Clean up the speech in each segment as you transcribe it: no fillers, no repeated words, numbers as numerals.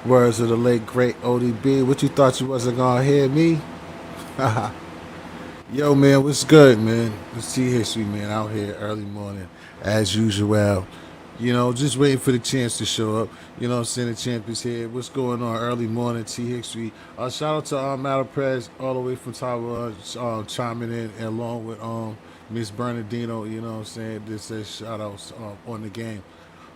Words of the late great ODB. What you thought you wasn't gonna hear me? Yo, man, what's good, man? It's T History, man, out here early morning, as usual. Just waiting for the chance to show up. You know what I'm saying? The champ is here. What's going on early morning, T History? Shout out to Malaprez all the way from Taiwan, chiming in along with Miss Bernardino, you know what I'm saying? This says shout outs on the game.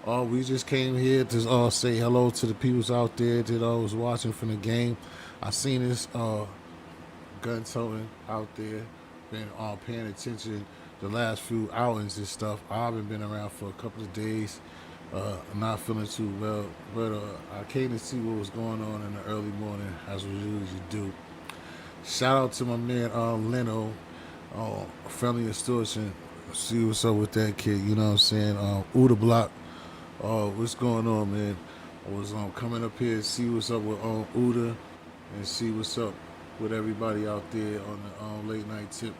We just came here to say hello to the peoples out there that was watching from the game. I seen this gun toting out there, been paying attention the last few outings and stuff. I haven't been around for a couple of days, not feeling too well, but I came to see what was going on in the early morning, as we usually do. Shout out to my man Leno, friendly extortion. See what's up with that kid. You know what I'm saying? Uda Block. What's going on, man? I was coming up here to see what's up with Uda and see what's up with everybody out there on the late night tip.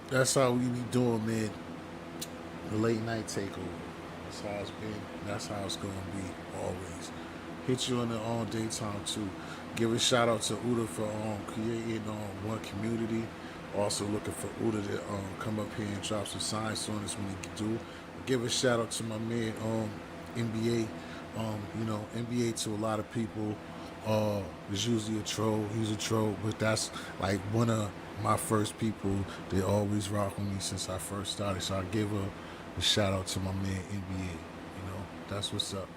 That's how we be doing, man. The late night takeover. That's how it's been. That's how it's gonna be always. Hit you on the daytime too. Give a shout out to Uda for creating one community. Also looking for Uda to come up here and drop some signs on us when he do. Give a shout out to my man NBA. NBA to a lot of people is usually a troll. He's a troll, but that's like one of my first people that always rock with me since I first started. So I give a shout out to my man NBA. That's what's up.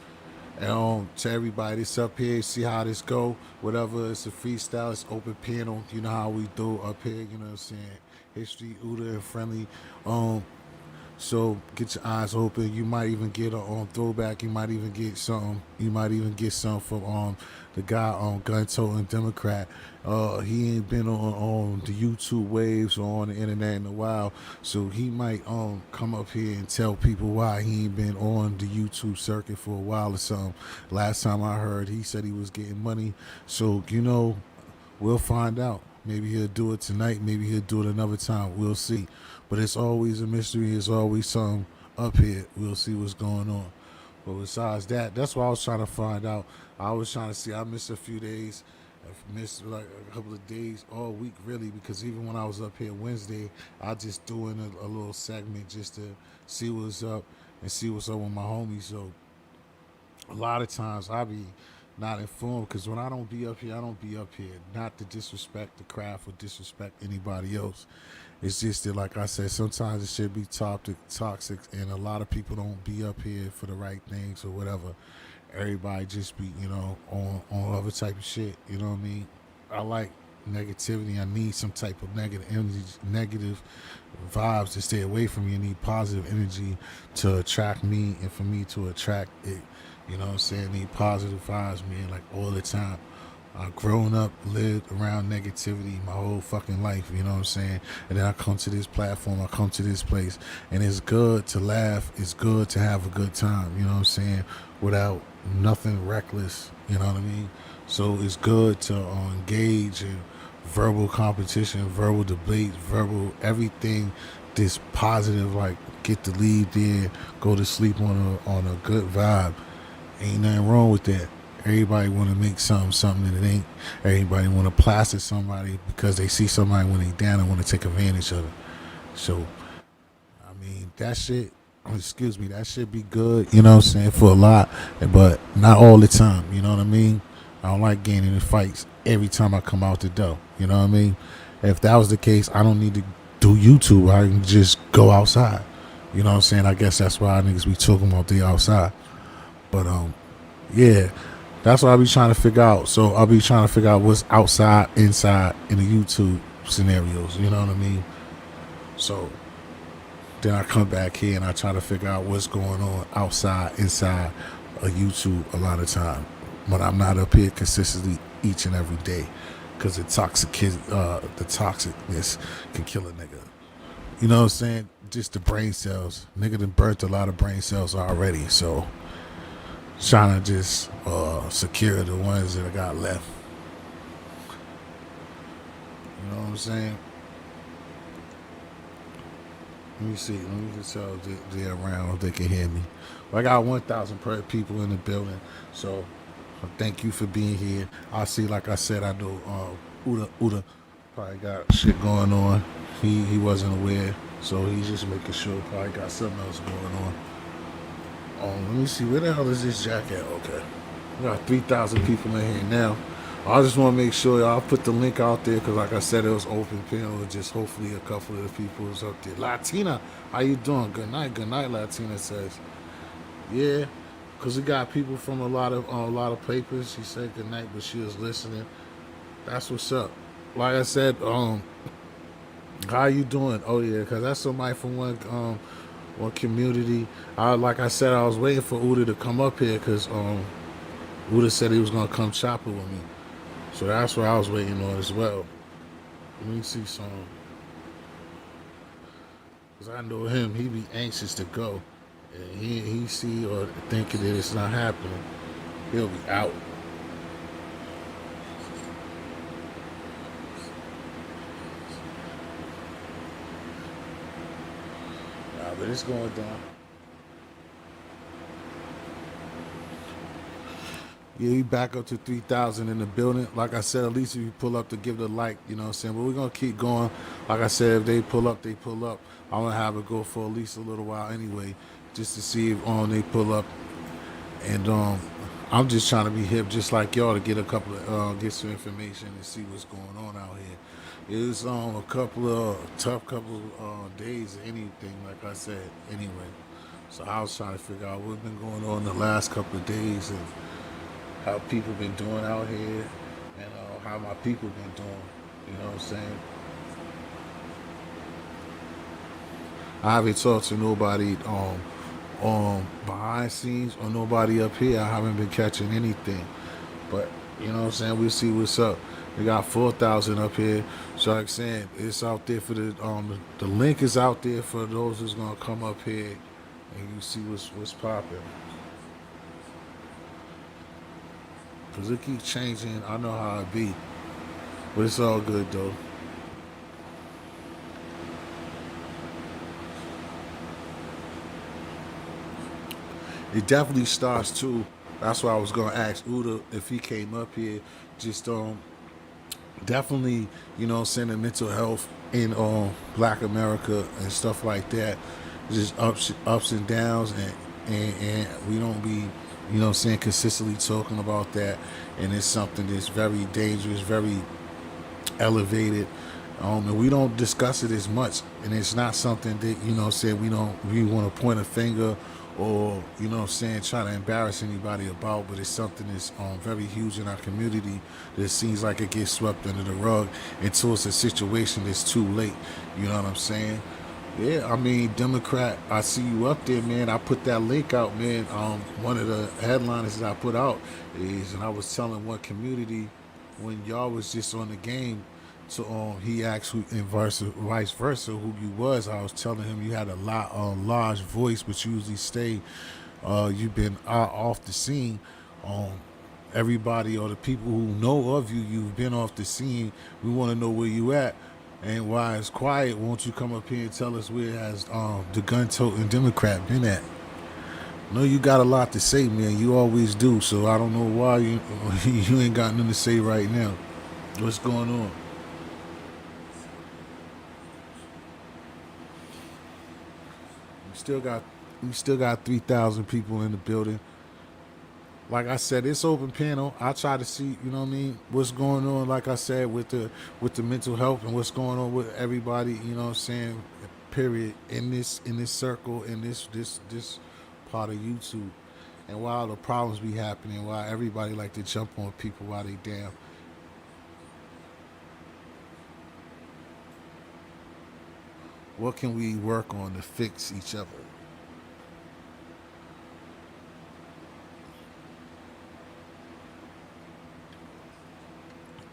And to everybody that's up here, see how this go. Whatever, it's a freestyle, it's open panel. You know how we do up here. You know what I'm saying? History, Uda, and friendly. So get your eyes open. You might even get a throwback. You might even get something. You might even get something from the guy on Gun Toting Democrat. He ain't been on the YouTube waves or on the internet in a while, so he might come up here and tell people why he ain't been on the YouTube circuit for a while or something. Last time I heard, he said he was getting money. So we'll find out. Maybe he'll do it tonight. Maybe he'll do it another time. We'll see. But it's always a mystery. It's always something up here. We'll see what's going on. But besides that, that's what I was trying to find out. I was trying to see. I missed a few days. I missed like a couple of days all week, really, because even when I was up here Wednesday, I just doing a little segment just to see what's up and see what's up with my homies. So a lot of times I be not informed because when I don't be up here, I don't be up here. Not to disrespect the craft or disrespect anybody else. It's just that, like I said, sometimes it should be toxic, and a lot of people don't be up here for the right things or whatever. Everybody just be, on other type of shit. You know what I mean? I like negativity. I need some type of negative energy, negative vibes to stay away from me. I need positive energy to attract me and for me to attract it. You know what I'm saying? I need positive vibes, man, like all the time. I've grown up, lived around negativity my whole fucking life, you know what I'm saying? And then I come to this platform, I come to this place, and it's good to laugh, it's good to have a good time, you know what I'm saying? Without nothing reckless, you know what I mean? So it's good to engage in verbal competition, verbal debates, verbal everything this positive, like get to leave there, go to sleep on a good vibe. Ain't nothing wrong with that. Everybody want to make something that it ain't. Everybody want to plaster somebody because they see somebody when they down and want to take advantage of it. So, I mean, that shit, excuse me, that should be good, you know what I'm saying, for a lot, but not all the time, you know what I mean? I don't like getting in fights every time I come out the door, you know what I mean? If that was the case, I don't need to do YouTube. I can just go outside. You know what I'm saying? I guess that's why niggas be talking about they outside. But yeah, that's what I be trying to figure out. So I'll be trying to figure out what's outside, inside in the YouTube scenarios. You know what I mean? So then I come back here and I try to figure out what's going on outside, inside of YouTube a lot of time. But I'm not up here consistently each and every day because the toxicness can kill a nigga. You know what I'm saying? Just the brain cells. Nigga done burnt a lot of brain cells already. So trying to just secure the ones that I got left. You know what I'm saying? Let me see. Let me just tell if they're around if they can hear me. Well, I got 1,000 per people in the building, so Thank you for being here. I see, like I said, I know Uda probably got shit going on. He wasn't aware, so he's just making sure probably got something else going on. Let me see, where the hell is this jack at? Okay. We got 3,000 people in here now. I just want to make sure y'all put the link out there because, like I said, it was open panel. Just hopefully a couple of the people was up there. Latina, how you doing? Good night. Latina says, yeah, because we got people from a lot of papers. She said good night, but she was listening. That's what's up. Like I said, how you doing? Oh yeah, because that's somebody from one community. Like I said, I was waiting for Uda to come up here because Uda said he was gonna come chop it with me. So that's what I was waiting on as well. Let me see some. Because I know him, he be anxious to go. And he see or thinking that it's not happening, he'll be out. Nah, but it's going down. Yeah, we back up to 3,000 in the building. Like I said, at least if you pull up to give the like, you know what I'm saying? But we're going to keep going. Like I said, if they pull up, they pull up. I'm going to have it go for at least a little while anyway, just to see if they pull up. And I'm just trying to be hip, just like y'all, to get a couple of, get some information and see what's going on out here. It's a couple of tough couple days, anything, like I said, anyway. So I was trying to figure out what's been going on the last couple of days and how people been doing out here and how my people been doing. You know what I'm saying? I haven't talked to nobody behind scenes or nobody up here. I haven't been catching anything. But you know what I'm saying? We'll see what's up. We got 4,000 up here. So like I'm saying, it's out there for the link is out there for those who's gonna come up here and you see what's popping. Cause it keeps changing. I know how it be. But it's all good though. It definitely starts too. That's why I was gonna ask Uda if he came up here. Just definitely, you know, sending mental health in Black America and stuff like that. Just ups and downs and we don't be, you know, saying consistently talking about that, and it's something that's very dangerous, very elevated, and we don't discuss it as much. And it's not something that we want to point a finger or try to embarrass anybody about. But it's something that's very huge in our community that seems like it gets swept under the rug until it's a situation that's too late. You know what I'm saying? Yeah, I mean, Democrat, I see you up there, man. I put that link out, man. One of the headliners that I put out is, and I was telling one community when y'all was just on the game, so he asked who, and vice versa, who you was. I was telling him you had a large voice, but you usually stay. You've been off the scene. Um, Everybody or the people who know of you, you've been off the scene. We want to know where you at. And while it's quiet, won't you come up here and tell us where has the gun-toting Democrat been at? No, you got a lot to say, man. You always do. So I don't know why you you ain't got nothing to say right now. What's going on? We still got 3,000 people in the building. Like I said, it's open panel. I try to see, you know what I mean, what's going on. Like I said, with the mental health and what's going on with everybody. You know what I'm saying? Period. In this circle, in this part of YouTube, and while the problems be happening, while everybody like to jump on people while they down. What can we work on to fix each other?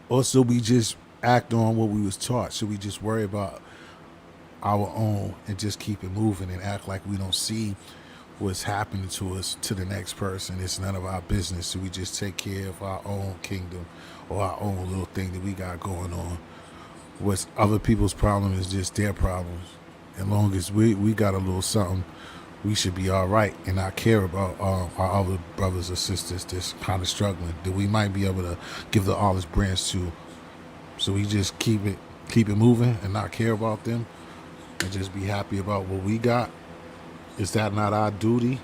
Or should we just act on what we was taught? Should we just worry about our own and just keep it moving and act like we don't see what's happening to us to the next person? It's none of our business. So we just take care of our own kingdom or our own little thing that we got going on. What's other people's problem is just their problems. As long as we got a little something, we should be all right and not care about our other brothers or sisters that's kind of struggling. That we might be able to give the olive branch to. So we just keep it moving and not care about them and just be happy about what we got. Is that not our duty?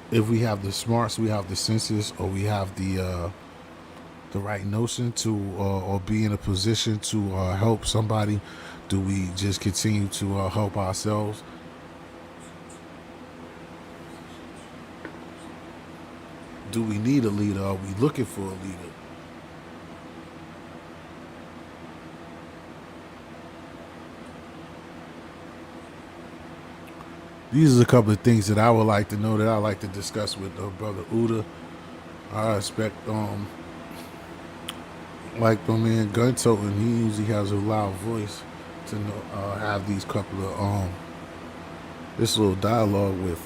If we have the smarts, we have the senses, or we have the right notion to, or be in a position to help somebody, do we just continue to help ourselves? Do we need a leader? Are we looking for a leader? These are a couple of things that I would like to know, that I like to discuss with brother Uda. I expect like my man Gun Toting, he usually has a loud voice to know, have these couple of this little dialogue with.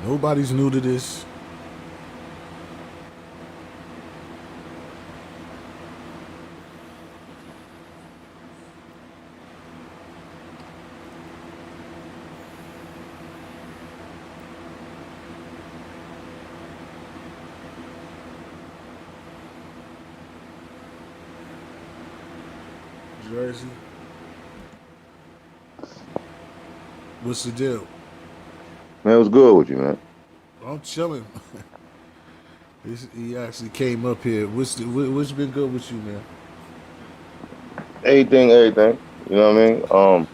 Nobody's new to this. Jersey, what's the deal? Man, it was good with you, man. I'm chilling. He actually came up here. What's been good with you, man? Everything. You know what I mean?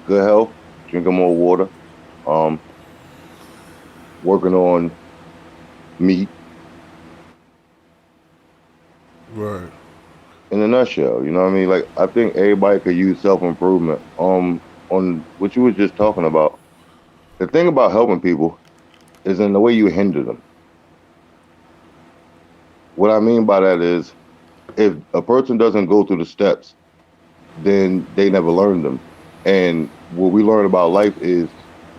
Good health, drinking more water, um, working on meat Right, in a nutshell. You know what I mean? Like I think everybody could use self improvement. On what you was just talking about. The thing about helping people is in the way you hinder them. What I mean by that is if a person doesn't go through the steps, then they never learn them. And what we learn about life is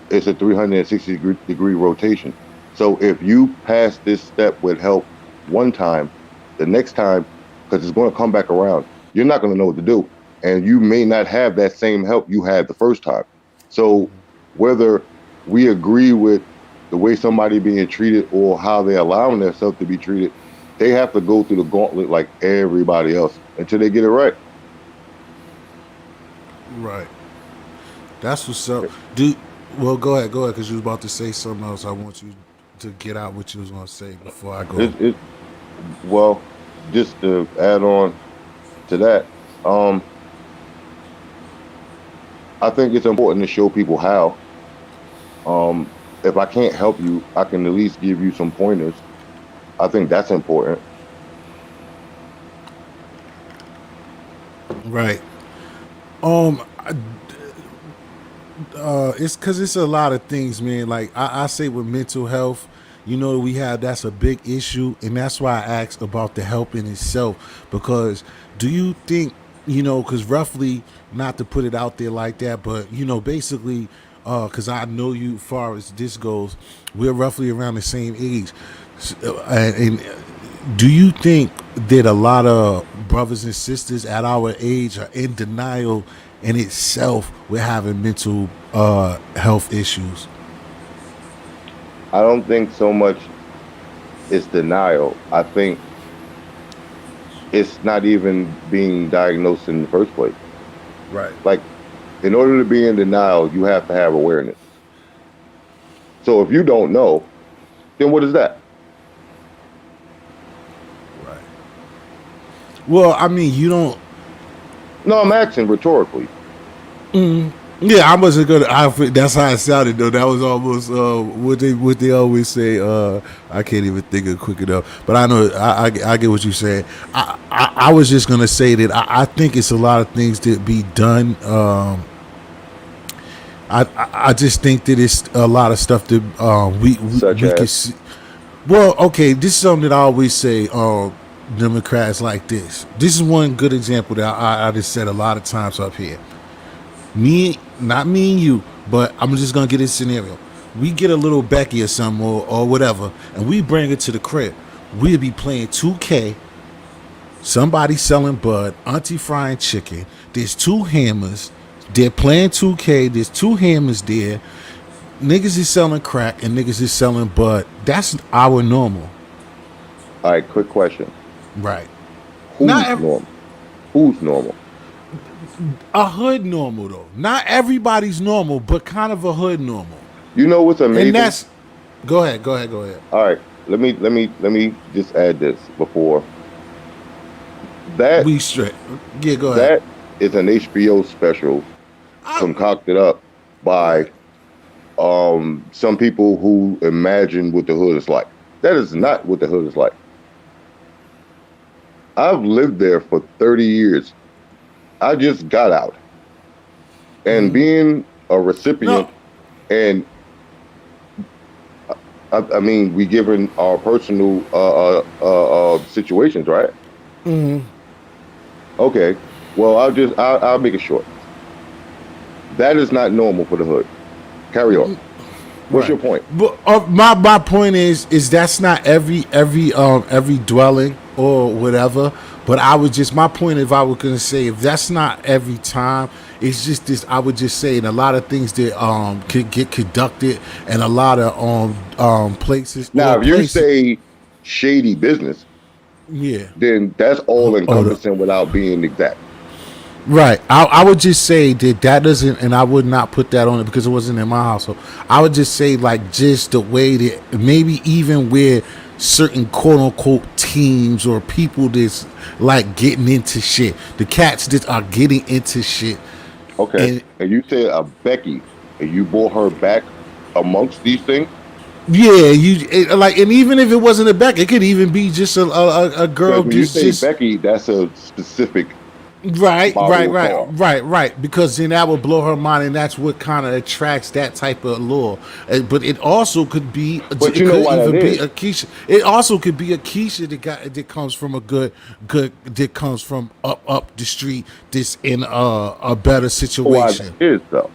it's a 360-degree rotation. So if you pass this step with help one time, the next time, because it's going to come back around, you're not going to know what to do. And you may not have that same help you had the first time. So whether we agree with the way somebody being treated or how they're allowing themselves to be treated, they have to go through the gauntlet like everybody else until they get it right. right. That's what's up, dude. Well, go ahead, because you was about to say something else. I want you to get out what you was gonna say before I go. It well, just to add on to that, I think it's important to show people how. If I can't help you, I can at least give you some pointers. I think that's important. Right. Um, it's because it's a lot of things, man. Like I say with mental health, we have, that's a big issue, and that's why I asked about the help in itself. Because do you think, because roughly, not to put it out there like that, but basically, because I know you, far as this goes, we're roughly around the same age. And do you think that a lot of brothers and sisters at our age are in denial in itself with having mental health issues? I don't think so much it's denial. I think it's not even being diagnosed in the first place. Right. Like, in order to be in denial, you have to have awareness. So if you don't know, then what is that? Right. Well, I mean, you don't. No, I'm asking rhetorically. Yeah, I wasn't gonna. That's how it sounded though. That was almost what they always say. I can't even think of it quick enough. But I know I get what you're saying. I was just gonna say that I think it's a lot of things that be done. I just think that it's a lot of stuff that Such we can as, see. Well, okay, this is something that I always say. Democrats like this. This is one good example that I just said a lot of times up here. Not me and you, but I'm just gonna get this scenario. we get a little Becky or something or whatever, and we bring it to the crib. We'd be playing 2K. Somebody selling bud, auntie frying chicken. There's two hammers. They're playing 2K. There's two hammers there. Niggas is selling crack and niggas is selling bud. That's our normal, All right, quick question. right? Not Who's normal? Who's normal? a hood normal though. Not everybody's normal, but kind of a hood normal. You know what's And amazing? that's go ahead, go ahead, go ahead. All right, let me just add this before that We straight. Yeah, go ahead. that is an HBO special concocted up by Right. some people who imagine what the hood is like. That is not what the hood is like. I've lived there for 30 years. I just got out. And being a recipient, No. and I mean, we given our personal situations, right? Okay. Well, I'll make it short. That is not normal for the hood. Carry on. What's your Right. point? But my point is that's not every dwelling or whatever. But I would just my point if I was gonna say if that's not every time, it's just this. I would just say in a lot of things that could get conducted and a lot of places Now, or if you places. say shady business, Yeah. then that's all Oh, encompassing without being exact. right. I would just say that doesn't, and I would not put that on it because it wasn't in my household. I would just say like just the way that maybe even where certain quote unquote teams or people that's like getting into shit, the cats that are getting into shit, Okay. and And you said a Becky, and you brought her back amongst these things? yeah, like, and even if it wasn't a back, it could even be just a Because girl when you say just Becky, that's a specific right, right, model of right, car. right, right. Because then that would blow her mind, and that's what kind of attracts that type of lure. But it also could be, But it you know could why that even be is? a Keisha. It also could be a Keisha that comes from a that comes from up the street. This in a better Why that situation, is, though.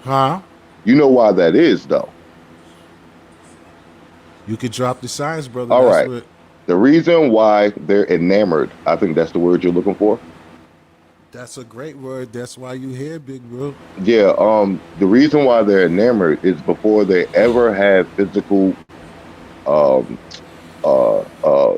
huh? You know why that is, though. You could drop the signs, brother. All That's right. what. The reason why they're enamored, I think that's the word you're looking for. That's a great word. That's why you here, big bro. Yeah, the reason why they're enamored is before they ever have um, uh, uh,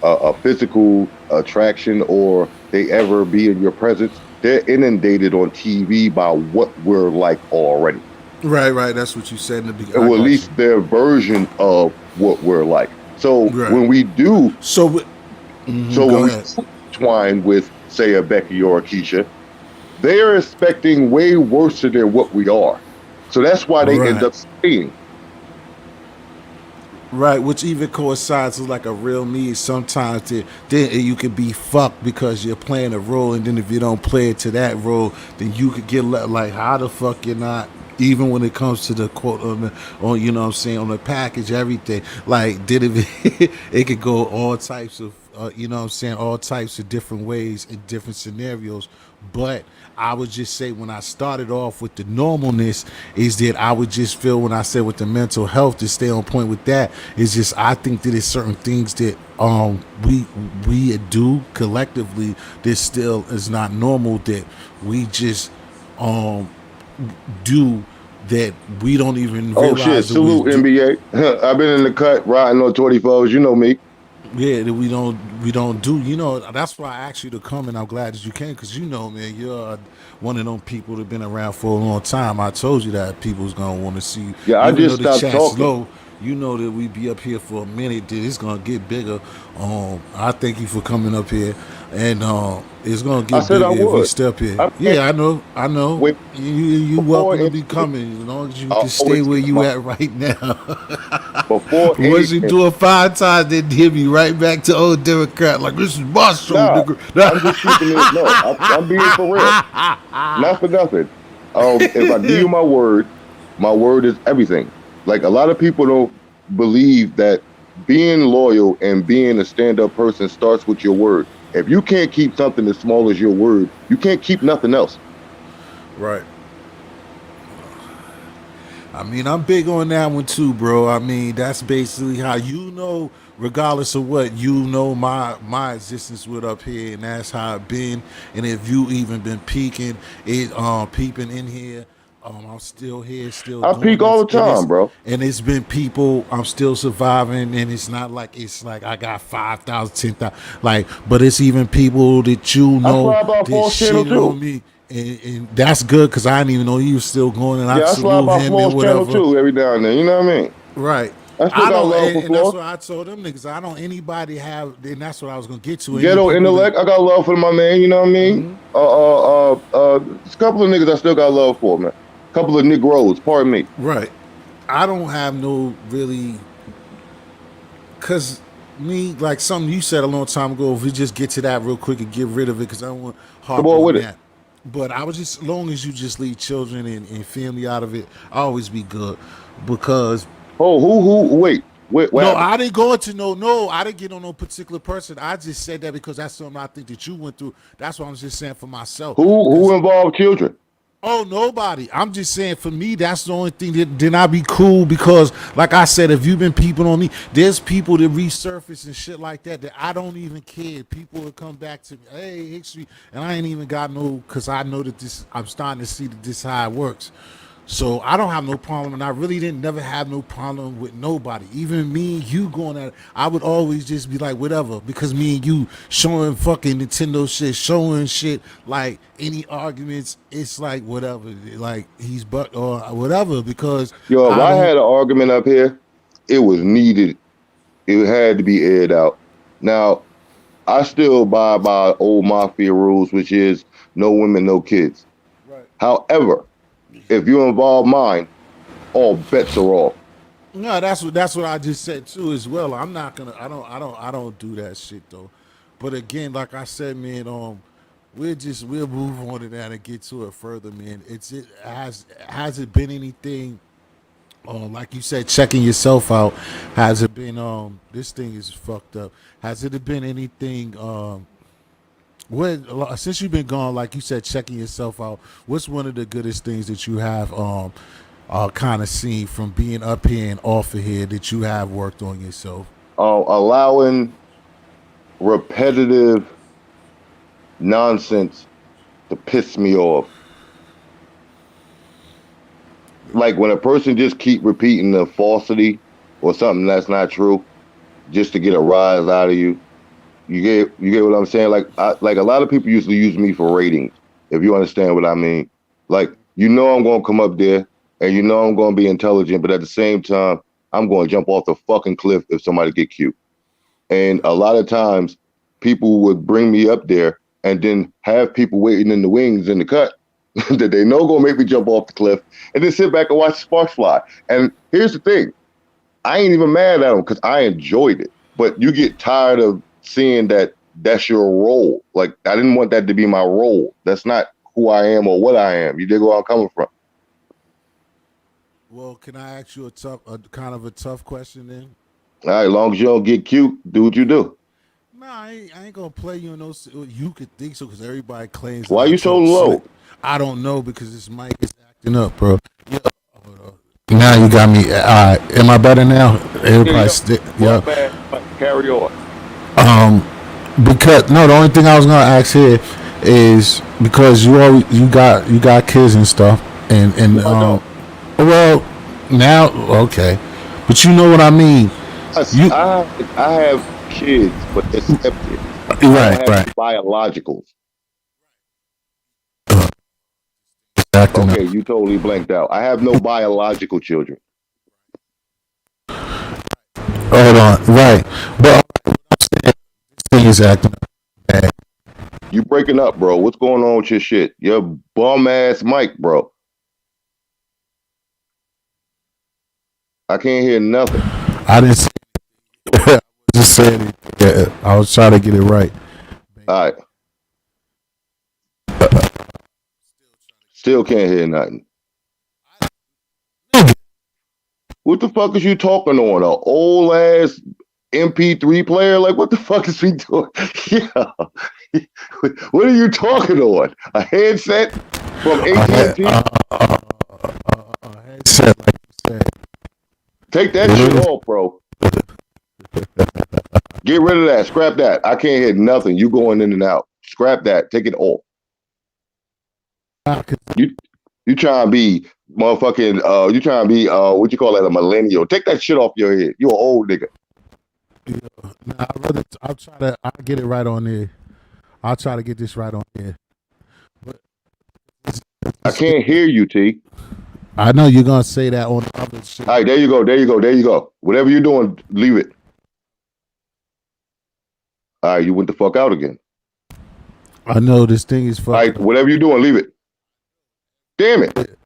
a physical attraction or they ever be in your presence, they're inundated on TV by what we're like already. Right, right. That's what you said in the beginning. I Or at got you. least their version of what we're like. So Right. when we do, So, when go we ahead. twine with, say, a Becky or a Keisha, they are expecting way worse than what we are. So that's why they end Right. up staying. Right, which even coincides with like a real need. Sometimes then you could be fucked because you're playing a role, and then if you don't play it to that role, then you could get like, how the fuck you're not. Even when it comes to the quote on you know what I'm saying on the package, everything like did it it could go all types of you know what I'm saying all types of different ways in different scenarios. But I would just say when I started off with the normalness is that I would just feel when I said with the mental health to stay on point with that is just I think that there's certain things that we do collectively that still is not normal that we just um do that we don't even Oh shit! realize that we Salute do. NBA. I've been in the cut riding on 24s. You know me. Yeah, that we don't do. You know, that's why I asked you to come, and I'm glad that you came because you know, man, you're one of them people that been around for a long time. I told you that people's gonna want to see you, Yeah, I even though just the stopped chat's talking. low. You know that we be up here for a minute. That it's gonna get bigger. I thank you for coming up here, and it's gonna I get said I bigger if we would. step here. I can't Yeah, I know. wait You before welcome to be anything. coming as long as you I can stay always where get you my at right now. before Once you anything. do it 5 times, then hit me right back to old Democrat. Like, this is my show, Nah, nigga. I'm just keeping it. No, I'm being for real. Not for nothing. If I give you my word is everything. Like a lot of people don't believe that being loyal and being a stand-up person starts with your word. If you can't keep something as small as your word, you can't keep nothing else. Right. I mean, I'm big on that one too, bro. I mean, that's basically how regardless of what my existence with up here, and that's how it been. And if you even been peeping in here, I'm still here, still I doing peak all this, the time, bro. and it's been people. I'm still surviving, and it's not like I got 5,000, 10,000, like, but it's even people that I slide by that Falls Channel shitted on too. me, and that's good because I didn't even know he was still going, and I Yeah, I slide salute by him and Falls Channel whatever. too every now and then. You know what I mean? Right. I still I got don't, love for and that's Floss. what I told them niggas. I don't anybody have, and that's what I was gonna get to. Any Ghetto people that, intellect, I got love for my man. You know what I mean? There's a couple of niggas I still got love for, man. A couple of Negroes, pardon me. right? I don't have no really, cause me like something you said a long time ago. If we just get to that real quick and get rid of it, cause I don't want to Come harp on on with it. that. But I was just, as long as you just leave children and family out of it, I always be good, because Oh, wait, what no, happened? I didn't go into no, I didn't get on no particular person. I just said that because that's something I think that you went through. That's what I'm just saying for myself. Who Because, involved children? oh, nobody. I'm just saying for me, that's the only thing that then I be cool because, like I said, if you've been peeping on me, there's people that resurface and shit like that that I don't even care. People will come back to me, hey, History, and I ain't even got no, because I know that this, I'm starting to see that this how it works. So I don't have no problem, and I really didn't never have no problem with nobody. Even me and you going at it, I would always just be like, whatever, because me and you showing fucking Nintendo shit, showing shit, like any arguments, it's like whatever, like he's but or whatever, because Yo, if I I don't. had an argument up here, it was needed. It had to be aired out. Now, I still abide by old mafia rules, which is no women, no kids. Right. However, if you involve mine, all bets are off. No, that's what I just said too as well. I'm not gonna. I don't do that shit though. But again, like I said, man, we'll move on to that and get to it further, man. It has it been anything? Like you said, checking yourself out. Has it been this thing is fucked up? Has it been anything what since you've been gone, like you said, checking yourself out? What's one of the goodest things that you have kind of seen from being up here and off of here that you have worked on yourself? Allowing repetitive nonsense to piss me off. Like when a person just keep repeating a falsity or something that's not true just to get a rise out of you. You get what I'm saying? Like a lot of people usually use me for ratings, if you understand what I mean. Like I'm gonna come up there and I'm gonna be intelligent, but at the same time, I'm gonna jump off the fucking cliff if somebody get cute. And a lot of times people would bring me up there and then have people waiting in the wings in the cut that they know gonna make me jump off the cliff and then sit back and watch the sparks fly. And here's the thing. I ain't even mad at them because I enjoyed it. But you get tired of seeing that that's your role. Like I didn't want that to be my role. That's not who I am or what I am. You dig where I'm coming from? Well, can I ask you a kind of a tough question then? All right, as long as you don't get cute, do what you do. Nah, I ain't gonna play you in those. You could think so because everybody claims that Why I you so talk slick. low? I don't know because this mic is acting up, bro. Yeah. Hold on. Now you got me. All right, am I better now? Yeah, Everybody, yeah. yeah. My bad. Carry on. Um, because no, the only thing I was gonna ask here is because you got kids and stuff, and No, I don't. well, now okay, but you know what I mean. You I have kids, but they're stepkids. I don't right, have right. biologicals. Acting up. Okay, you totally blanked out. I have no biological children. Hold on, right, but this thing is acting up bad. You breaking up, bro. What's going on with your shit? Your bum ass mic, bro. I can't hear nothing. I didn't. Say, I just saying it. Yeah, I was trying to get it right. All right. Still can't hear nothing. What the fuck is you talking on? A old ass MP3 player? Like what the fuck is we doing? Yeah. What are you talking on? A headset from A, AT&T? a headset like Take that shit off, bro. Get rid of that. Scrap that. I can't hear nothing. You going in and out. Scrap that. Take it off. You you trying to be motherfucking you trying to be what you call that, a millennial. Take that shit off your head. You an old nigga. Nah, I'll get it right on there. I'll try to get this right on there. But I can't hear you, T. I know you're gonna say that on the other shit. All right, there you go. There you go. There you go. Whatever you're doing, leave it. All right, you went the fuck out again. I know this thing is fucked. All right, whatever you're doing, leave it. Damn it.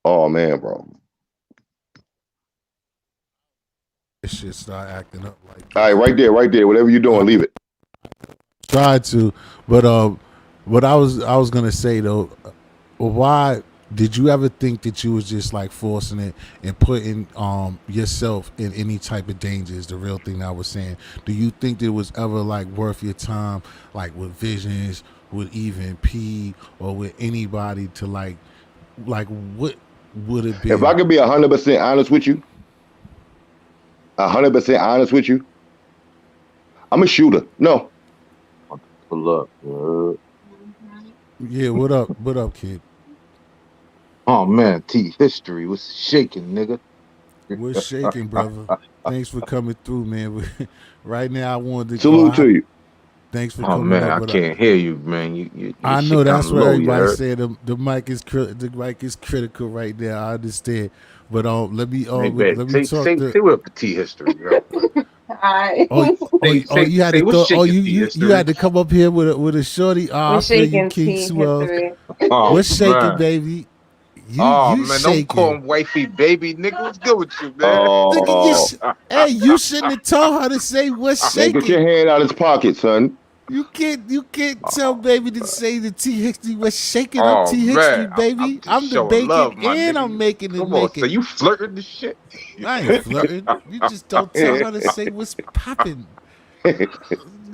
Oh man, bro. This shit start acting up like this. All right, right there, right there. Whatever you're doing, leave it. Tried to, but what I was gonna say though, why did you ever think that you was just like forcing it and putting yourself in any type of danger? Is the real thing I was saying. Do you think that it was ever like worth your time, like with Visions, with even P, or with anybody to like what would it be? If I could be 100% honest with you, 100% honest with you, I'm a shooter. No. Pull up. Yeah, what up? What up, kid? Oh man, T history was shaking, nigga. We're shaking, brother. Thanks for coming through, man. Right now, I wanted to Salute to you. Thanks for Oh coming man, up. I can't hear you, man. You I shit know that's kinda what low, you everybody heard? said. The mic is critical right now. I understand, but let me Hey, let me talk say to. what up T history, bro. Hi. You had Say to what's shaking T you history. had to come up here with a shorty. Oh, We're I feel you, shaking King tea Swell. history. Oh What's shaking, man. baby? Oh You man, don't call shaking. him wifey baby, nigga. What's good with you, man? Nigga, Oh, hey, you shouldn't have told her to say what's man, get your shaking. hand out of his pocket, son. You can't tell Oh, baby to say the T history was shaking. I'm oh T history, man, I'm baby. just I'm the showing bacon love, my and nigga. I'm making it Come on, so naked. you flirting the shit? I ain't flirting. You just don't tell her to say what's popping.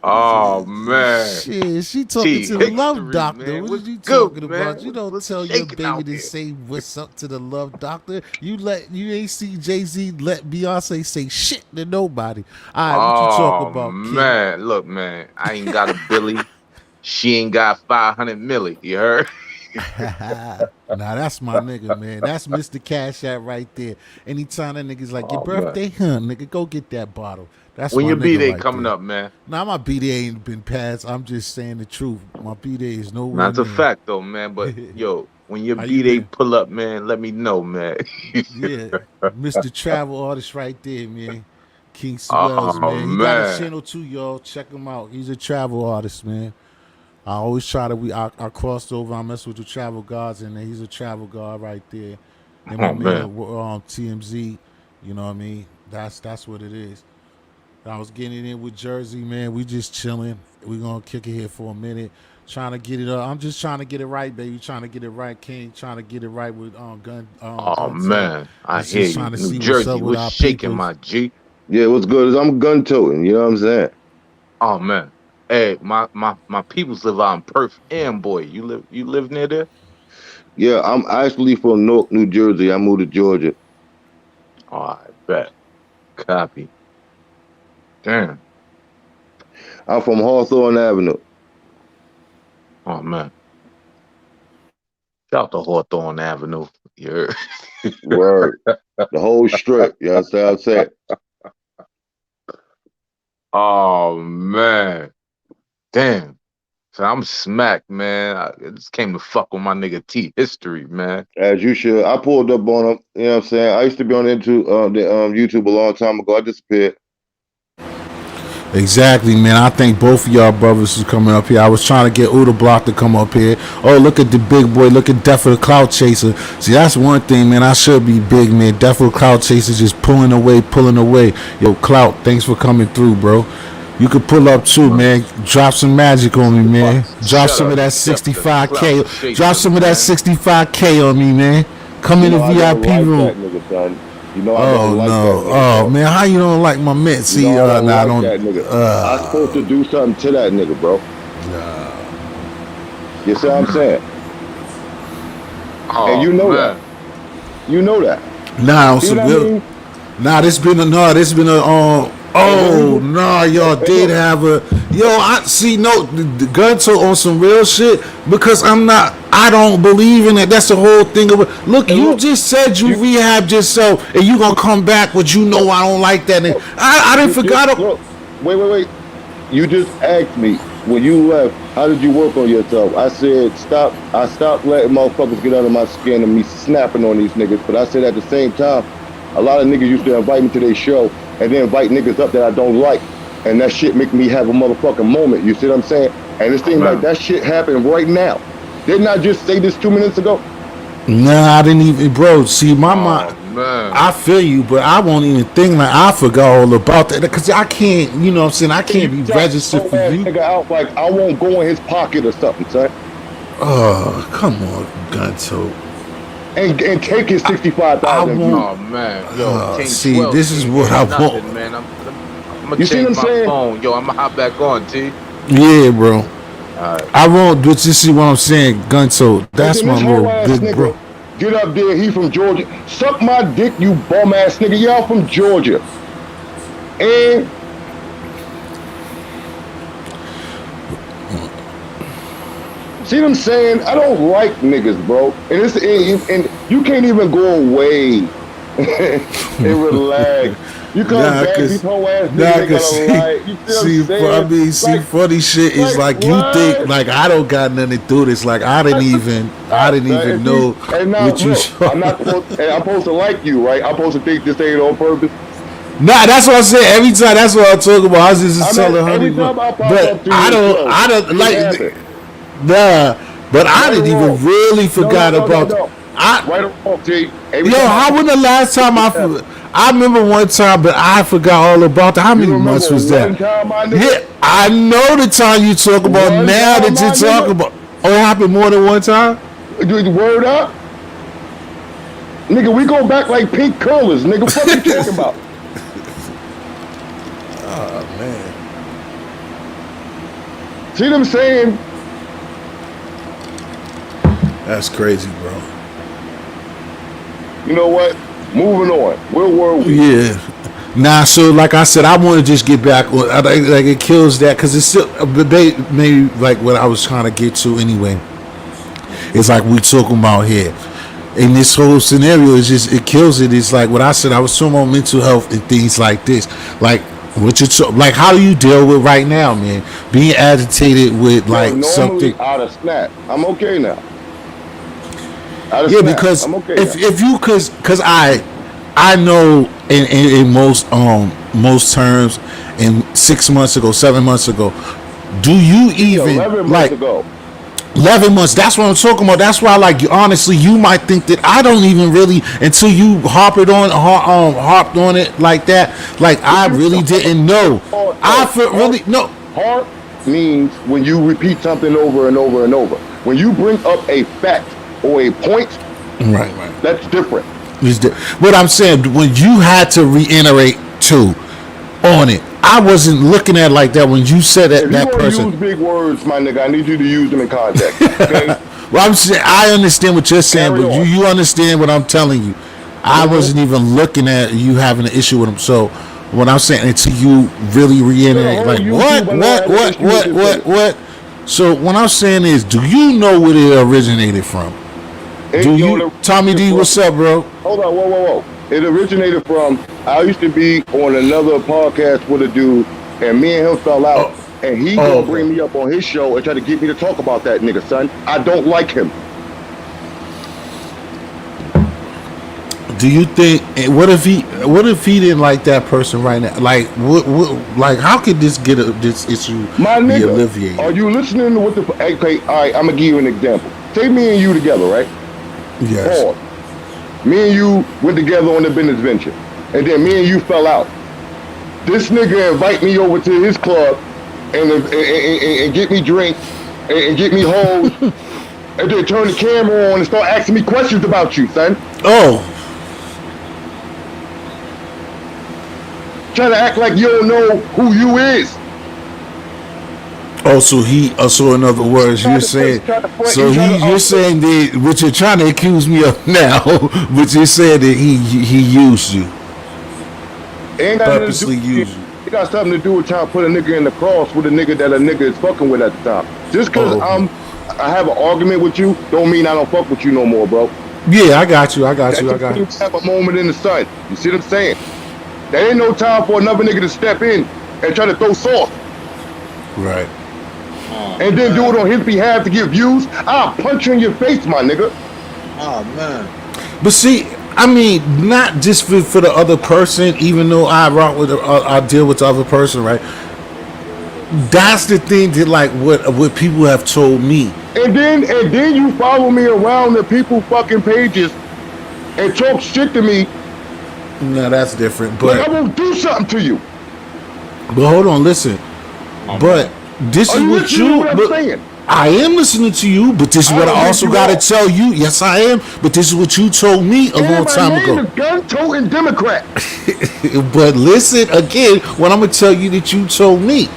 Oh man. Shit, she talking T to the love history, doctor. man. What are What's you good, talking about? man? You don't What's tell your shaking baby out to here? say what's up to the love doctor. You ain't see Jay-Z let Beyonce say shit to nobody. All right, what you talk Oh about, King? man, look, man. I ain't got a Billy. She ain't got 500 milli. You heard? Nah, that's my nigga, man. That's Mr. Cash App right there. Anytime that nigga's like, your Oh man. birthday, huh, nigga, go get that bottle. That's When my your B nigga day right coming there. up, man? Nah, my B-Day ain't been passed. I'm just saying the truth. My B-Day is nowhere That's a near. fact, though, man. But yo, when your How you B day been? pull up, man, let me know, man. Yeah, Mr. Travel Artist right there, man. King Swells, Oh man. He got a man. channel too, y'all. Check him out. He's a travel artist, man. I always try to I crossed over. I mess with the travel gods, and he's a travel god right there. And my Oh man man. TMZ, you know what I mean. That's what it is. I was getting it in with Jersey, man. We just chilling. We gonna kick it here for a minute. Trying to get it up. I'm just trying to get it right, baby. Trying to get it right, King. Trying to get it right with Oh gun tech. man. I It's hear just you. trying to New see what's up Jersey, with what's our shaking, peoples. my G? Yeah, what's good is I'm gun toting. You know what I'm saying? Oh man. Hey, my peoples live out in Perth and boy. You live near there? Yeah, I'm actually from Newark, New Jersey. I moved to Georgia. Oh, I bet. Copy. Damn. I'm from Hawthorne Avenue. Oh man. Shout out to Hawthorne Avenue. You heard? Word. The whole strip. You understand what I'm saying? Oh man. Damn. So I'm smacked, man. I just came to fuck with my nigga T history, man. As you should. I pulled up on them. You know what I'm saying? I used to be on the YouTube a long time ago. I disappeared. Exactly, man. I think both of y'all brothers is coming up here. I was trying to get Uda Block to come up here. Oh, look at the big boy. Look at Death of the Cloud Chaser. See, that's one thing, man. I should be big, man. Death of the Cloud Chaser just pulling away, pulling away. Yo, Clout, thanks for coming through, bro. You could pull up too, man. Drop some magic on me, man. Drop Shut some of up. that Death the clout 65K. Drop chaser, some of that man. 65K on me, man. Come You in the know I don't VIP like room. that nigga, son. You know I Oh don't like that no. nigga, Oh bro. man, how you don't like my man? You See, know I don't nah, I like don't. that nigga. I supposed to do something to that nigga, bro. You see what I'm saying? And Oh you know that. man. You know that. Nah, on See what some I real. mean? Nah, this been a And when we oh was, nah, y'all hey, did look, have a yo. I see no the gun tote on some real shit because I don't believe in it. That's the whole thing of it. Look, and you look, just said you you, rehabbed yourself and you gonna come back, but you know look, I don't like that. And look, I didn't forgot. look. Wait. You just asked me when you left, how did you work on yourself? I said, stop. I stopped letting motherfuckers get under my skin and me snapping on these niggas. But I said at the same time, a lot of niggas used to invite me to their show and then invite niggas up that I don't like. And that shit make me have a motherfucking moment. You see what I'm saying? And it Oh seems like man. that shit happened right now. Didn't I just say this 2 minutes ago? Nah, I didn't even, bro. See, my Oh mind. man. I feel you, but I won't even think like I forgot all about that because I can't. You know what I'm saying? I And can't you be shot registered your for ass you. nigga out like I won't go in his pocket or something, son. Oh, come on, gun tote. And take his I 65,000 won't. views. Oh man. Yo, King See, 12, this you is ain't what hear I want. nothing, man. I'm gonna You see what change I'm my saying? phone. Yo, I'm gonna hop back on, T. Yeah, bro. All right. I won't. But you see what I'm saying, gun tote. And That's then my this little whole ass big bro. nigga get up there, he from Georgia. Suck my dick, you bum ass nigga. Y'all from Georgia. And see what I'm saying? I don't like niggas, bro. And you can't even go away and relax. You come Nah, back, these cause, whole ass niggas nah, ain't cause gonna see, lie. You see what I'm saying? see, Like, funny shit is like you think what? like I don't got nothing to do this. Like I Right, didn't son. And even see, know and now what you look, saw. I'm not supposed, and I'm supposed to like you, right? I'm supposed to think this ain't on purpose. Nah, that's what I said. Every time, that's what I talk about. I was just I'm at telling Honey, every time I pop but up to you, it's I don't shit like, happen. nah. But I Right or didn't even wrong? really No, no, forgot no, no, about. no. I Right or wrong, T. Every Yo, time I how pop when the last up, time shit happen. I remember one time, but I forgot all about that. How You many remember months was that? one time, my nigga? Yeah, I know the time you talk about. One Now time, that you my talk nigga? about, oh, it happened more than one time. Do the word up? Nigga, we go back like pink curlers. Nigga, fuck you talking about? Man, See what I'm saying? that's crazy, bro. You know what? Moving on. Where were we? Yeah. Nah, so like I said, I want to just get back on. Like it kills that because it's still they maybe like what I was trying to get to anyway. It's like we talking about here. In this whole scenario, it's just it kills it. It's like what I said. I was talking about mental health and things like this. Like what you like, how do you deal with right now, man? Being agitated with Yo, like something. normally out of snap. I'm okay now. Out of Yeah, snap. because I'm okay now. if you cause I know in most terms in 6 months ago, 7 months ago, do you See, even 11 months like ago. 11 months? That's what I'm talking about. That's why, like, honestly, you might think that I don't even really until you harped on it like that. Like, What I you really didn't know. I feel harp, really no. harp means when you repeat something over and over and over. When you bring up a fact or a point, Right. that's different. What I'm saying, when you had to reiterate too on it, I wasn't looking at it like that when you said that If you're that gonna person. use big words, my nigga, I need you to use them in context. Okay? Well, I'm saying I understand what you're saying, Carry but on. you understand what I'm telling you. I Mm-hmm. wasn't even looking at you having an issue with him. So what I'm saying until you really To the reiterate, whole like YouTube, I never had an issue with this nigga. what? So what I'm saying is, do you know where it originated from? Do Yo, you, it Tommy originated D? from, What's up, bro? hold on, whoa. It originated from, I used to be on another podcast with a dude, and me and him fell out, and he Oh, gonna okay. bring me up on his show and try to get me to talk about that nigga, son. I don't like him. Do you think? What if he didn't like that person right now? Like like how could this issue My be nigga, are alleviated? you listening to what the, okay, all right, I'm gonna give you an example. Say me and you together, right? Yes. Pause. Me and you went together on a business venture, and then me and you fell out. This nigga invite me over to his club and get me drinks and get me hoes, and then turn the camera on and start asking me questions about you, son. Oh, Trying to act like you don't know who you is. Oh, so in other words, you're He saying, tried to front. so He tried to you're saying that what you're trying to accuse me of now, but you're saying that he used you, it ain't got nothing to do purposely with you. used you. It got something to do with trying to put a nigga in the cross with a nigga that a nigga is fucking with at the time. Just cause Oh, I have an argument with you, don't mean I don't fuck with you no more, bro. yeah, I got you, I got That you, I just got you. means have a moment in the sun. You see what I'm saying? There ain't no time for another nigga to step in and try to throw sauce Right. Oh and then do it man. on his behalf to get views. I'll punch you in your face, my nigga. Oh man. But see, I mean, not just for the other person, even though I rock with, I deal with the other person, right? That's the thing that like what people have told me. And then you follow me around the people fucking pages and talk shit to me No, that's different. like I won't do something to you. But hold on, listen. Oh But man. this Are is you what listening to you. what I'm But saying? I am listening to you. But this is I what don't I think also you got to are. tell you. Yes, I am. But this is what you told me a long And my time name ago. is Gun Toting Democrat. But listen again, what I'm gonna tell you that you told me.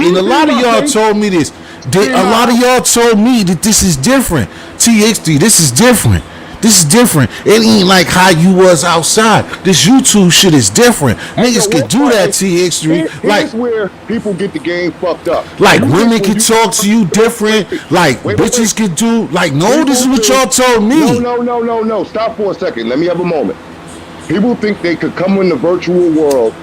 And You a see lot of my y'all face? told me this. See A lot of how y'all told me that this is different. TXD, this is different. This is different. It ain't like how you was outside. This YouTube shit is different. and yo, Niggas could do that TX3. here's where people get the game fucked up. Like You think women when can you talk to you different. Like wait. bitches can do. Like no, this People is what think y'all told no, me. no, no, no, no. Stop for a second. Let me have a moment. People think they could come in the virtual world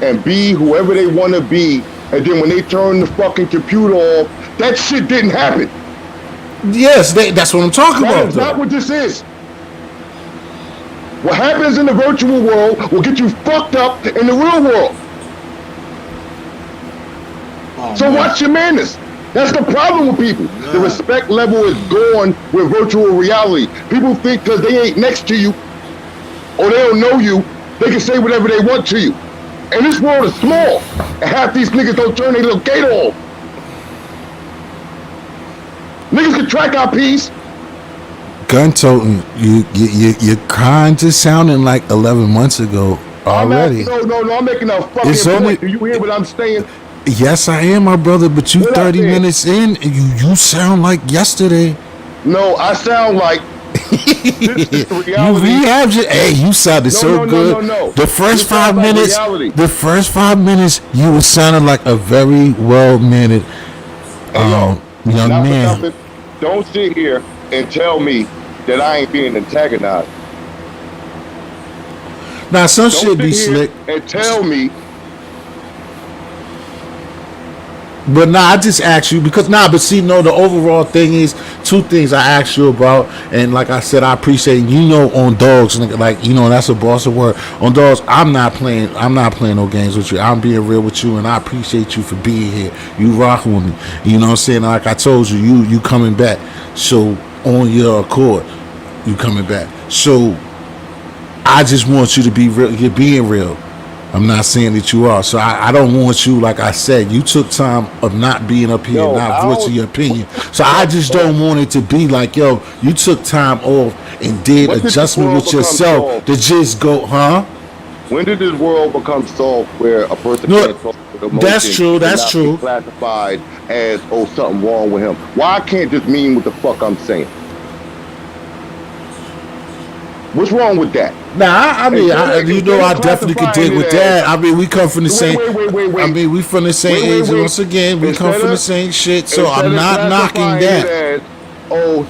and be whoever they want to be, and then when they turn the fucking computer off, that shit didn't happen. Yes, that's what I'm talking That about, is not though. what this is. What happens in the virtual world will get you fucked up in the real world. Oh So man. watch your manners. That's the problem with people. The Man. respect level is gone with virtual reality. People think because they ain't next to you or they don't know you, they can say whatever they want to you. And this world is small. And half these niggas don't turn their little gate off. Niggas can track our piece. Gun toting, you're kind of sounding like 11 months ago I'm at already. no. I'm making a It's fucking only point. Do you hear what I'm saying? yes, I am, my brother. But you What I 30 said? minutes in, and you sound like yesterday. No, I sound like this is the You reality. rehabbed it. Hey, you sounded No, so no, no, good. no, no. The first This sounds five like minutes, reality. the first 5 minutes, you were sounding like a very well mannered Hey yo, young not for man. nothing. Don't sit here and tell me that I ain't being antagonized. Now some Don't shit sit be here slick. and tell me. But nah, I just asked you because but see, no, the overall thing is two things I asked you about, and like I said, I appreciate on dogs, like that's a boss of word on dogs. I'm not playing no games with you. I'm being real with you, and I appreciate you for being here. You rocking with me, you know what I'm saying? Like I told you, you coming back, so on your accord, you coming back. So I just want you to be real. You're being real. I'm not saying that you are. So I don't want you, like I said, you took time of not being up here, Yo, not I voicing don't. your opinion. So I Hold just on. don't want it to be like, yo, you took time off and did When did this adjustment world with become yourself soft? to just go, huh? When did this world become soft where a person No, can't talk with that's emotion true. and That's not be true. classified as, oh, something wrong with him? Why can't this mean what the fuck I'm saying? What's wrong with that? Nah, I mean, Instead of I definitely could classifying dig it with as, that. I mean, we come from the wait, same. wait, wait, wait, I wait, mean, we from the same wait, wait, age. And wait. once again, we come Instead from the of same shit. So instead I'm of not knocking classifying it that. as, oh,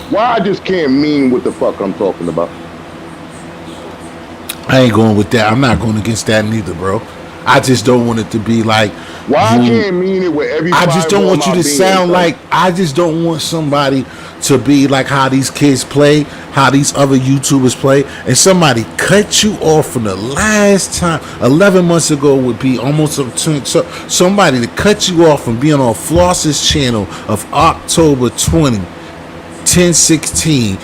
why I just can't mean what the fuck I'm talking about? I ain't going with that. I'm not going against that neither, bro. I just don't want it to be like Why I you. can't mean it with every I just fiber don't of want you my to being, sound son. like. I just don't want somebody to be like how these kids play, how these other YouTubers play, and somebody cut you off from the last time. 11 months ago would be almost so somebody to cut you off from being on Floss's channel of October 20, 10/16,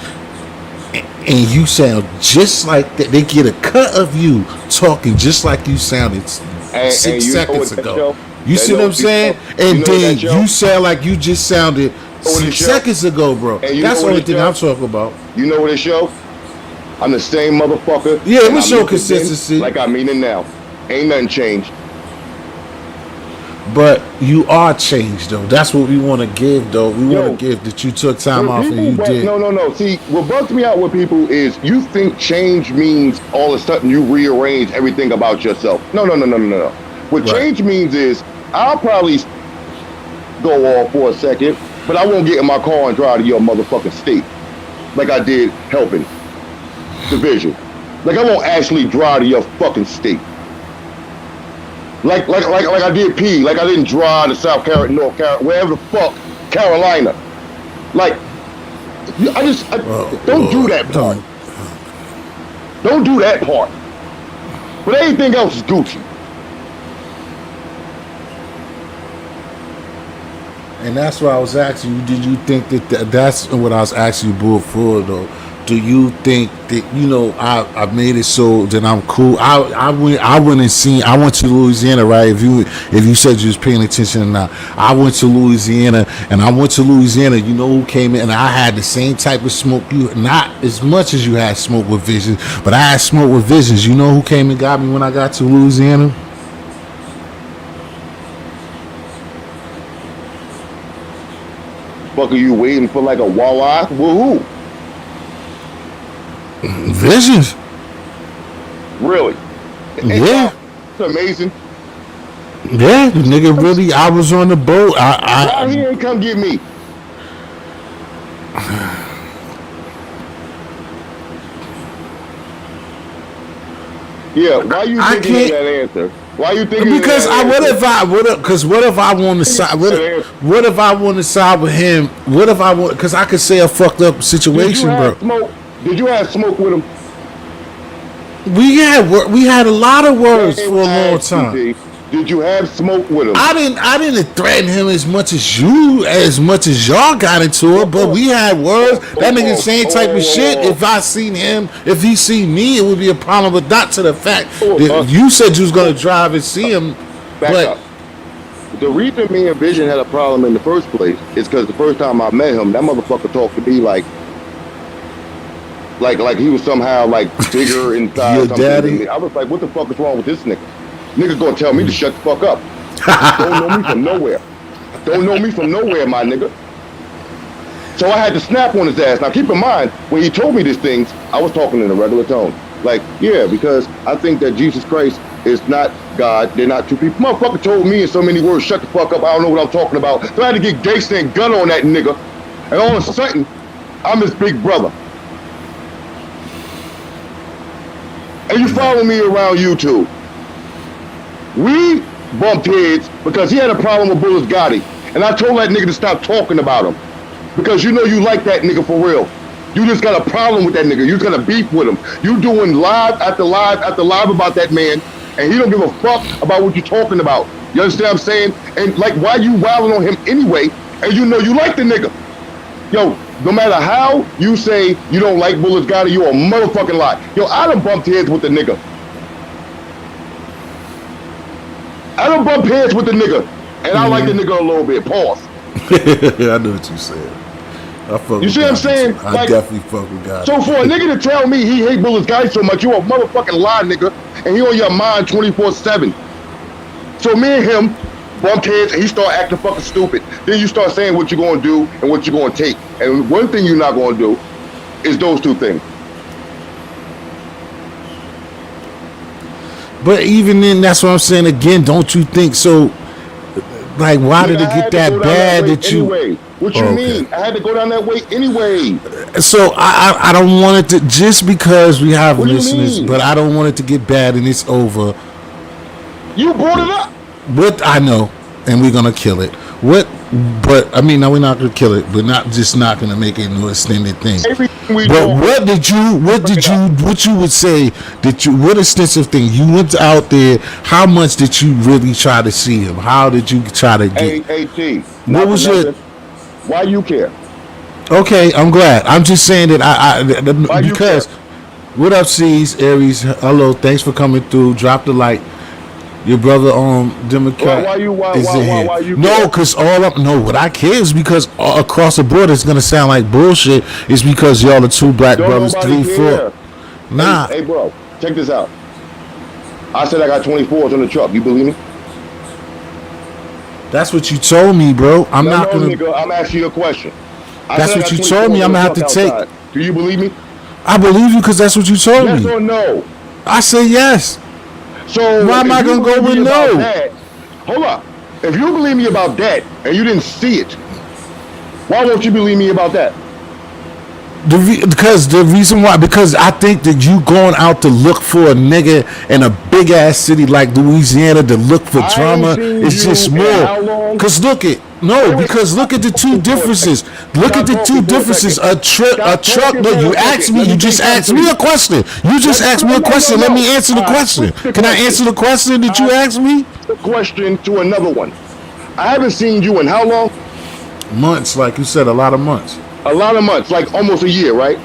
and you sound just like that. They get a cut of you talking just like you sounded And six you know seconds what that ago. show? You see what I'm saying? You And know what that then show? you sound like you just sounded You know what it 6 show? seconds ago, bro. And you know That's the what only it thing show? I'm talking about. You know what it show? I'm the same motherfucker, Yeah, and we I show meant it then consistency. like I mean it now. Ain't nothing changed. But you are changed though. That's what we want to give though. We want to Yo, give that you took time when off and people, you but did. no, no, no. See, what bugs me out with people is you think change means all of a sudden you rearrange everything about yourself. No, no, no, no, no, no. What Right. change means is I'll probably go off for a second, but I won't get in my car and drive to your motherfucking state like I did helping division. Like I won't actually drive to your fucking state. Like I did P. Like I didn't drive to South Carolina, North Carolina, wherever the fuck, Carolina. Like I Oh don't do Lord, that part. don't. Don't do that part. But anything else is Gucci. And that's why I was asking you. Did you think that that's what I was asking you, Bull, for though? Do you think that I made it so that I'm cool? I went and seen. I went to Louisiana, right? If you said you was paying attention or not, I went to Louisiana, and I went to Louisiana. You know who came in? And I had the same type of smoke. You not as much as you had smoke with visions, but I had smoke with visions. You know who came and got me when I got to Louisiana? Fuck are you waiting for like a walleye? Woohoo. Visions. Really? Yeah. It's amazing. Yeah, the nigga really. I was on the boat. Why he ain't come get me? Yeah, why you I thinking of can't that answer? Why you thinking because of that what answer? if I would have? Because what if I want to side? What if I want to side with him? What if I want? Because I could say a fucked up Did you situation, bro. have smoke? Did you have smoke with him? We had a lot of words Hey, for a long ask you, time. D, did you have smoke with him? I didn't threaten him as much as y'all got into it, but we had words. That nigga same type of shit. If I seen him, if he seen me, it would be a problem. But not to the fact that you said you was gonna drive and see him. Back But up. The reason me and Vision had a problem in the first place is because the first time I met him, that motherfucker talked to me like he was somehow like bigger inside your something than daddy. me. I was like, what the fuck is wrong with this nigga? Nigga gonna tell me to shut the fuck up. Don't know me from nowhere. Don't know me from nowhere, my nigga. So I had to snap on his ass. Now keep in mind, when he told me these things, I was talking in a regular tone. Like, yeah, because I think that Jesus Christ is not God. They're not two people. Motherfucker told me in so many words, shut the fuck up. I don't know what I'm talking about. So I had to get gangster and gun on that nigga. And all of a sudden, I'm his big brother. And you follow me around YouTube. We bumped heads because he had a problem with Bullets Gotti. And I told that nigga to stop talking about him. Because you know you like that nigga for real. You just got a problem with that nigga. You just got a beef with him. You doing live after live after live about that man, and he don't give a fuck about what you're talking about. You understand what I'm saying? And like, why you wilding on him anyway? And you know you like the nigga. Yo, no matter how you say you don't like Bullets Gotti, you a motherfucking lie. Yo, I done bumped heads with the nigga. I done bumped heads with the nigga. And I like the nigga a little bit. Pause. I know what you said. I fuck You with see what I'm God saying? too. I Like, definitely fuck with God. so for a nigga to tell me he hate Bullets Guy so much, you a motherfucking lie, nigga. And he on your mind 24/7. So me and him bumped heads and he start acting fucking stupid. Then you start saying what you're gonna do and what you're gonna take. And one thing you're not gonna do is those two things. But even then, that's what I'm saying again. Don't you think so? Like, why did it get that bad that you? Anyway. What you mean? I had to go down that way anyway. So I don't want it to, just because we have What do you listeners, mean? but I don't want it to get bad and it's over. You brought it up. What I know, and we're gonna kill it. What? But I mean, no, we're not gonna kill it. We're not gonna make it into an extended thing. Everything we But do. what you would say that you, what extensive thing you went out there? How much did you really try to see him? How did you try to get? AAT. What was your? Why you care? Okay, I'm glad. I'm just saying that Why you because care? what up, C's Aries? Hello, thanks for coming through. Drop the like. Your brother, Democrat, Why you no, care? because what I care is because across the board it's gonna sound like bullshit. It's because y'all are two black Don't brothers, nobody 3, care. 4. Nah, Hey, bro, check this out. I said I got 24s on the truck. You believe me? That's what you told me, bro. I'm No, not no, gonna. nigga. I'm asking you a question. I That's said I what got you told 24 me. I'm little gonna have truck to take. outside. Do you believe me? I believe you because that's what you told Yes me. or no? I say yes. So Why am if I you gonna go believe with me about no? that, hold up. If you believe me about that and you didn't see it, why won't you believe me about that? Because the reason why, because I think that you going out to look for a nigga in a big ass city like Louisiana to look for I ain't drama seen is you just in more. how long? Cause look at no, Wait, wait. because look Stop at the two talking for a second. differences. Look at Stop the two talking for a differences. second. A Stop truck. talking No, for you a asked second. me. Let You me say just something asked to me you. a question. You just asked me a question. Let No. me answer the I question. switched the Can I question. answer the question that I you asked me? switched the question to another one. I haven't seen you in how long? Months, like you said, a lot of months. A lot of months, like almost a year, right?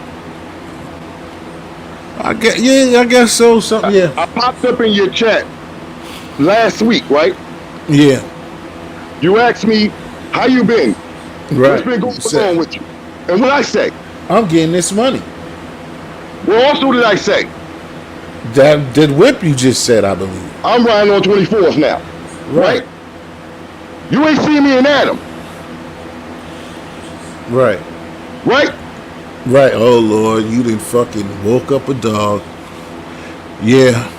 I guess, yeah, I guess so. Something, yeah, I popped up in your chat last week, right? yeah, You asked me, how you been? What's right. been going You said on with you? And what I say? I'm getting this money. What also did I say? That did whip you just said, I believe. I'm riding on 24th now, Right, right? You ain't seen me in Adam, right, right? right. Oh Lord, you done fucking woke up a dog. Yeah,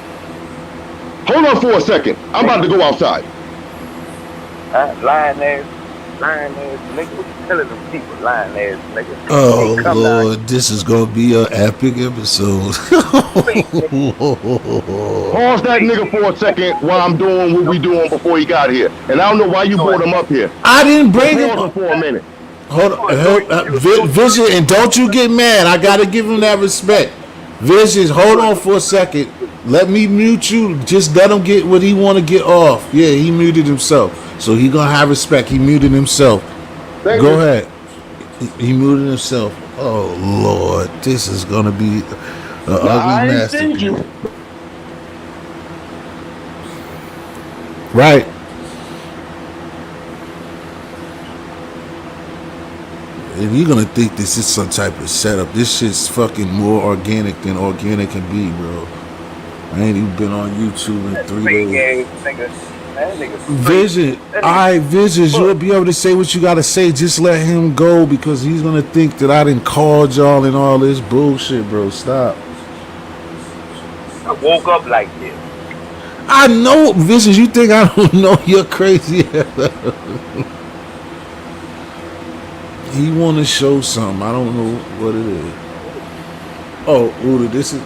Hold on for a second. I'm about to go outside. Lying ass, lying ass nigga. What you telling them people? Lying ass nigga. You ain't oh come down Lord, this is gonna be an epic episode. here. Pause that nigga for a second while I'm doing what we doing before he got here. And I don't know why you brought him up here, I didn't but bring him. pause it for a minute. Hold on, Vision, and don't you get mad. I gotta give him that respect. Vision, hold on for a second. Let me mute you. Just let him get what he want to get off. Yeah, he muted himself, so he gonna have respect. He muted himself. Thank Go you. ahead. He muted himself. Oh Lord, this is gonna be an Now ugly I ain't seen masterpiece. you. Right. And you're gonna think this is some type of setup. This shit's fucking more organic than organic can be, bro. I ain't even been on YouTube in That 3 days. fake ass nigga. That nigga straight. Vision, That nigga I Visions, you'll fuck. be able to say what you gotta say. Just let him go because he's gonna think that I didn't call y'all and all this bullshit, bro. Stop. I woke up like this. I know, Visions. You think I don't know? You're crazy. He want to show something. I don't know what it is. Oh, Uda, this is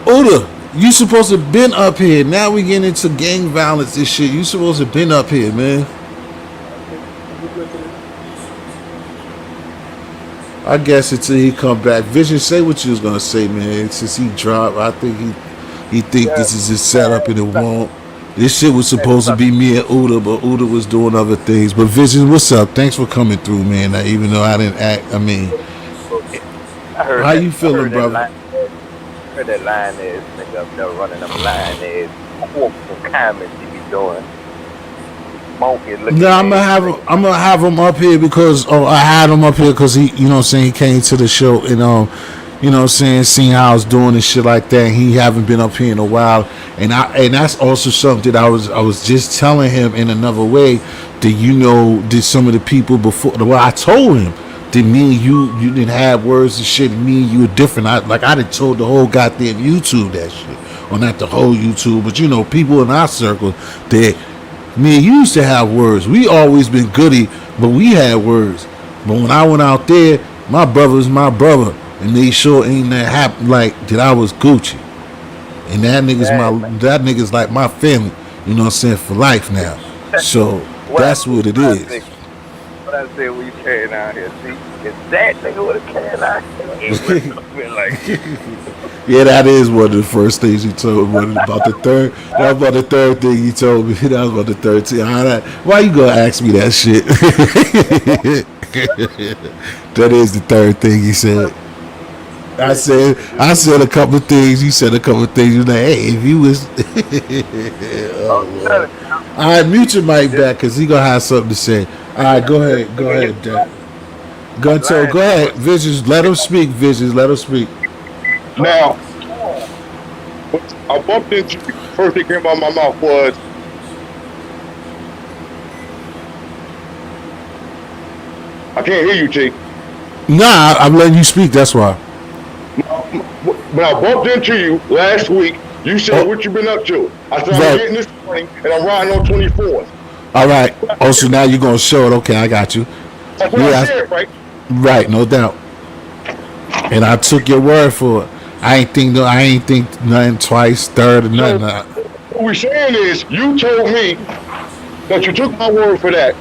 Uda. You supposed to been up here. Now we getting into gang violence. This shit. You supposed to been up here, man. I guess until he come back. Vision, say what you was gonna say, man. Since he dropped, I think he think Yeah, this is his setup and it suck, won't. This shit was supposed to suck. be me and Uda, but Uda was doing other things. But Vision, what's up? Thanks for coming through, man. Now, even though I didn't act, I mean, I heard how that. you I feeling, heard that brother? line. Heard that lying ass nigga up there running them lying ass quotes and comments he be doing. Monkey No, looking ass nigga. I'm gonna have him up here because I had him up here because he, you know what I'm saying, he came to the show and you know what I'm saying, seeing how I was doing and shit like that. And he haven't been up here in a while, and that's also something that I was just telling him in another way that did some of the people before. Well, I told him that me and you didn't have words and shit. And me and you were different. I done told the whole goddamn YouTube that shit, or not the whole YouTube, but people in our circle that. Me and you used to have words. We always been goody, but we had words. But when I went out there, my brother was my brother, and they sure ain't that happen like that I was Gucci. And Yeah, man. that nigga's like my family. You know what I'm saying, for life now. So What I that's what it what I is. say what I say when you came down here. See, if that nigga would have came out here, it wouldn't have been like this. Yeah, that is one of the first things you told me about the third. That was about the third thing you told me. That was about the third thing. Why you gonna ask me that shit? That is the third thing he said. I said a couple of things. You said a couple of things. You're like, hey, if you was, I'm oh Lord. telling you, All right, mute your mic this back because he gonna have something to say. All right, go look at his ahead, Dad. Gunto, lying go too ahead. much. Visions, let him speak. Visions, let him speak. Now, what I bumped into you, first thing came out of my mouth was, can't hear you, T. Nah, I'm letting you speak. That's why. When I bumped into you last week, you said, Oh, what you been up to? I said, I'm right. getting this morning, and I'm riding on 24th. All right. Oh, so now you're gonna show it. Okay, I got you. That's what I Yeah, said, right? right. No doubt. And I took your word for it. I ain't think nothing twice, third, or So nothing. what we're saying is, you told me that you took my word for that,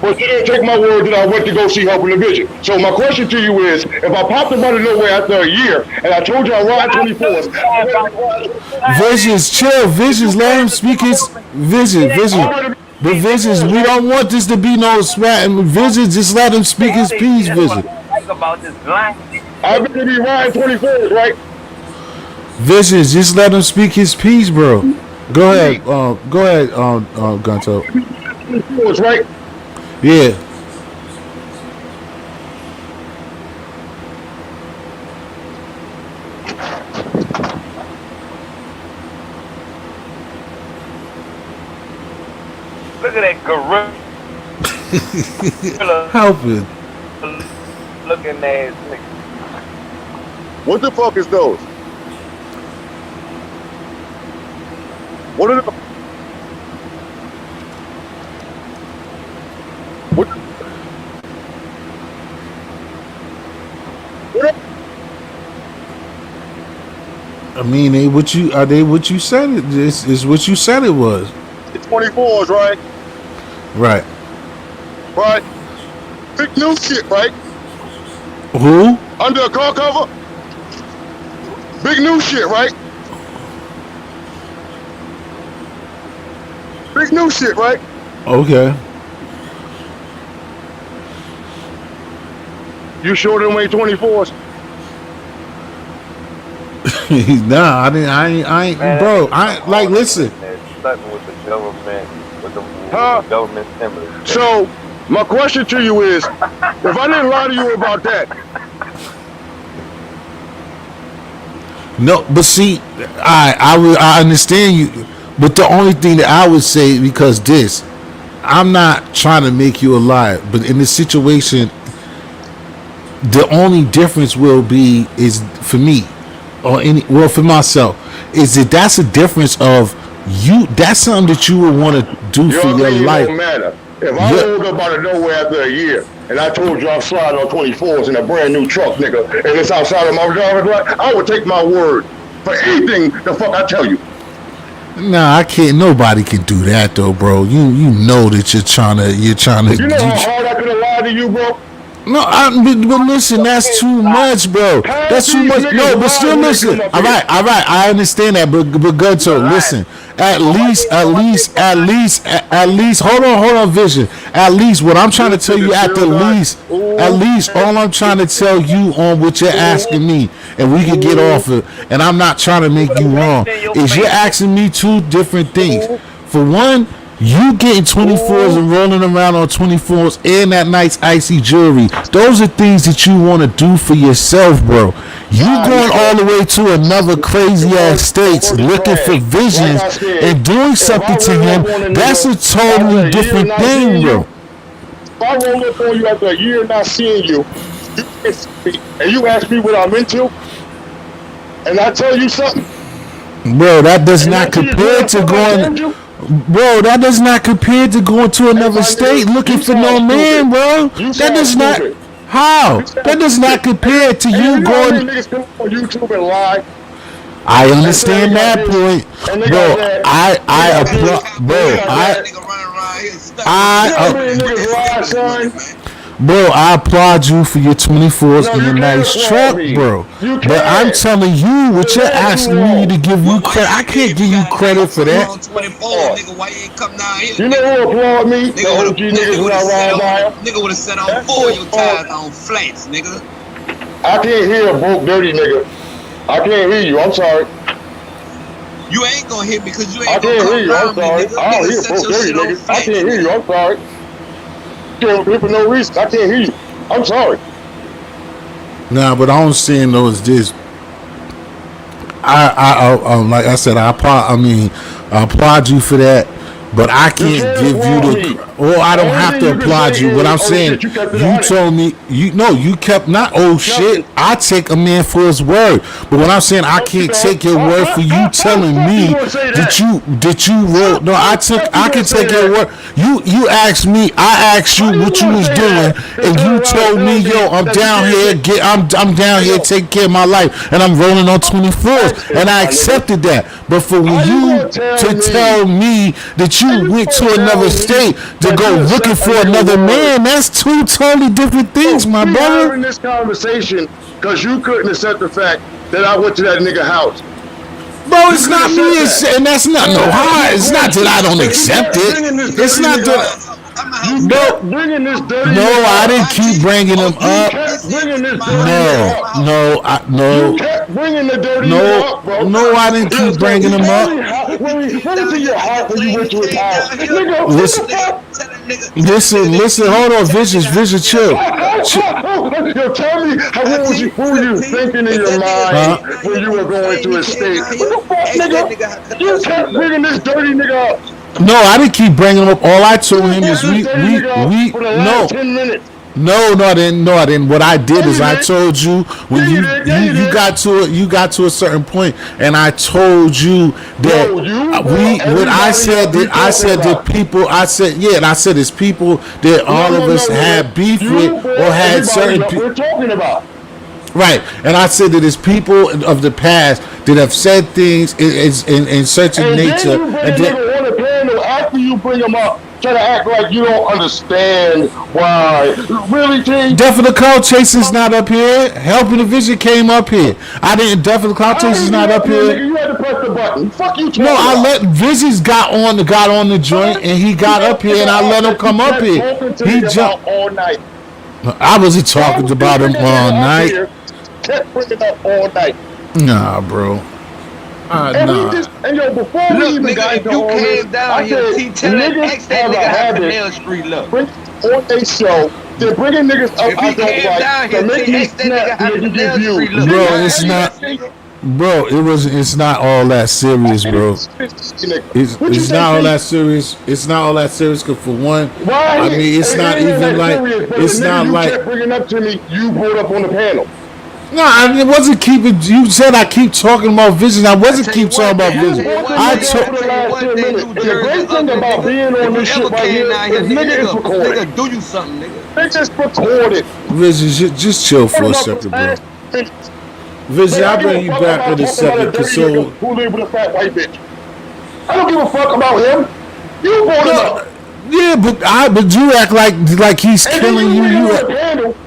but you didn't take my word that I went to go see Helping the Vision. So my question to you is, if I popped up out of nowhere after a year, and I told you I ride 24th, Visions, chill. Visions, let him speak his vision. But visions, we don't want this to be no spat. And visions, just let him speak his piece. That's what Vision, I like about this blind. I better be riding 24th, right? visions, just let him speak his piece, bro. Go ahead. Go ahead. Gunto. 24th, right? Yeah. Look at that gorilla Help it. looking ass nigga. What the fuck is those? What are the... What? What? I mean, they what you said it is what you said it was. 24s, right? Right. Right? Big new shit, right? Who? Under a car cover? Big new shit, right? Big new shit, right? Okay. You sure them ain't 24s? Nah, I ain't, Man, bro. that nigga I from like all listen. Starting with the government, with the Huh? government stimulus. So, my question to you is, if I didn't lie to you about that, No, but see, I understand you, but the only thing that I would say because this, I'm not trying to make you a liar, but in this situation, the only difference will be is for me, or any well for myself, is that that's a difference of you. That's something that you would want to do for your your opinion life. don't matter. If I Yeah, rolled up out of nowhere after a year, and I told you I'm sliding on 24s in a brand new truck, nigga, and it's outside of my driver's right, I would take my word for anything the fuck I tell you. nah, I can't. Nobody can do that though, bro. You know that you're trying to You know how hard I could have lied to you, bro? No, but listen, that's too much, bro. Half That's too these much. niggas No, but lie still when they listen. come up All here. right, all right. I understand that, but You a Gutto, liar. listen. At Why least, they at why they least, come at out? least, at least. Hold on, Vision. At least, what I'm trying to This tell you, nigga at the still got, least, at ooh, least, all I'm trying to tell you on what you're ooh, asking me, and we could get ooh, off it. And I'm not trying to make Put a you wrong. pain in your Is you're face, nigga. asking me two different things. ooh, For one, you getting 24s ooh. and rolling around on 24s and that nice icy jewelry. Those are things that you want to do for yourself, bro. You Nah, going all nigga. the way to another crazy ass The states word is looking for trash. Like visions I said, and doing if I something to roll him. up on a That's nigga a after totally a year different not thing, seeing you, bro. if I roll up on you after a year not seeing you, you can't see me, and you ask me what I'm into, and I tell you something, Bro, that does and I not tell you what compare the to fuck I going. told you, Bro, that does not compare to going to hey, another my state nigga, looking you for sound no stupid. man, bro. You That sound does not. stupid. How? You sound That does not stupid. compare to And you you know how going. many niggas come on YouTube and lie I and say they understand got that this, point, and they got bro. that, and they I got applaud, this, and they bro. got I that. Nigga running around here stuck with You I the know how uh, many government with niggas that lie, stimulus money, son? man. bro. I applaud you for your 24s No, and you your can't nice applaud truck, me. bro. You But I'm can't. telling you, what Your you're last too asking me long. to give you Why credit, I you can't if give you you got a nice credit for truck that. on 24, Oh. nigga, why you ain't come down here, You know nigga? who applaud me? The OG niggas when I ride by them. Nigga would have set on That's four who of your applaud tires me. on flats, nigga. I can't hear a broke dirty nigga. I can't hear you. I'm sorry. You ain't gonna hit me because you I ain't gonna can't hear come you. I'm around me, sorry. nigga. I don't Nigga, hear set broke your dirty shit on niggas. I flats, can't hear you. nigga. I'm sorry. You can't hear for no reason. I can't hear you. I'm sorry. Nah, but all I'm saying though is this: like I said, I applaud. I mean, I applaud you for that, but I You can't can't give you applaud the. me. Or I The don't only have thing to you can applaud say you. What is, I'm oh saying, shit, you kept it you honest. told me you kept not oh shit. I take a man for his word. But what I'm saying, I Oh, you can't know, take your word for you how the telling fuck you me gonna say that that? you wrote. No, How the fuck you I gonna can say take your that? word. You asked me, I asked How you you what you gonna was say doing, that and and turn you around and told me, tell yo, me I'm that you down can't here, take? I'm down Hey here yo, taking care of my life, and I'm rolling on 24s, ask this, and I my nigga. accepted that. But for when How you you gonna tell to me? tell me that How you you went gonna to another tell me state to that go you looking accept a for nigga another word? man, that's two totally different things, Bro, my we brother. having this conversation because you couldn't accept the fact that I went to that nigga house. Bro, You it's couldn't not me, accept that. and that's So not no I asked you hard. a It's not that question. I don't You accept kept it. bringing this It's dirty not nigga that, up. I'm a house You nigga. kept bringing this dirty no, nigga I up. didn't My keep G. bringing Oh, them You up. kept this bringing is this my dirty house nigga. nigga No, I'm a up. house nigga. You kept bringing the dirty nigga up, bro. no, I didn't Yeah, keep so bringing He them came up. only if he came when was down in here your acting heart when you plain, went he to his came house? down here. Nigga, what Listen, the fuck? Tell that nigga that listen, T, hold on, tell that nigga how Vision, Chanel chill. Street look. Chill. Yo, tell me, Now what were look, you T, thinking in if your that nigga mind Huh? came down when here you were being going plain, to he his came state? down What here, the fuck, ask that nigga? nigga how Canal You Street kept look. bringing this dirty nigga up. No, I didn't keep bringing them up. All I told You him brought is this dirty nigga up for the last no. 10 minutes. No, I didn't. No, I didn't. What I did Yeah, is you I did. told you when Yeah, you did. Yeah, you you did. got to a certain point, and I told you that No, you we brought when everybody up you I talking said that about. people I said yeah, and I said it's people that No, all no, of us no, no. had beef with You or brought had everybody certain up we're talking about. right, and I said that it's people of the past that have said things in such a And then nature, you bring and a that nigga on the panel after you bring him up, try to act like you don't understand why. Really, T? Death of the Cloud Chaser's not up here. Helping the Vision came up here. I didn't. Death of the Cloud How Chaser's did not you up up here, here. nigga? You had to press the button. Fuck you No, talking I about? let Visions got on the joint, Huh? and he You got up got here, and nigga I up let him that you come up kept here. talking to He me about jumped. all night. I wasn't Why talking would you about bring him a all nigga up night. here, kept bringing up all night? Nah, bro. And we Nah. just, and yo, before we Look, even nigga, got if into you all this, came down I here, said, T, niggas ask that have nigga a how habit Canal Street look. bring on a show. They're bringing niggas up If I he don't came like down to here, make T, me ask that snap nigga and how make you get Canal views. Street look. Didn't Bro, I it's tell you Goddamn, that not. shit? nigga. Bro, it's not all that serious, bro. What you It's say, not all T? that serious. It's not all that serious. Cause for one, Why? I mean, it's It not ain't even that like. serious, but the It's nigga not you like. kept bringing up to me, you brought up on the panel. No, I wasn't keeping. You said I keep talking about vision. I I wasn't tell you keep talking one about thing, I You vision. tell you brought the one I nigga thing, up I for took. the tell you last one 10 thing, minutes. New And the Jersey great thing ugly about nigga. being If on you this shit ever right came here down here, is nigga is recorded. nigga, do you something, nigga. Nigga is recorded. Vision, just chill Put for a him up for second, the bro. last minutes. Vision, Like, I I'll give a bring you fuck back about in a talking about second. a Cause dirty nigga so who live with a fat white bitch. I don't give a fuck about him. You brought him no, up. yeah, but you act like he's And then killing you you. bring him on the panel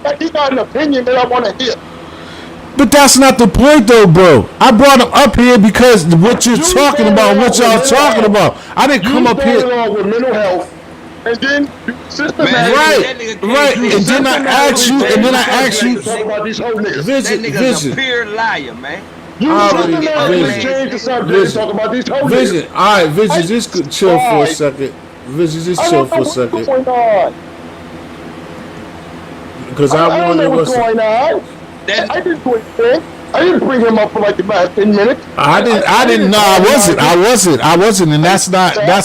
like he got an opinion that I want to hear. But that's not the point, though, bro. I brought him up here because what you're You talking started about, what off with y'all mental talking health. about. I didn't come You up here. started off with mental health. And then you Man, systematically, Right, that nigga came right, through you the and then I system asked systematically you, and changed then the I asked subject you, to talk nigga. about these whole niggas. That vision, nigga's a vision. pure liar, man. You I Ugly, already ugly systematically vision, ass changed the nigga. subject to vision, talk about these whole niggas. vision. All right, I vision. Just chill for a why? second. Vision, just I chill don't know for a what's second, going on. because I I don't want know to what's listen. going on. That I didn't do anything. I didn't bring him up for like the last 10 minutes. I didn't. No, I wasn't. I wasn't, and I didn't do that.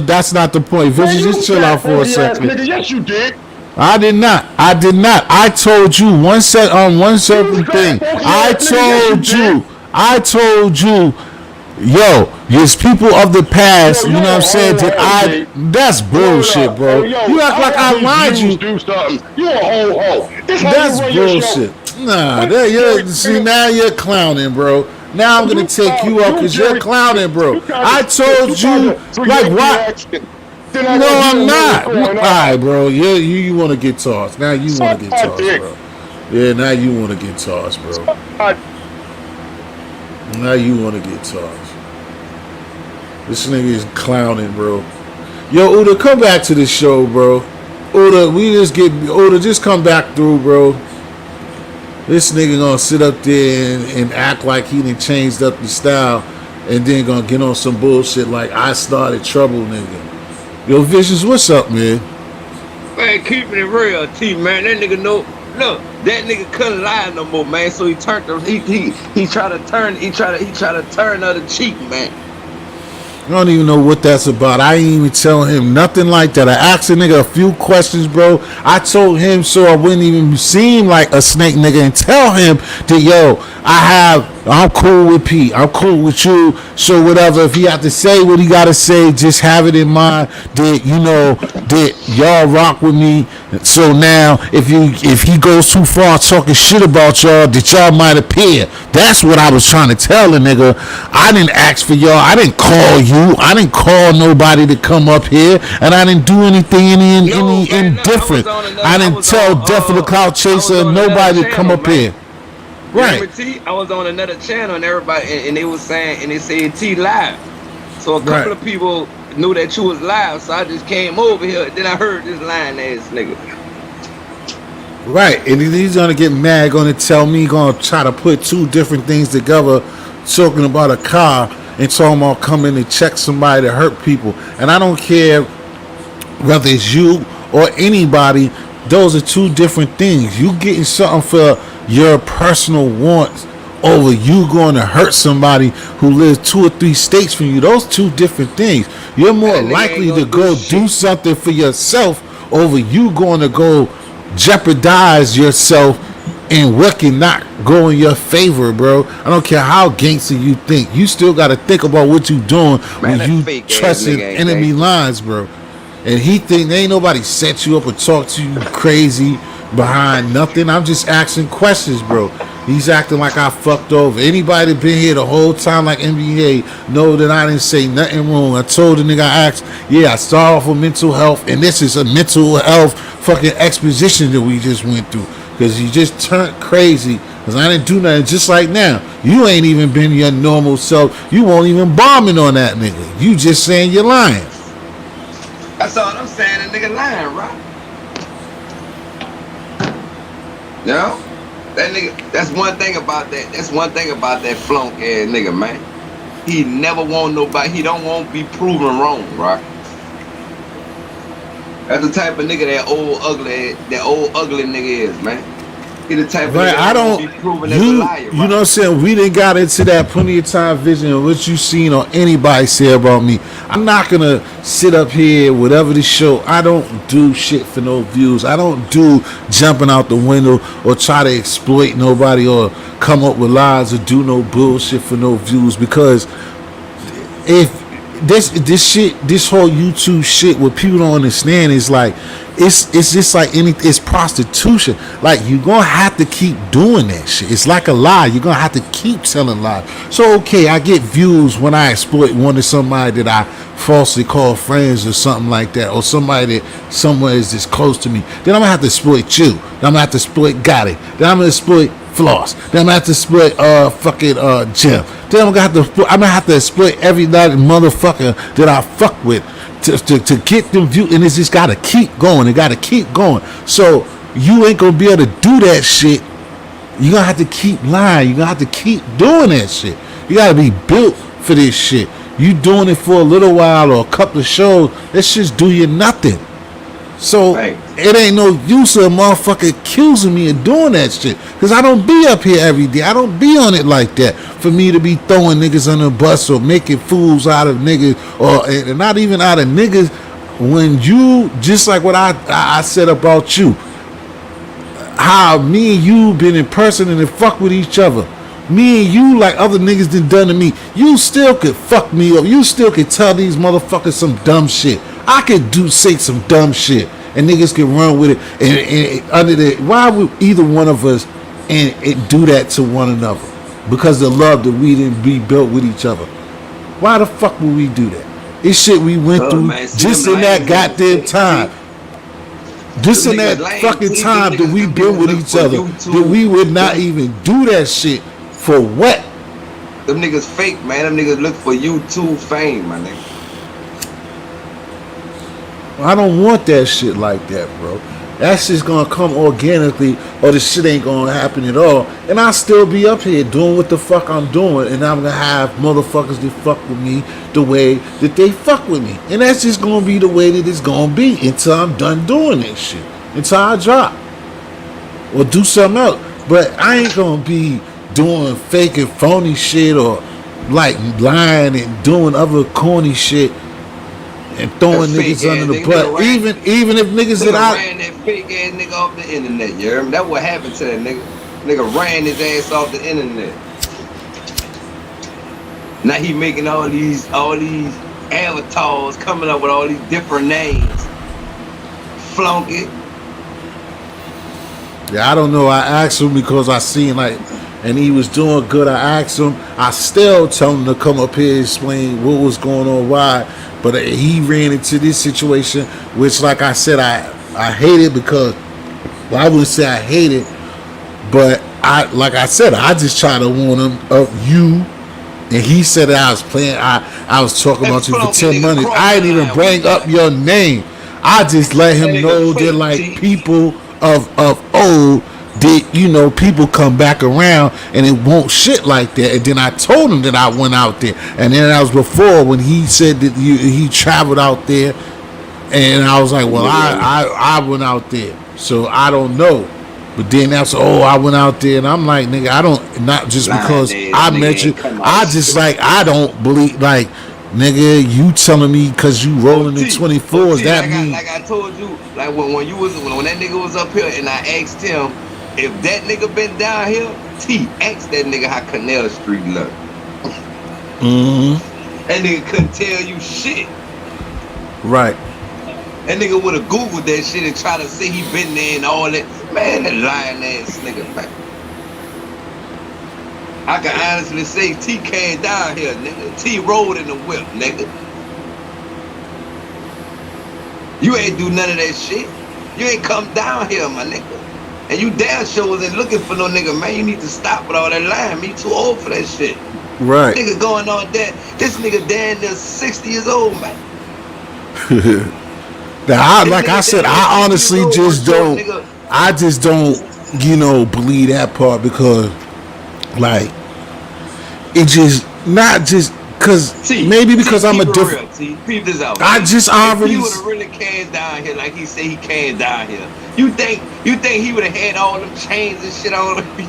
that's not the point. Man, Vision, you just chill fat out for a funky ass second. nigga. Yes, you did. I did not. I did not. I told you one set on one You certain fat thing. funky ass nigga. Yes, you did. I told you, yo, there's people of the Yo, past, you you're know what I'm a saying, whole that hoe, G. that's Word bullshit, up. bro. Hey, yo, You act I like hope I his lied views you. do something. You a whole hoe. This how you That's run your show. bullshit. Nah, What, see, now you're clowning, bro. Now I'm gonna you take you up because you're Jerry, clowning, bro. you tried I you told tried you, to bring like, Yankee what? accent. Then I No, like you I'm don't know what's not. going All on. right, bro. You want to get tossed. Now you want Suck to get my tossed, dick. bro. Yeah, now you want to get tossed, bro. Suck my Now you want to get tossed. This nigga is clowning, bro. Yo, Uda, come back to the show, bro. Uda, just come back through, bro. This nigga gonna sit up there and act like he done changed up the style and then gonna get on some bullshit like I started trouble, nigga. Yo, Visions, what's up, man? man, keeping it real, T, man. That nigga know. Look, that nigga couldn't lie no more, man. So he turned. He tried to turn. He tried to turn other cheek, man. I don't even know what that's about. I ain't even tell him nothing like that. I asked a nigga a few questions, bro. I told him so I wouldn't even seem like a snake nigga and tell him that, yo, I'm cool with Pete. I'm cool with you. So whatever, if he have to say what he gotta say, just have it in mind that, that y'all rock with me. So now if he goes too far talking shit about y'all, that y'all might appear. That's what I was trying to tell the nigga. I didn't ask for y'all. I didn't call you. I didn't call nobody to come up here, and I didn't do anything any indifferent. I didn't tell Death of the Cloud Chaser nobody to come up here. Right. Remember T? I was on another channel and everybody and they was saying and they said T live. So a couple of people knew that you was live, so I just came over here. Then I heard this lying ass nigga. Right, and he's gonna get mad, gonna tell me, gonna try to put two different things together, talking about a car and talking about coming to check somebody to hurt people. And I don't care whether it's you or anybody, those are two different things. You getting something for your personal wants over you going to hurt somebody who lives 2 or 3 states from you. Those two different things. You're more likely to go do something for yourself over you going to go jeopardize yourself and what can not go in your favor, bro. I don't care how gangster you think. You still got to think about what you doing when you trusting enemy lines, bro. And he think ain't nobody set you up or talk to you crazy behind nothing. I'm just asking questions, bro. He's acting like I fucked over. Anybody that been here the whole time like NBA know that I didn't say nothing wrong. I told the nigga I asked, I started off with mental health, and this is a mental health fucking exposition that we just went through. Because you just turned crazy. Because I didn't do nothing. Just like now. You ain't even been your normal self. You won't even bombing on that nigga. You just saying you're lying. That's all I'm saying. The nigga lying, right? No? That nigga, that's one thing about that. That's one thing about that flunk ass nigga, man. He never want nobody. He don't want to be proven wrong, right? That's the type of nigga that old ugly nigga is, man. He the type of nigga I don't. Be proven as a liar, right? You know what I'm saying? We didn't got into that plenty of time vision of what you seen or anybody say about me. I'm not gonna sit up here, whatever the show. I don't do shit for no views. I don't do jumping out the window or try to exploit nobody or come up with lies or do no bullshit for no views. Because if this whole YouTube shit, what people don't understand is like it's just like it's prostitution. Like you're gonna have to keep doing that shit. It's like a lie. You're gonna have to keep telling lies. So okay, I get views when I exploit one of somebody that I falsely call friends or something like that, or somebody that someone is just close to me. Then I'm gonna have to exploit you. Then I'm gonna have to exploit Gotti. Then I'm gonna exploit Floss. Then I'm gonna have to exploit Jim. Then I'm gonna have to exploit every motherfucker that I fuck with to get them views, and it's just gotta keep going. It gotta keep going. So you ain't gonna be able to do that shit. You're gonna have to keep lying. You're gonna have to keep doing that shit. You gotta be built for this shit. You doing it for a little while or a couple of shows, that shit's do you nothing. So it ain't no use of a motherfucker accusing me of doing that shit. Because I don't be up here every day. I don't be on it like that. For me to be throwing niggas on the bus or making fools out of niggas, or not even out of niggas, when you, just like what I said about you, how me and you been in person and fuck with each other. Me and you, like other niggas done to me, you still could fuck me up. You still could tell these motherfuckers some dumb shit. I could say some dumb shit and niggas can run with it. And under the, why would either one of us and do that to one another? Because the love that we didn't be built with each other. Why the fuck would we do that? It's shit we went through just in that goddamn time. Just in that fucking time that we been with each other, that we would not even do that shit for what? Them niggas fake, man. Them niggas look for YouTube fame, my nigga. I don't want that shit like that, bro. That shit's gonna come organically, or the shit ain't gonna happen at all. And I'll still be up here doing what the fuck I'm doing, and I'm gonna have motherfuckers that fuck with me the way that they fuck with me. And that's just gonna be the way that it's gonna be until I'm done doing this shit. Until I drop. Or do something else. But I ain't gonna be doing fake and phony shit or like lying and doing other corny shit and That throwing fake niggas under ass the nigga, butt. Even if niggas that nigga I ran that fake ass nigga off the internet. You heard me? That what happened to that nigga. Nigga ran his ass off the internet. Now he making all these avatars coming up with all these different names. Flunk it. Yeah, I don't know. I asked him because I seen like, and he was doing good. I asked him. I still tell him to come up here and explain what was going on, why. But he ran into this situation, which, like I said, I hate it because, well, I wouldn't say I hate it, but like I said, I just try to warn him of you. And he said that I was playing. I was talking That about you for flunky 10 nigga minutes. crossed I the didn't even line one bring up time. your name. I just let That him nigga know that fake like T. people of old that people come back around and it won't shit like that. And then I told him that I went out there, and then that was before when he said that he traveled out there, and I was like, well, I went out there, so I don't know. But then that's I went out there, and I'm like, nigga, I don't, not just Lying because ass I nigga met you, ain't come out. I just like I don't believe like, nigga, you telling me because you rolling in 24s, that mean like I told you, like when that nigga was up here and I asked him if that nigga been down here, T, ask that nigga how Canal Street look. That nigga couldn't tell you shit. right. That nigga would have Googled that shit and try to say he been there and all that. Man, that lying ass nigga, man. I can honestly say T came down here, nigga. T rode in the whip, nigga. You ain't do none of that shit. You ain't come down here, my nigga. And you damn sure wasn't looking for no nigga, man. You need to stop with all that lying. Me too old for that shit. Right. Nigga going on that. This nigga damn near 60 years old, man. Now, This like I nigga said, damn near I 60 years honestly old, just short don't. nigga. I just don't, believe that part because, like, it just not just because maybe because I'm a keep it different. real, T. Peep this out. I T. just If already. he would have really came down here like he said he came down here, you think he would have had all them chains and shit on him?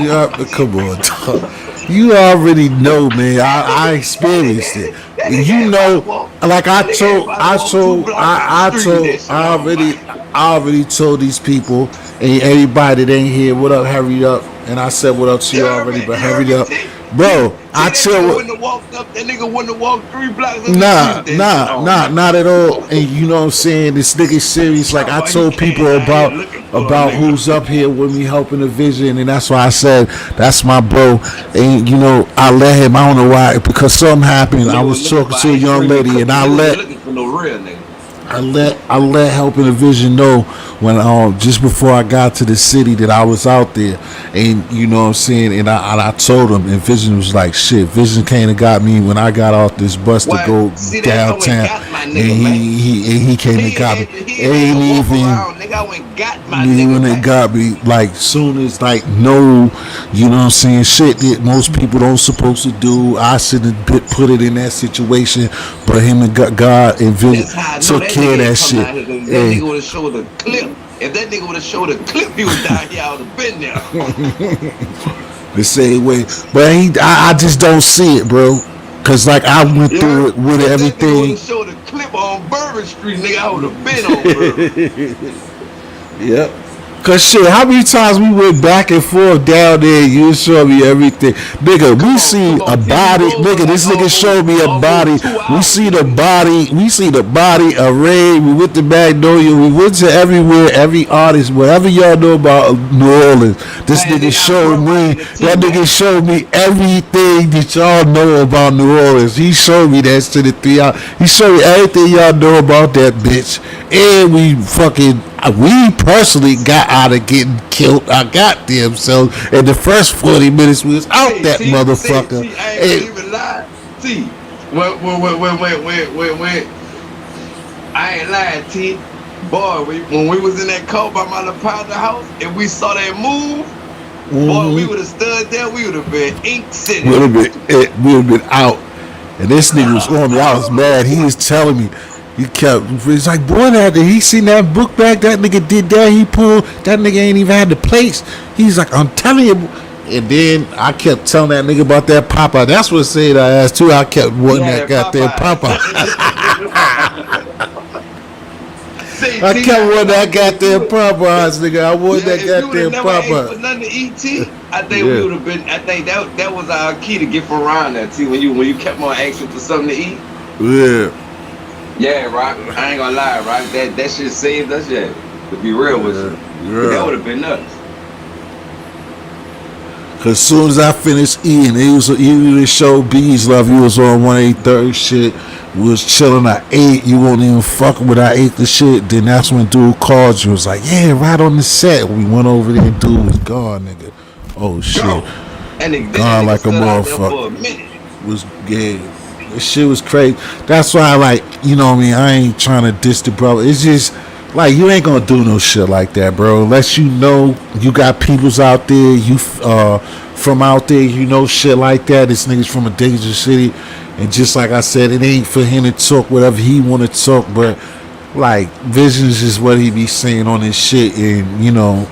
Yeah, come on, dog. You already know, man. I experienced it. That nigga You ain't about to know, walk. like That nigga ain't about to walk 2 blocks down the street with that shit on, man. I already told these people and everybody that ain't here, what up, hurry up. And I said what up to You you heard already, me? but You heard hurry me? up. T. Bro, I That nigga chill. wouldn't have walked up. That nigga wouldn't have walked 3 blocks up the street Nah, with that shit on, man. not at all. And you know what I'm saying? This nigga serious. Like Talking I about he told came people down here looking for a about nigga. who's up here with me helping the vision, and that's why I said that's my bro. And I let him. I don't know why because something happened. I Nigga was was looking talking for to a ice young cream and lady, and cookies. Nigga wasn't looking for no real nigga. I let helping the vision know when just before I got to the city that I was out there, and you know what I'm saying, and I told him, and Vision was like, shit, Vision came and got me when I got off this bus to Why? go See, that's how we downtown, got my and nigga, man. he came and got me. He ain't had Ain't to walk even around, nigga. I went got my me nigga, when they man. got me, like soon as like no, you know what I'm saying, shit that most people don't supposed to do. I shouldn't have put it in that situation, but him and God and Vision That's how I know took that care of nigga that ain't come shit. down here. Cause if that Hey, nigga would have showed a clip, he was down here. I would have been there. the same way. But I just don't see it, bro. Cause like I went You through heard? it with If that nigga would everything. have showed a clip on Bourbon Street, nigga, I would have been on Bourbon. Yep. Cause shit, how many times we went back and forth down there? You showed me everything, nigga. We see Come a on, T. We body, rode for nigga. like This nigga showed me a body. almost 2 We hours, see the nigga. body. We see the body array. We went to Magnolia. We went to everywhere. Every artist, whatever y'all know about New Orleans. This Man, nigga nigga, I showed grew up right me. in the T, That nigga man. showed me everything that y'all know about New Orleans. He showed me that shit in 3 hours. He showed me everything y'all know about that bitch. And we personally got out of getting killed our goddamn selves. In the first 40 minutes, we was out Hey, that motherfucker. T, I ain't gonna And even lie. T, when I ain't lying, T. Boy, when we was in that car by my little partner house and we saw that move, boy, we would have stood there. We would have been Ink City. we would have been out. And this nigga was on me. I was mad. He was telling me. He's like, boy, he seen that book bag. That nigga did that. He pulled. That nigga ain't even had the plates. He's like, I'm telling you. And then I kept telling that nigga about that Popeye. That's what saved our ass too. I kept You wanting had that that goddamn Popeye. Popeye. See, I T, kept I wanting ain't that gonna say goddamn you. Popeyes, nigga. I wanted Yeah, that if you would have goddamn never asked for Popeye. nothing to eat, T, I think we Yeah. would have been. I think that was our key to get from around that, T. When you kept on asking for something to eat. Yeah. Yeah, Rock. I ain't gonna lie, Rock. That shit saved us, yeah. To be real with Yeah. you, cause that Yeah. would have been nuts. Cause soon as I finished eating, he show Bees Love. He was on 183rd shit. We was chilling. I ate. You won't even fuck with. I ate the shit. Then that's when dude called you. Was like, yeah, right on the set. We went over there. Dude was gone, nigga. Oh shit, Go. And then gone that nigga like a stood out there motherfucker. for a minute. Was gay. This shit was crazy. That's why I like, you know what I mean? I ain't trying to diss the brother. It's just like you ain't gonna do no shit like that, bro. Unless you know you got peoples out there, you from out there, you know shit like that. This nigga's from a dangerous city. And just like I said, it ain't for him to talk whatever he wanna talk, but like visions is what he be saying on his shit and you know,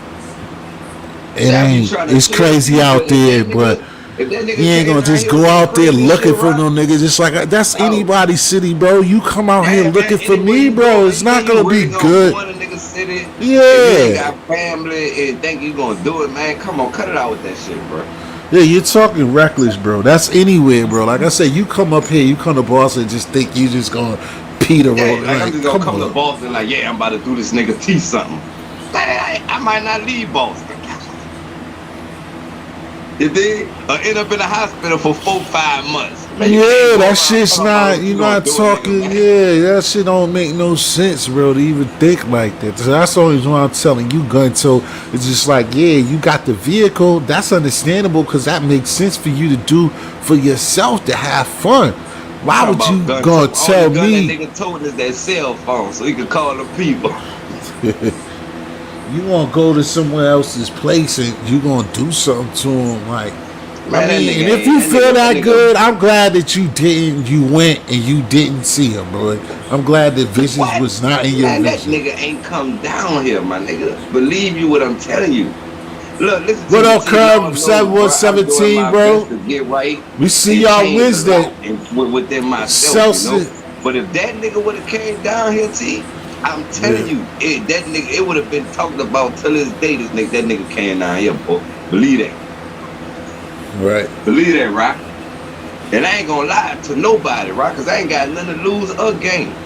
it See, I be ain't trying to it's tell crazy people out there, but if that you nigga ain't came gonna out just here with go some out there crazy looking shit, for Rock. no niggas. Just like that's Oh, anybody's city, bro. You come out here yeah, man. looking for Anywhere me, you go, bro. man, It's you know not you gonna be really gonna good. go in a nigga city. If you ain't Yeah, got family and think you gonna do it, man, come on, cut it out with that shit, bro. yeah. You're talking reckless, bro. That's anywhere, bro. Like I said, you come up here, you come to Boston, and just think you just gonna Peter Yeah, roll. like I'm Like, just gonna come come to on. Boston, like, yeah, I'm about to do this nigga T something. Man, I might not leave Boston. You dig? Or end up in the hospital for 4, 5 months. Man, you can't Yeah, go that around shit's talking about not. what you You're gonna not do a nigga, talking. man. Yeah, that shit don't make no sense, bro. To even think like that. So that's the only reason why I'm telling you, gun. So it's just like, yeah, you got the vehicle. That's understandable because that makes sense for you to do for yourself to have fun. Why Talking would you about gun gonna toe. Only tell gun that me nigga told is that cell phone so he could call the people. you gonna go to somewhere else's place and you gonna do something to them? Like, I Man, that mean, nigga and if ain't you that feel nigga that that nigga. good, I'm glad that you didn't. You went and you didn't see him, bro. I'm glad that visions What? was not in your Man, that vision. nigga ain't come down here, my nigga. Believe you what I'm telling you. Look, listen to What me, up, T. Lord Curb? knows, bro. I'm doing 7117, my best bro. to get right We see and y'all change a lot Wednesday. within myself, you know. Celsius. But if that nigga would have came down here, T, I'm telling Yeah, you, that nigga, it would have been talked about till this day. That nigga came down here, boy. Believe that. right. Believe that, right? And I ain't gonna lie to nobody, right? Cause I ain't got nothing to lose or gain.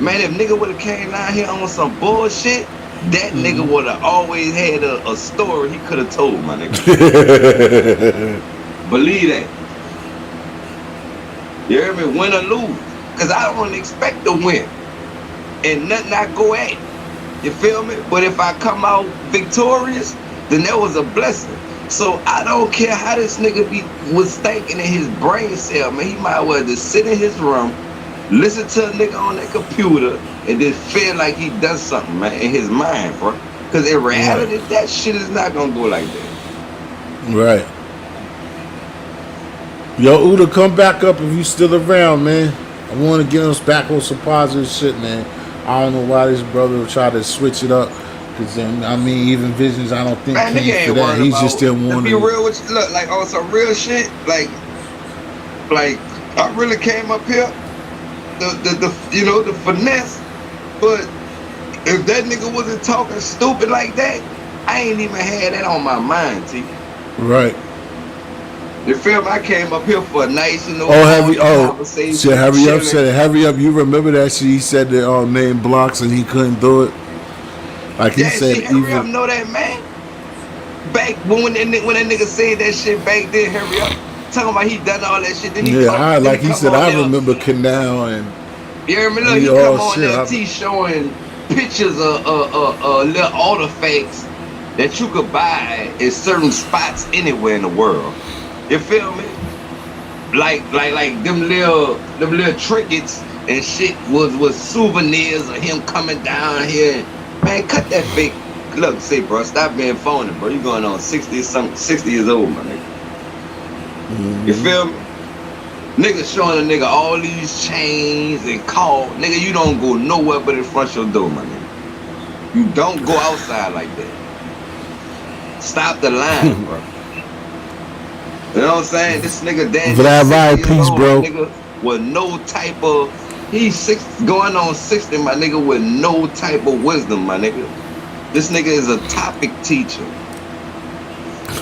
Man, if nigga would have came down here on some bullshit, that nigga would have always had a story he could have told, my nigga. Believe that. You hear me? Win or lose. Cause I don't expect to win. And nothing I go at. You feel me? But if I come out victorious, then that was a blessing. So I don't care how this nigga was thinking in his brain cell, man. He might well just sit in his room, listen to a nigga on that computer, and then feel like he does something, man, in his mind, bro. Because in Right. reality, that shit is not gonna go like that. Right. Yo, Uda, come back up if you still around, man. I want to get us back on some positive shit, man. I don't know why this brother tried to switch it up. Because, I mean, even Visions, I don't think Man, nigga came for ain't that. worried He just about. didn't To want be to. real with you, look, like on some real shit, like I really came up here, the finesse. But if that nigga wasn't talking stupid like that, I ain't even had that on my mind, T. Right. You feel me? I came up here for a nice, Oh, quality shit, conversation, hurry up, chilling. said, hurry up. You remember that shit? He said the name blocks and he couldn't do it. Like he Yeah, said, see, hurry up, even. know that, man. Back when that nigga said that shit back then, hurry up. Talking about he done all that shit. Yeah, Then like he he come said, on I there. remember Canal You hear me? and Look, he he all come on shit. there, T, showing pictures of little artifacts that you could buy in certain spots anywhere in the world. You feel me? Like them little trinkets and shit was souvenirs of him coming down here. Man, cut that fake. Look, see, bro, stop being phony, bro. You going on 60 years old, my nigga. You feel me? Nigga showing a nigga all these chains and call. Nigga, you don't go nowhere but in front of your door, my nigga. You don't go outside like that. Stop the line, bro. You know what I'm saying? This nigga For daddy that 60 right, years peace, old, my bro. nigga, with no type of he's six going on 60, my nigga, with no type of wisdom, my nigga. This nigga is a topic teacher.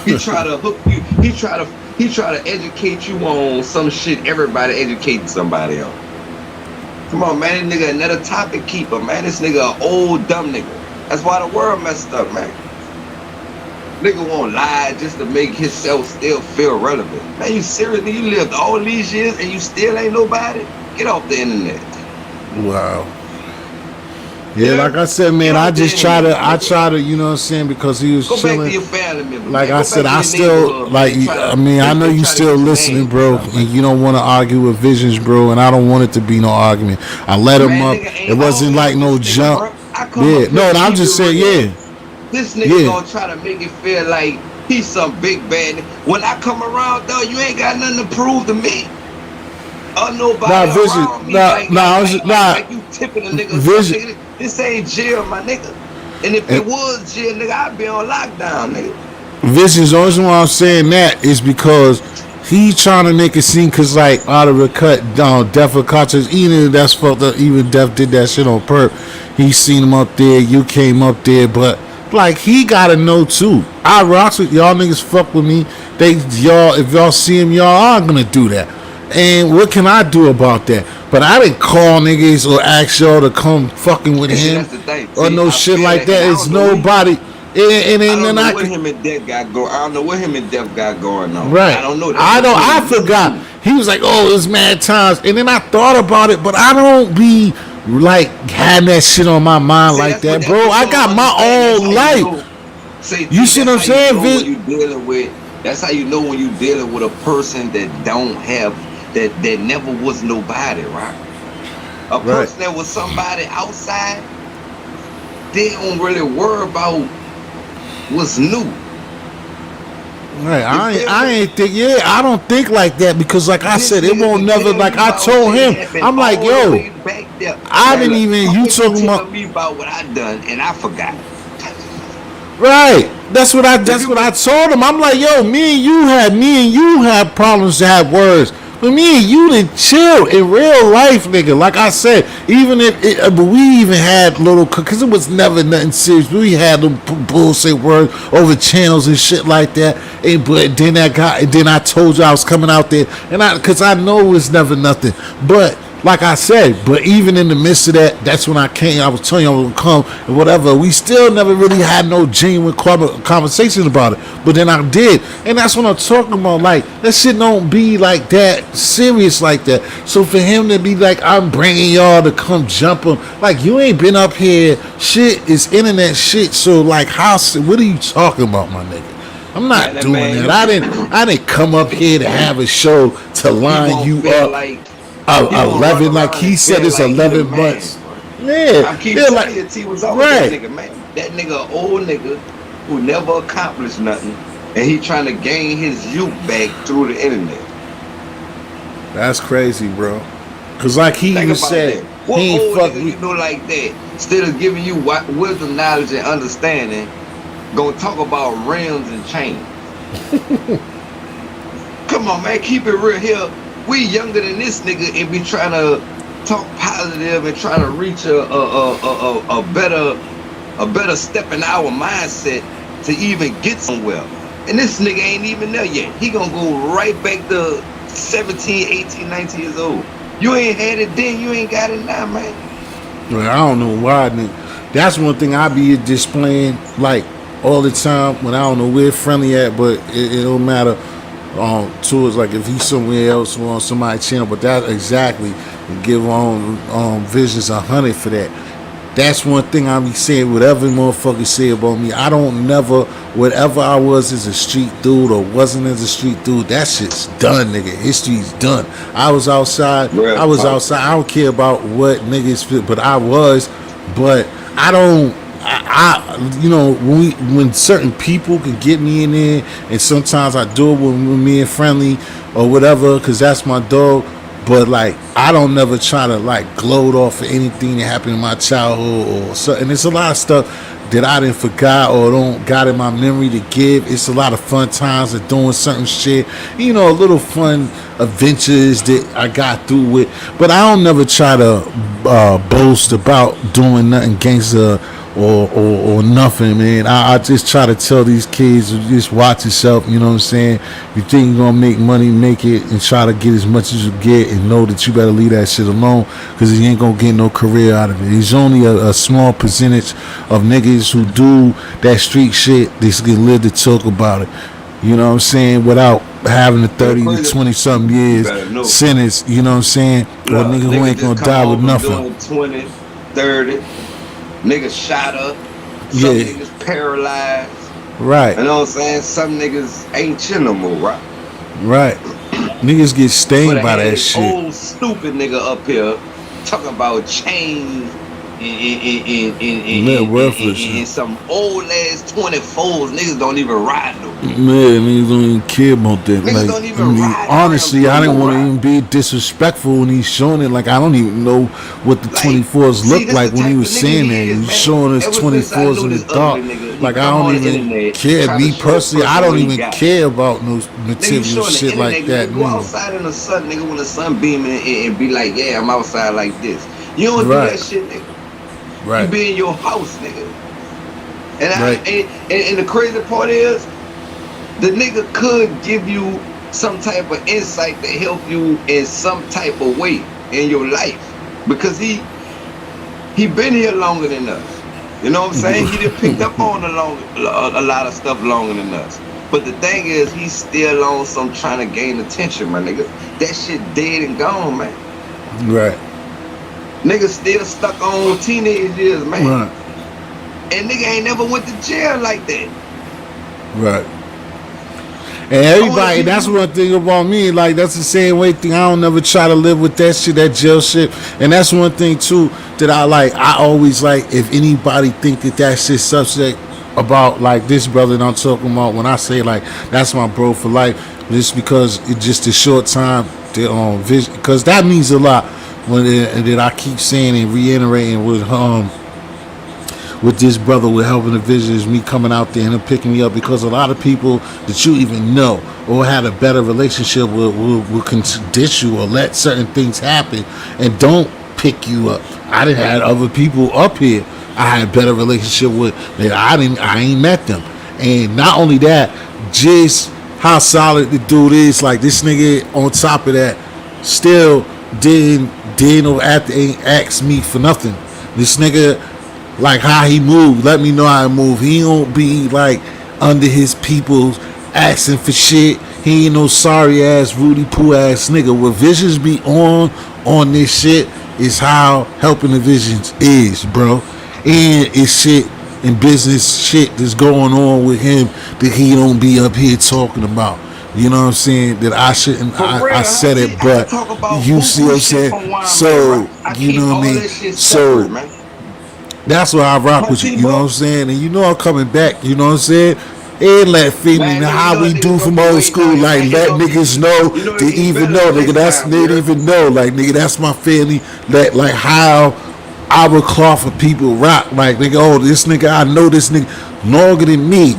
He try to hook you, he try to educate you on some shit everybody educating somebody on. Come on, man, this nigga another topic keeper, man. This nigga an old dumb nigga. That's why the world messed up, man. Nigga won't lie just to make himself still feel relevant. Man, you seriously, you lived all these years and you still ain't nobody? Get off the internet. Wow. Yeah, Yeah? like I said, Get man, I off the just try internet, to, my I nigga. try to, you know what I'm saying, because he was Go back to chilling. your family members, Like man. I Go said, back to I your still neighborhood, like. man. Try I to mean, I know and you try to still get some listening, names bro, together, and man. you don't want to argue with Visions, bro. And I don't want it to be no argument. I let him Man, up. nigga It ain't wasn't arguing like with no this nigga, jump. bro. I come Yeah, up here no, to and I'm keep it just saying, real. yeah, This nigga yeah. gonna try to make it feel like he's some big bad. When I come around though, you ain't got nothing to prove to me or Nah, nobody Vision. around me. Nah, Like nah, like I like was like nah like you tipping a nigga or something, Vision. nigga. This ain't jail, my nigga. And if it And was jail, nigga, I'd be on lockdown, nigga. Visions. The only reason why I'm saying that is because he trying to make it seem cause like out of the cut down Def or Conscious, even if that's fucked up, even Def did that shit on perp. He seen him up there, you came up there, but like he gotta know too. I rocks with y'all niggas fuck with me. They y'all if y'all see him, y'all are gonna do that. And what can I do about that? But I didn't call niggas or ask y'all to come fucking with And see, him that's the thing. or See, no I shit feel like that, and that. I It's don't know what nobody. I And don't then know I what could. him and Def got going. I don't know what him and Def got going on. I Right. don't know. That's I don't. I between them forgot. two. He was like, "Oh, it's mad times," and then I thought about it, but I don't be like having that shit on my mind See, like that's what that, that's bro. what I you don't got my understand. That's own how you life. know. Say You T, see what that's I'm how you saying, know when Vic? you dealing with. That's how you know when you dealing with a person that don't have that never was nobody, right? A Right. person that was somebody outside, they don't really worry about what's new. Right. You I ain't. feel I me? ain't think. Yeah, I don't think like that because, like I This said, it nigga won't could never. tell Like you I about told shit him, happened I'm like, all the yo, way back there. I Like, didn't even. how You could you talking tell about? me about what I done and I forgot? Right. That's what I. If That's you what I would, told him. I'm like, yo, me and you had problems to have words. But me and you didn't chill in real life, nigga. Like I said, even if, but we even had little, cause it was never nothing serious. We had them bullshit words over channels and shit like that. And but then then I told you I was coming out there, and cause I know it's never nothing. But like I said, but even in the midst of that, that's when I came. I was telling you I would come and whatever. We still never really had no genuine conversations about it. But then I did, and that's what I'm talking about. Like that shit don't be like that serious like that. So for him to be like, I'm bringing y'all to come jump him, like you ain't been up here. Shit is internet shit. So like, how? What are you talking about, my nigga? I'm man, not that doing man, that. I didn't come up here to have a show to he line won't you feel up like he won't run 11, like around he and said, feel it's like he the 11 man, months. bro. Yeah, I keep yeah, like telling you, T was always that right. nigga, man. That nigga, a old nigga who never accomplished nothing, and he trying to gain his youth back through the internet. That's crazy, bro. Cause like he Think even about said, that. What he ain't old fuck nigga me. you know like that, instead of giving you wisdom, knowledge, and understanding, gonna talk about rims and chains? Come on, man, keep it real here. We younger than this nigga and be trying to talk positive and trying to reach a better step in our mindset to even get somewhere. And this nigga ain't even there yet. He gonna go right back to 17, 18, 19 years old. You ain't had it then, you ain't got it now, man. Well, I don't know why. Nigga. That's one thing I be displaying like all the time when I don't know where friendly at, but it don't matter. Towards like if he's somewhere else or on somebody's channel, but that exactly and give on Visions 100 for that. That's one thing I be saying. Whatever motherfuckers say about me, I don't never. Whatever I was as a street dude or wasn't as a street dude, that shit's done, nigga. History's done. I was outside. Real I was talk. outside. I don't care about what niggas feel, but I was. But I don't. You know, when certain people can get me in there, and sometimes I do it with me and friendly or whatever, because that's my dog. But like I don't never try to like gloat off of anything that happened in my childhood or so. And it's a lot of stuff that I didn't forgot or don't got in my memory to give. It's a lot of fun times of doing certain shit. You know, a little fun adventures that I got through with. But I don't never try to boast about doing nothing gangster or nothing, man. I just try to tell these kids to just watch yourself, you know what I'm saying? You think you're gonna make money, make it, and try to get as much as you get, and know that you better leave that shit alone, because you ain't gonna get no career out of it. There's only a small percentage of niggas who do that street shit that can live to talk about it. You know what I'm saying? Without having a 30 to 20 something You years better know. sentence, you know what I'm saying? Or a Look, nigga who nigga ain't just gonna come die with home from nothing. doing 20, 30. Niggas shot up. Some Yeah, niggas paralyzed. right. You know what I'm saying? Some niggas ain't chill no more, right? Right. Niggas get But stained I by had that this shit. old stupid nigga up here talking about chains Man, worthless. and some old ass 24s. Niggas don't even ride no more. Man, niggas don't even care about that. Niggas Like, don't I even mean, ride Rams honestly, no I didn't more, want to right? even be disrespectful when he's showing it. Like, I don't even know what the Like, 24s see, look this the like when he type was of nigga saying that. he is, He's man. showing us Ever since I 24s knew in the this dark. ugly nigga, he Like, I come don't on the even internet care. trying to Me show a personally, I person don't what he even got. care about no Nigga, you material showing the shit like internet, that, nigga. Go nigga. outside in the sun, nigga, when the sun beaming and be like, yeah, I'm outside like this. You don't do Right, that shit, nigga. You right, be in your house, nigga. And right, and the crazy part is, the nigga could give you some type of insight to help you in some type of way in your life, because he been here longer than us. You know what I'm saying? He done picked up on a lot of stuff longer than us. But the thing is, he's still on some trying to gain attention, my nigga. That shit dead and gone, man. right, Nigga still stuck on teenage years, man. right, And nigga ain't never went to jail like that. right. And Only everybody, people that's who one thing about me. Like that's the same way thing. I don't never try to live with that shit, that jail shit. And that's one thing too that I like. I always like if anybody think that that shit subject about like this brother that I'm talking about. When I say like that's my bro for life, just because it's just a short time the vision, because that means a lot. When that I keep saying and reiterating with this brother with helping the vision is me coming out there and him picking me up, because a lot of people that you even know or had a better relationship with will dish you or let certain things happen and don't pick you up. I didn't had other people up here I had a better relationship with that I ain't met them. And not only that, just how solid the dude is. Like this nigga on top of that still didn't or ain't ask me for nothing. This nigga, like how he moved, let me know how he move. He don't be like under his people's asking for shit. He ain't no sorry ass Rudy Poo ass nigga. What Visions be on this shit is how helping the Visions is, bro. And it's shit and business shit that's going on with him that he don't be up here talking about. You know what I'm saying? That I shouldn't. For I real, said see, it, I could but talk about you see what buku I'm shit saying? from where I'm at, So right? I you keep know what I all mean? that shit separate, So man. that's why I rock Huh, with you. You know what I'm T-Buck? saying? And you know I'm coming back. You know what I'm saying? And let family Man, know nigga, you how know a we nigga do go from through old weight now, school. you Like man. let niggas know You know to it get even better the know, nigga. next That's time, you they heard? even know. Like nigga, that's my family. Like how our cloth of people rock. Like nigga, oh this nigga, I know this nigga longer than me.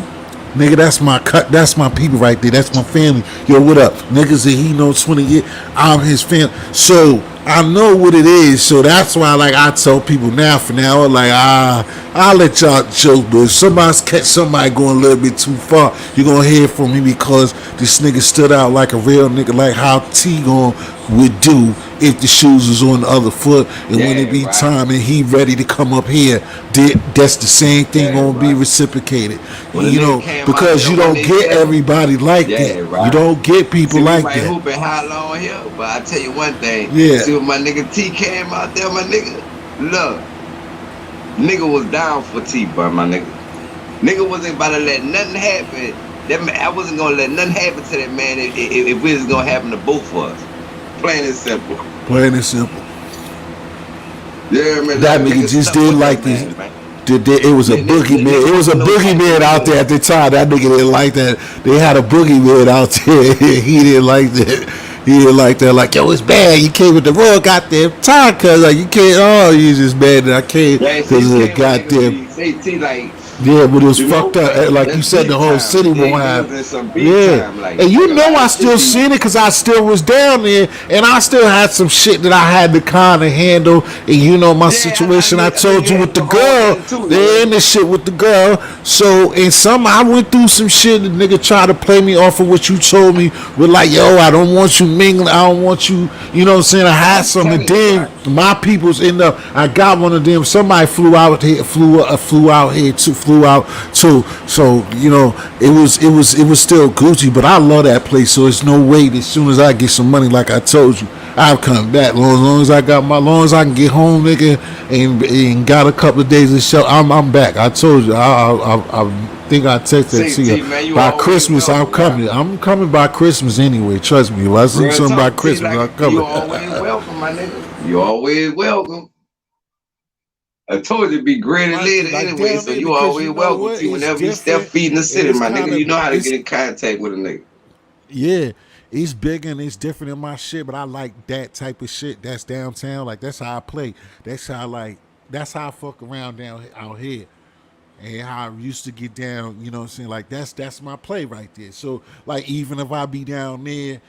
Nigga, that's my cut. That's my people right there. That's my family. Yo, what up? Niggas that he knows 20 years. I'm his family. So I know what it is. So that's why, like, I tell people now, for now, like, I'll let y'all joke. But if somebody's catch somebody going a little bit too far, you're going to hear from me, because this nigga stood out like a real nigga, like how T gon would do if the shoes was on the other foot. And when it Yeah, be right. time and he ready to come up here, that's the same thing Yeah, gonna be right. reciprocated. When a You nigga know, came out because there you don't get 187, everybody like that. yeah, You right. don't get people See, we like might that. hoop and holler on here, but I tell you one thing. Yeah. See, when my nigga T came out there, my nigga, look, nigga was down for T, but my nigga. Nigga wasn't about to let nothing happen. I wasn't gonna let nothing happen to that man if it was gonna happen to both of us. Plain and simple. Plain and simple. Yeah, man, That like nigga nigga just stuck didn't with like that this. man, man. It was a boogeyman. Nigga It was a wasn't no type of boogeyman out there nigga. at the time. That nigga didn't like that. They had a boogeyman out there. He didn't like that. He like that, like, yo, it's bad. You came with the wrong goddamn time, cuz like you can't. Oh, you just mad that I came Yeah, see, because you of the can't when niggas goddamn. be say like, Yeah, but it was you fucked know, up. Like you that's said, the big whole time. city Yeah, won't have. niggas in some big Yeah, time, and like you a know lot I of shit still be. seen it because I still was down there, and I still had some shit that I had to kind of handle. And you know my Yeah, situation I I know told you you with had the your own girl, thing too, yeah. and the shit with the girl. So and some I went through some shit. The nigga tried to play me off of what you told me. With like, yo, I don't want you mingling. I don't want you. You know what I'm saying? I had I'm some, and telling you, then right. my people's end up. I got one of them. Somebody flew out here too, flew out too. So you know, it was still Gucci, but I love that place. So it's no way that as soon as I get some money, like I told you, I'll come back. Long as I got long as I can get home, nigga, and got a couple of days of show, I'm back. I told you, I think I texted that Say to you. T man, you By always Christmas, I'm welcome, right? coming. I'm coming by Christmas anyway. Trust me. If I see Real something by talk, T, Christmas, I'm like you coming. always welcome, my nigga. You always welcome. I told you to be great later Like anyway, down so there you because always you know welcome, what? T. It's Whenever you step different feet in the and city, it's my nigga, kind of you know how to it's get in contact with a nigga. yeah, it's big and it's different in my shit, but I like that type of shit. That's downtown. Like that's how I play. That's how that's how I fuck around down out here. And how I used to get down, you know what I'm saying? Like that's my play right there. So like even if I be down there,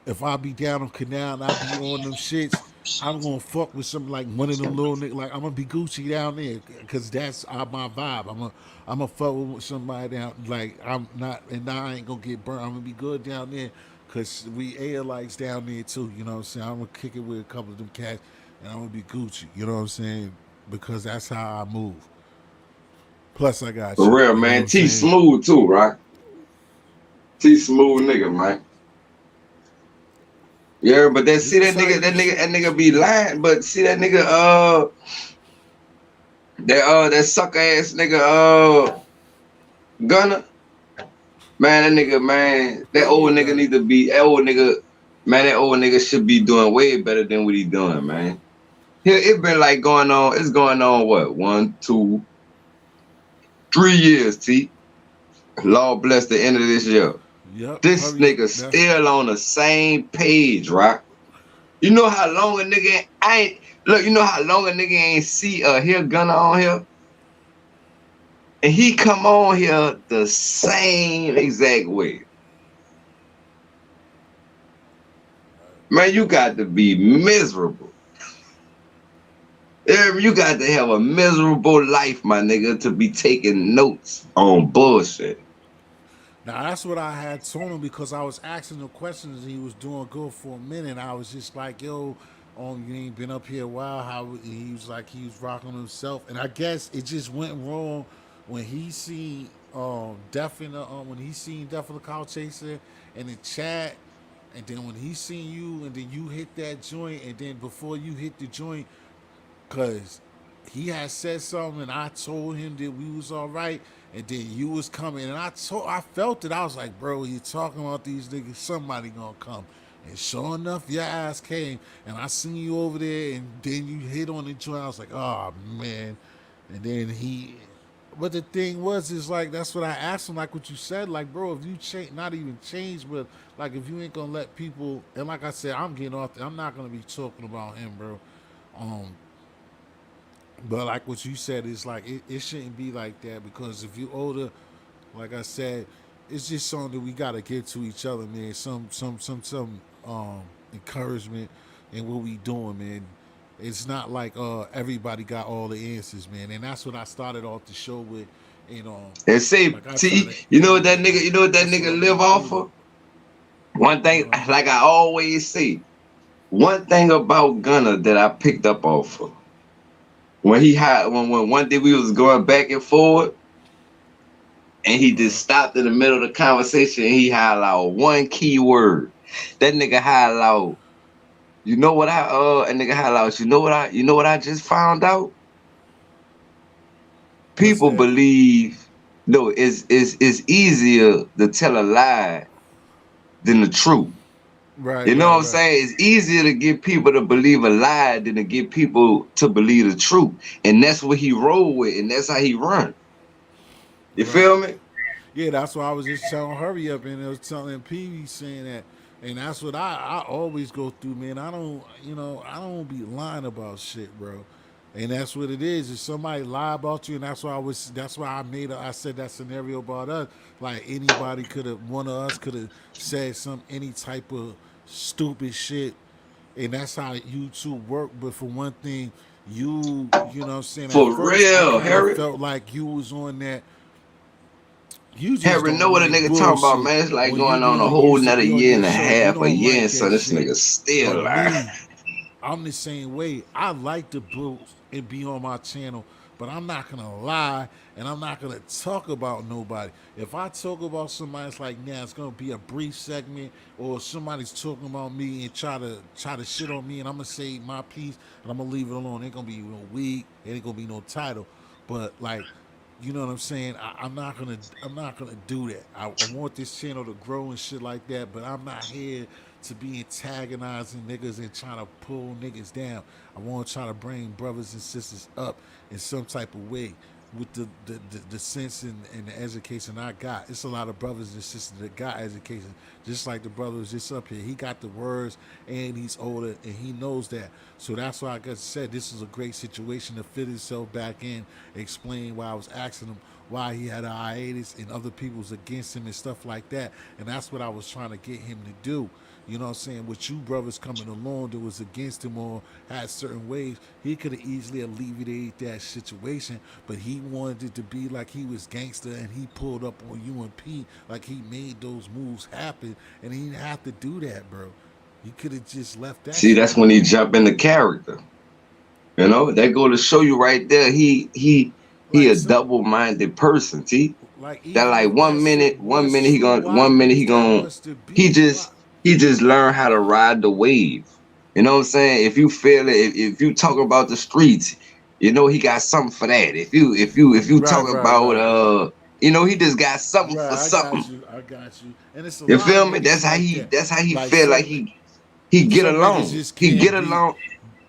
if I be down on Canal and I be on them shits, I'm gonna fuck with some like one of them little niggas. Like I'm gonna be Gucci down there because that's my vibe. I'm gonna fuck with somebody down. Like I'm not, and now I ain't gonna get burnt. I'm gonna be good down there because we air lights down there too. You know what I'm saying? I'm gonna kick it with a couple of them cats, and I'm gonna be Gucci. You know what I'm saying? Because that's how I move. Plus I got For you. real, You know what man. I'm T saying? smooth too, right? T smooth nigga, man. Yeah, but This is how you that shoot. nigga be lying. But see that nigga, that sucker ass nigga, Gunner, man, that nigga, man, that Oh yeah, old nigga got it. need to be, that old nigga, man, that old nigga should be doing way better than what he doing, man. It been like going on, it's going on what, 1, 2, 3 years, T. Lord bless the end of this year. Yep. This Hurry up. nigga That's still on the same page, right? You know how long a nigga ain't look, you know how long a nigga ain't see hear Gunner on here? And he come on here the same exact way. Man, you got to be miserable. You got to have a miserable life, my nigga, to be taking notes on bullshit. Now that's what I had told him because I was asking him questions and he was doing good for a minute. I was just like, "Yo, you ain't been up here a while." How he was like, he was rocking himself, and I guess it just went wrong when he seen when he seen Def in the Cow Chaser and the chat, and then when he seen you, and then you hit that joint, and then before you hit the joint, cause he had said something and I told him that we was all right, and then you was coming, and I felt it. I was like, bro, you talking about these niggas, somebody gonna come. And sure enough, your ass came, and I seen you over there, and then you hit on the joint. I was like, oh man. And then but the thing was, is like that's what I asked him, like what you said, like bro, if you change, not even change, but like if you ain't gonna let people, and like I said, I'm getting off. I'm not gonna be talking about him, bro. Um, but like what you said is like it shouldn't be like that because if you older, like I said, it's just something that we gotta give to each other, man. Some encouragement in what we doing, man. It's not like everybody got all the answers, man. And that's what I started off the show with, you know, And say, like I try T, to you know what that emulate nigga, that. you know what that That's what nigga I'm live gonna off do. of? One thing, Uh, like I always say, one thing about Gunner that I picked up off of when he had when one day we was going back and forward and he just stopped in the middle of the conversation and he highlighted one key word. That nigga highlighted, you know what a nigga highlighted, you know what I just found out? what's People that? believe no, it's easier to tell a lie than the truth. Right, You know what right, I'm right, saying? It's easier to get people to believe a lie than to get people to believe the truth. And that's what he rolled with, and that's how he run. You right. feel me? Yeah, that's why I was just telling hurry up, and I was telling Pee Wee saying that And that's what I always go through, man. I don't, I don't be lying about shit, bro. And that's what it is. If somebody lie about you, and that's why I said that scenario about us. Like anybody could have, one of us could have said any type of stupid shit, and that's how you two work. But for one thing, you know what I'm saying. At For first, I real, kind of Harry. felt like you was on that. You just Harry, know don't what a like nigga talking about, bullshit. man. It's like When you going on a be whole used to another be on year your and a show, you half, a don't year, like and so that this shit. nigga still But lying. me, I'm the same way. I like to boost and be on my channel, but I'm not gonna lie and I'm not gonna talk about nobody. If I talk about somebody, it's like, nah, it's gonna be a brief segment, or somebody's talking about me and try to shit on me, and I'm gonna say my piece and I'm gonna leave it alone. Ain't gonna be no week, ain't gonna be no title, but like. You know what I'm saying? I'm not gonna do that. I want this channel to grow and shit like that, but I'm not here to be antagonizing niggas and trying to pull niggas down. I want to try to bring brothers and sisters up in some type of way with the sense and the education I got. It's a lot of brothers and sisters that got education, just like the brothers just up here. He got the words and he's older and he knows that. So that's why I just said this is a great situation to fit himself back in, explain why I was asking him why he had a hiatus and other people's against him and stuff like that. And that's what I was trying to get him to do. You know what I'm saying? With you brothers coming along that was against him or had certain ways, he could have easily alleviated that situation, but he wanted it to be like he was gangster and he pulled up on UMP like he made those moves happen, and he didn't have to do that, bro. He could have just left that See, shit that's when he alone. jump into character. You know, that go to show you right there. He Like a some double-minded person. See, like that even like if that shit one was minute he true, gonna, why one minute if he that gonna, was to he be, why just he just learned how to ride the wave. You know what I'm saying? If you feel it, if you talk about the streets, you know he got something for that. If you right, talk right, about right. he just got something for Right, I something. got you. I got you. And it's a You lot of feel me? niggas like that. That's how he Like feel like he get some niggas along. just He get can't be. along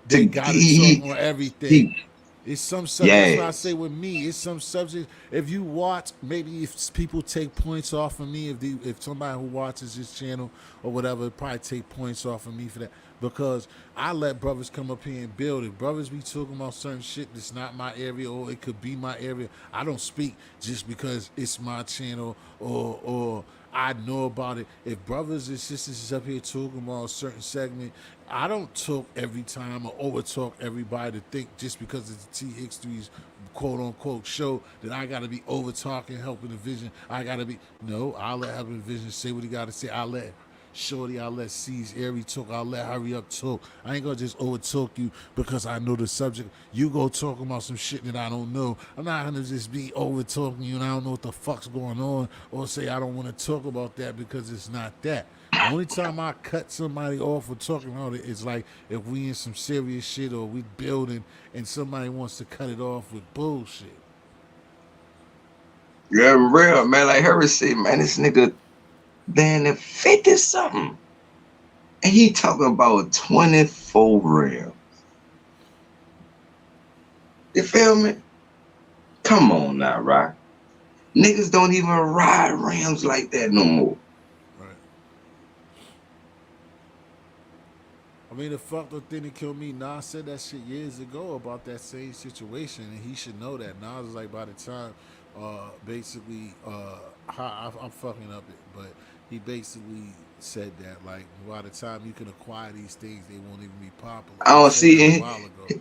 They to gotta talk on everything. he It's some That's why I say yes. with me, it's some subject. If you watch, maybe if people take points off of me, if somebody who watches this channel or whatever, probably take points off of me for that, because I let brothers come up here and build it. Brothers be talking about certain shit that's not my area or it could be my area. I don't speak just because it's my channel or I know about it. If brothers and sisters is up here talking about a certain segment, I don't talk every time or over talk everybody to think just because it's the T History's quote unquote show that I gotta be over talking, helping the vision. I gotta be no, I'll let helping the vision say what he gotta say. I'll let Shorty, I'll let C's Airy talk, I'll let Hurry Up talk. I ain't gonna just over talk you because I know the subject. You go talking about some shit that I don't know. I'm not gonna just be over talking you and I don't know what the fuck's going on, or say I don't wanna talk about that because it's not that. The only time I cut somebody off for talking about it is like if we in some serious shit or we building and somebody wants to cut it off with bullshit. Yeah, real man. Like Harry said, man, this nigga damn near 50 something. And he talking about 24 real. You feel me? Come on now, right? Niggas don't even ride rims like that no more. Right. I mean, the fucked up thing that killed me, Nas said that shit years ago about that same situation, and he should know that. Nas is like, by the time, basically, I'm fucking up it, but he basically said that, like, by the time you can acquire these things, they won't even be popular. I He don't said that a see while ago.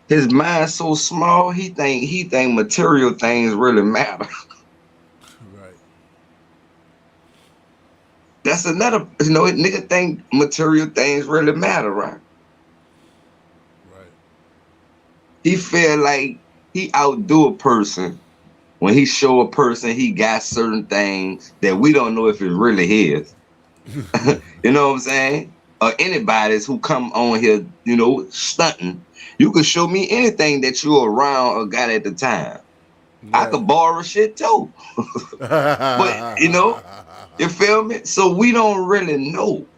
his mind so small, he think material things really matter. Right, That's another, nigga think material things really matter, right? right, He feel like he outdo a person when he show a person he got certain things that we don't know if it really his. You know what I'm saying? Or anybody's who come on here, stunting. You could show me anything that you around or got at the time. I right. could borrow shit too. But you feel me? So we don't really know.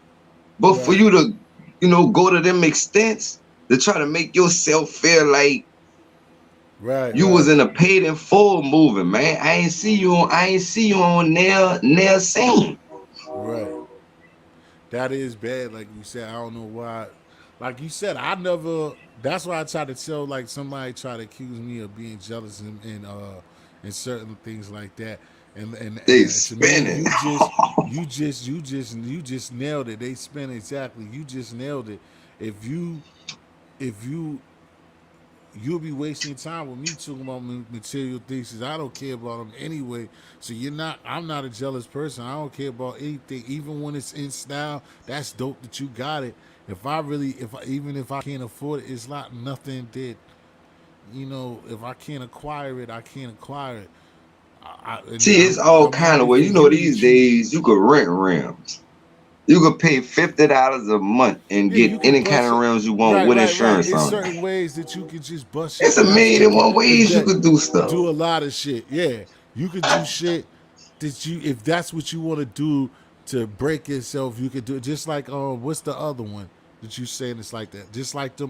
But for Right, you to, go to them extents to try to make yourself feel like right, you was right, in a paid in full movie, man. I ain't see you on nail scene. right. That is bad, like you said. I don't know why. Like you said, I never. That's why I try to tell. Like somebody try to accuse me of being jealous and certain things like that. They And to me, spinning. you just nailed it. They spin exactly. You just nailed it. If you if you you'll be wasting time with me talking about material things because I don't care about them anyway. So you're not. I'm not a jealous person. I don't care about anything, even when it's in style. That's dope that you got it. If I really, if I, even if I can't afford it, it's not nothing that If I can't acquire it, I can't acquire it. And See, it's all I'm kind of happy way. for You know, you these that you. days you could rent rims. You could pay $50 a month and Yeah, get you any could kind bust of it. rims you want Right, with right, right. insurance It's on it. certain ways that you could just bust your It's a ass million and to. one If ways you that could do stuff. do a lot of shit. Yeah, you could do shit that you if that's what you want to do to break yourself. You could do it. Just like what's the other one that you saying it's like that? Just like the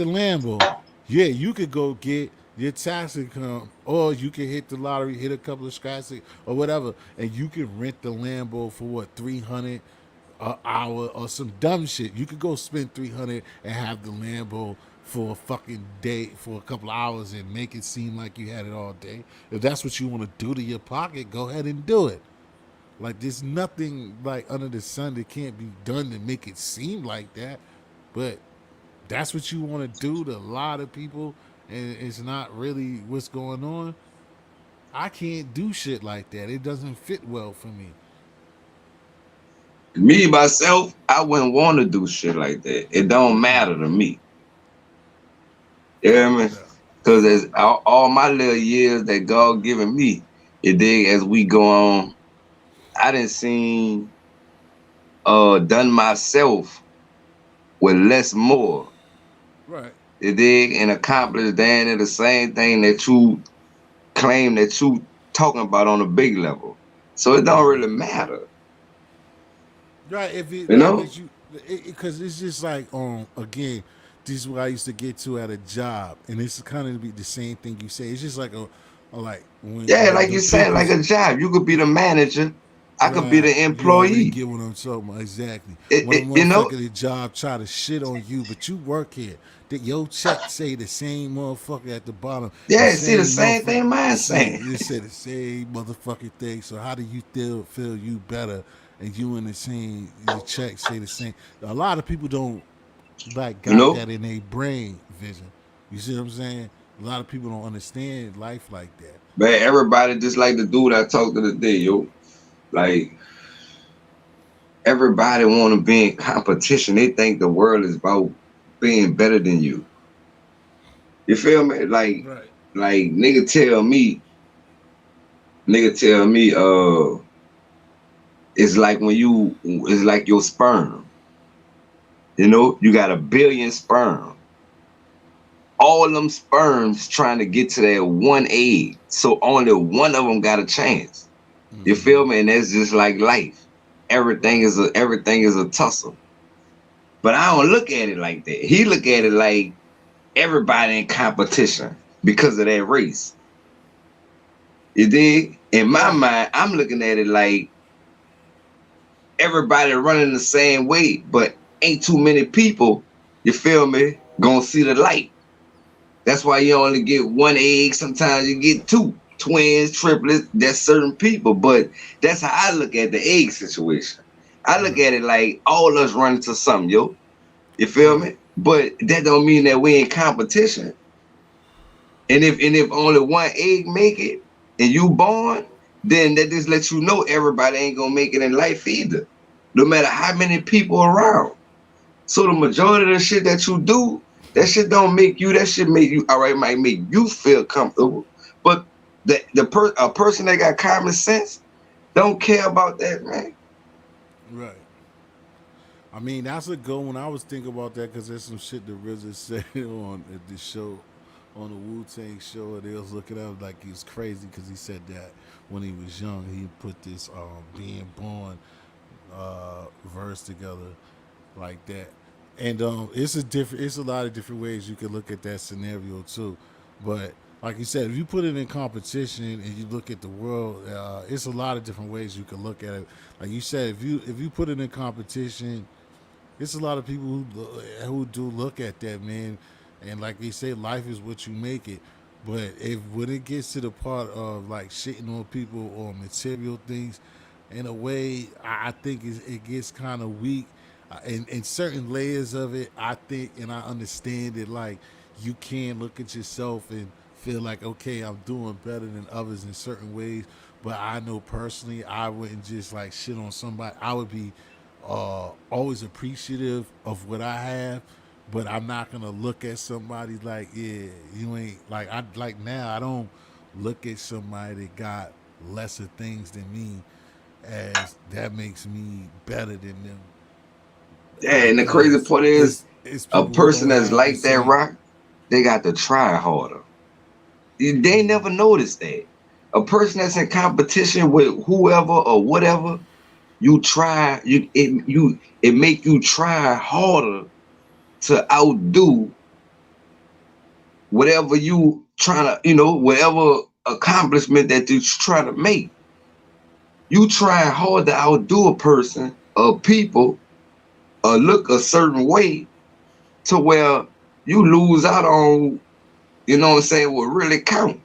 Lambo. Yeah, you could go get your tax income, or you can hit the lottery, hit a couple of scratches, or whatever, and you can rent the Lambo for what 300 an hour or some dumb shit. You could go spend 300 and have the Lambo for a fucking day for a couple of hours and make it seem like you had it all day. If that's what you want to do to your pocket, go ahead and do it. Like there's nothing like under the sun that can't be done to make it seem like that. But that's what you want to do to a lot of people and it's not really what's going on. I can't do shit like that. It doesn't fit well for me. Me myself, I wouldn't want to do shit like that. It don't matter to me. You hear me? No. Cause as all my little years that God given me, it dig as we go on, I didn't seen done myself with less more. Right. You dig and accomplish damn the same thing that you claim that you talking about on a big level. So it don't really matter, Right, if it you right, know? but you because it's just like again, this is what I used to get to at a job, and it's kind of be the same thing you say. It's just like a like when Yeah, like the you said, like people's a job. You could be the manager. I could be right, the you already employee. get what I'm talking about exactly. When a You know? motherfucker at the job try to shit on you, but you work here, that your check say the same motherfucker at the bottom, the Yeah, see the same same motherfucker, thing the mine same. saying. They say the same motherfucking thing. So how do you feel you better, and you in the same your check say the same? A lot of people don't like You got know? that in their brain vision. You see what I'm saying? A lot of people don't understand life like that. Man, everybody just like the dude I talked to today, yo. Like everybody wanna be in competition. They think the world is about being better than you. You feel me? Right. Like nigga tell me, it's like when it's like your sperm. You know, you got a billion sperm. All of them sperms trying to get to that one egg. So only one of them got a chance. You feel me? And that's just like life. Right. Everything is a tussle. But I don't look at it like that. He look at it like everybody in competition because of that race. You dig? In my Right. mind, I'm looking at it like everybody running the same way, but ain't too many people, you feel me, gonna see the light. That's why you only get one egg. Sometimes you get two, twins, triplets. That's certain people. But that's how I look at the egg situation. I look Right. at it like all us running to something, yo. You feel Right. me? But that don't mean that we in competition. And if only one egg make it and you born, then that just lets you know everybody ain't gonna make it in life either. No matter how many people around. So the majority of the shit that you do, that shit don't make you. That shit make you. All right, might make you feel comfortable, but a person that got common sense don't care about that, man. Right. I mean, that's a good one. I was thinking about that because there's some shit that RZA said on at the show, on the Wu Tang show, and they was looking at him like he was crazy because he said that when he was young, he put this being born verse together like that. And it's a lot of different ways you could look at that scenario too. But like you said, if you put it in competition and you look at the world, it's a lot of different ways you can look at it. Like you said, if you put it in competition, it's a lot of people who do look at that, man. And like they say, life is what you make it. But if when it gets to the part of like shitting on people or material things, in a way, I think it gets kind of weak. In certain layers of it, I think, and I understand it. Like you can look at yourself and feel like, okay, I'm doing better than others in certain ways. But I know personally, I wouldn't just like shit on somebody. I would be always appreciative of what I have, but I'm not gonna look at somebody like, yeah, you ain't like I like now. I don't look at somebody that got lesser things than me as that makes me better than them Yeah, and the crazy because part is, it's a people who person don't that's have the like that, same. Rock, they got to try harder. They never notice that. A person that's in competition with whoever or whatever, you try, it make you try harder to outdo whatever you trying to, whatever accomplishment that you're trying to make. You try hard to outdo a person or people or look a certain way to where you lose out on, what I'm saying, what really count.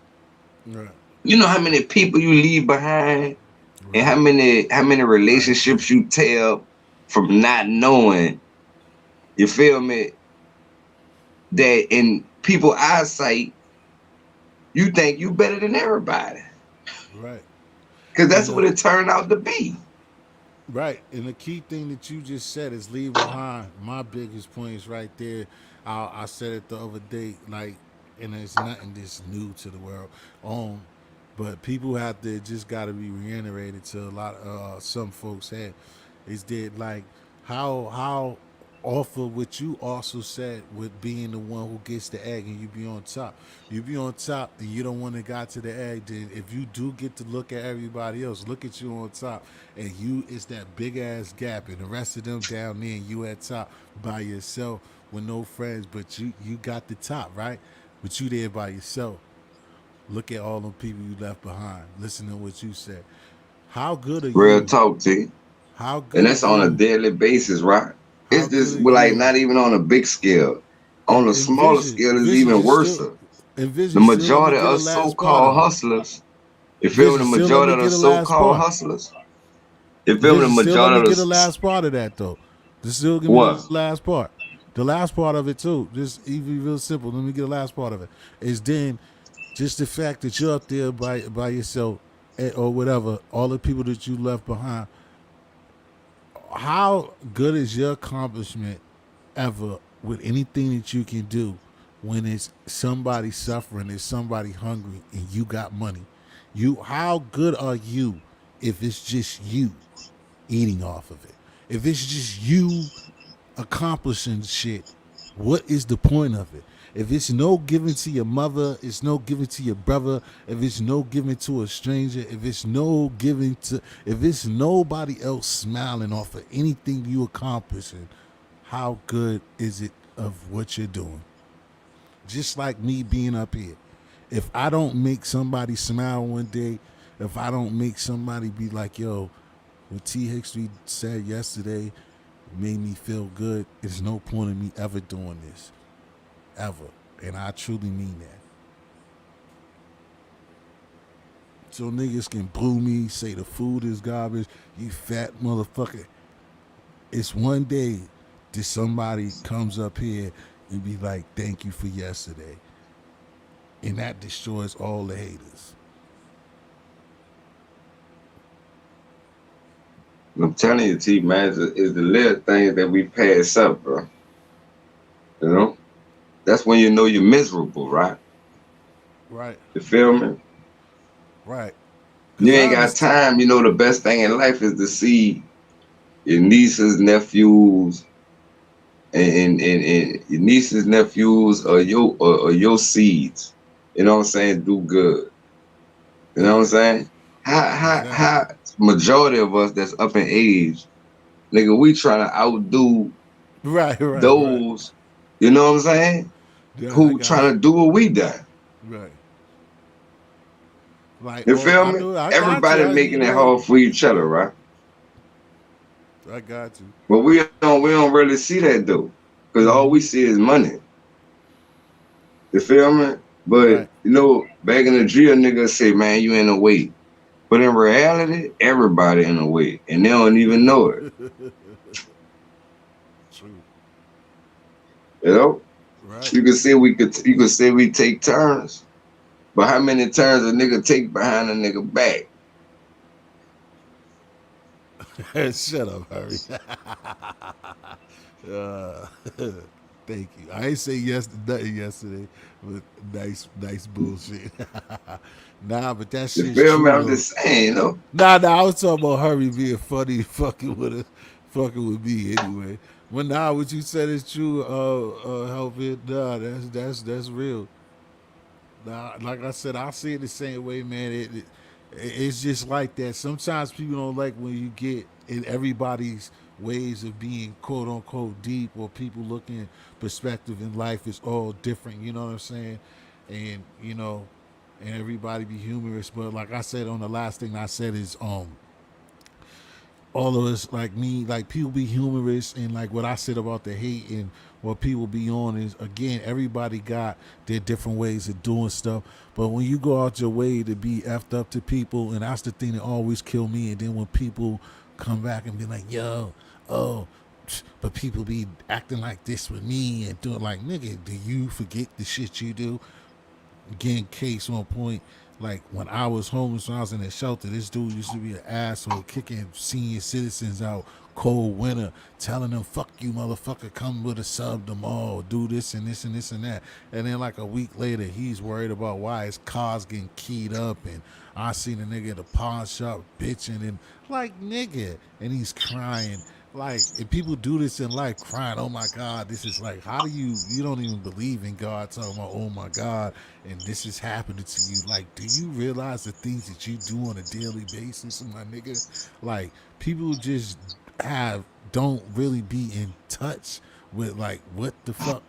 Right, You know how many people you leave behind and right, how many right, relationships you tell from not knowing, you feel me, that in people eyesight, you think you better than everybody. right. Cause that's And what it turned out to be. right, and the key thing that you just said is leave behind. My biggest point is right there. I said it the other day, like, and it's nothing that's new to the world. But people have to just got to be reiterated to a lot of some folks had is that like how off of what you also said with being the one who gets the egg and you be on top. You be on top and you don't want to got to the egg. Then if you do get to look at everybody else, look at you on top, and you it's that big ass gap, and the rest of them down there, and you at top by yourself with no friends, but you got the top right, but you there by yourself. Look at all them people you left behind. Listen to what you said. How good are Real you? talk, T. How And good are that's on a you? daily basis, right? How It's good just are like you? not even on a big scale. On a smaller scale is Envision even just worse. still The still let me majority get a of last part so-called of it. hustlers, you feel me? Vision, The still let majority me of the get a last so-called part. hustlers, you feel me? The Vision, still let majority me of get a the last part of that though. Just still give me the what? last part. The last part of it too. Just even real simple. Let me get the last part of it. Is then just the fact that you're up there by yourself or whatever. All the people that you left behind. How good is your accomplishment ever with anything that you can do when it's somebody suffering, it's somebody hungry, and you got money? You how good are you if it's just you eating off of it? If it's just you accomplishing shit, what is the point of it? If it's no giving to your mother, it's no giving to your brother, if it's no giving to a stranger, if it's nobody else smiling off of anything you accomplishing, how good is it of what you're doing? Just like me being up here. If I don't make somebody smile one day, if I don't make somebody be like, yo, what T. Hickson said yesterday made me feel good, there's no point in me ever doing this. Ever. And I truly mean that. So niggas can boo me, say the food is garbage, you fat motherfucker. It's one day that somebody comes up here and be like, thank you for yesterday. And that destroys all the haters. I'm telling you, T, man, is the little things that we pass up, bro. You know, that's when you know you're miserable, right? Right, You feel me? right. You Cause ain't I got understand. time. You know, the best thing in life is to see your nieces, nephews, and your nieces, nephews, or your seeds. You know what I'm saying? Do good. You know what I'm saying? Exactly. How majority of us that's up in age, nigga, we trying to outdo Right, right, right. those. You know what I'm saying? Yeah, I Who got trying you. to do what we done? Right. Like, You oh, feel I me? know, I got you. Everybody You making it right. hard for each other, right? I got you. But we don't really see that though, because all we Hmm. see is money. You feel me? But Right. back in the drill, niggas say, man, you in the way. But in reality, everybody in the way, and they don't even know it. True. You know, Right. you could say we take turns, but how many turns a nigga take behind a nigga back? Shut up, Harry. uh, thank you. I ain't say yes to nothing yesterday, but nice bullshit. Nah, but that You shit's feel me? true I'm though. just saying. Nah. I was talking about Harry being funny, fucking with us, fucking with me anyway. But nah, what you said is true. Help it. Nah, that's real. Nah, like I said, I see it the same way, man. It's just like that. Sometimes people don't like when you get in everybody's ways of being quote unquote deep, or people looking perspective in life is all different. You know what I'm saying? And and everybody be humorous. But like I said on the last thing I said is all of us, like me, like people be humorous, and like what I said about the hate and what people be on is, again, everybody got their different ways of doing stuff. But when you go out your way to be effed up to people, and that's the thing that always kill me. And then when people come back and be like, yo, oh, but people be acting like this with me and doing like, nigga, do you forget the shit you do? Getting case on point. Like when I was homeless, when I was in the shelter, this dude used to be an asshole, kicking senior citizens out cold winter, telling them, fuck you, motherfucker, come with a sub tomorrow, do this and this and this and that. And then like a week later, he's worried about why his car's getting keyed up. And I seen a nigga at the pawn shop bitching and like, nigga, and he's crying. Like, if people do this in life, crying, oh my God, this is like, how do you don't even believe in God, talking about, oh my God, and this is happening to you. Like, do you realize the things that you do on a daily basis, my nigga? Like, people just have, don't really be in touch with, like, what the fuck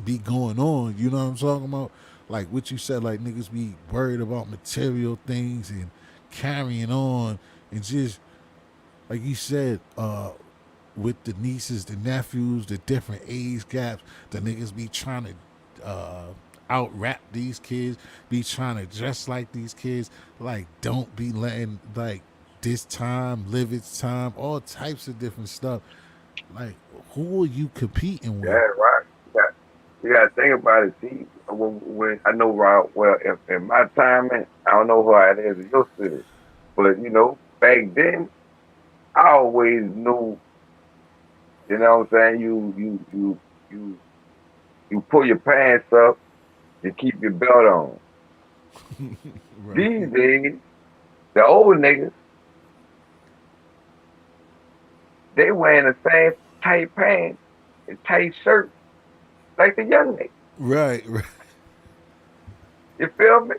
be going on. You know what I'm talking about? Like, what you said, like, niggas be worried about material things and carrying on, and just, like you said, with the nieces, the nephews, the different age gaps, the niggas be trying to out rap these kids, be trying to dress like these kids. Like, don't be letting, like, this time live its time, all types of different stuff. Like, who are you competing Yeah, with? right. You got to think about it. See, when I know, Rob, well, if in my time, I don't know how it is in your city, but back then, I always knew. You know what I'm saying? You you pull your pants up and keep your belt on. Right, These days, the old niggas, they wearing the same tight pants and tight shirts like the young niggas. right, right, You feel me?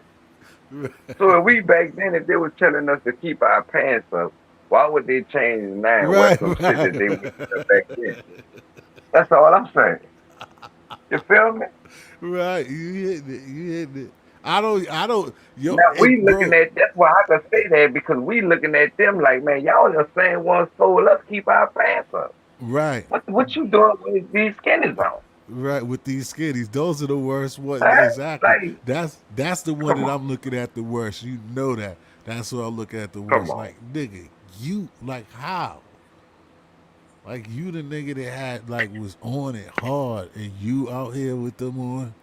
right, So if we back then, if they were telling us to keep our pants up, why would they change now and wear right, some shit that right, they wouldn't wear back then? That's all I'm saying. You feel me? right. You hitting it. You hitting it. I don't. Yo, Now it, we looking bro. at that's why I can say that because we looking at them like, man, y'all the same one soul. Let's keep our pants up. Right. What you doing with these skinnies on? Right, with these skinnies, those are the worst ones. Huh? Exactly. Like, That's the one come that on, I'm looking at the worst. You know that. That's what I look at the come worst. on, Like, nigga, you, like, how? Like, you the nigga that had, like, was on it hard, and you out here with them on.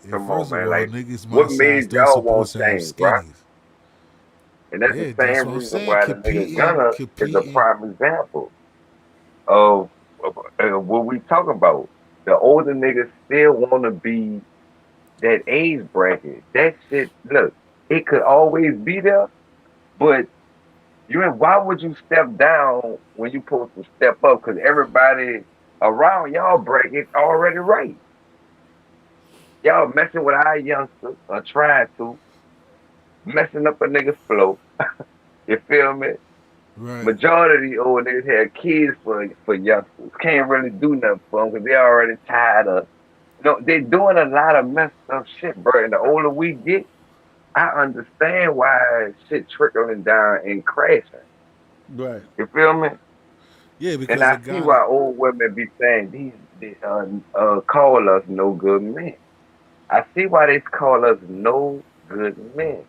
And come on, first of man. all, Like, niggas my what size made don't y'all want supposed to have change, right? skinnies. And that's the Yeah, that's same what I'm reason saying. why the nigga Competing, Gunner is a competing. prime example of, what we talking about. The older niggas still want to be that age bracket. That shit, look, it could always be there, but why would you step down when you supposed to step up? Because everybody around y'all bracket already right. Y'all messing with our youngsters or trying to, messing up a nigga's flow. You feel me? Right, Majority of the old niggas had kids for youngsters. Can't really do nothing for them because they already tired of. They're doing a lot of messed up shit, bro. And the older we get, I understand why shit trickling down and crashing. Right. You feel me? Yeah, And because I it see got it. why old women be saying these call us no good men. I see why they call us no good men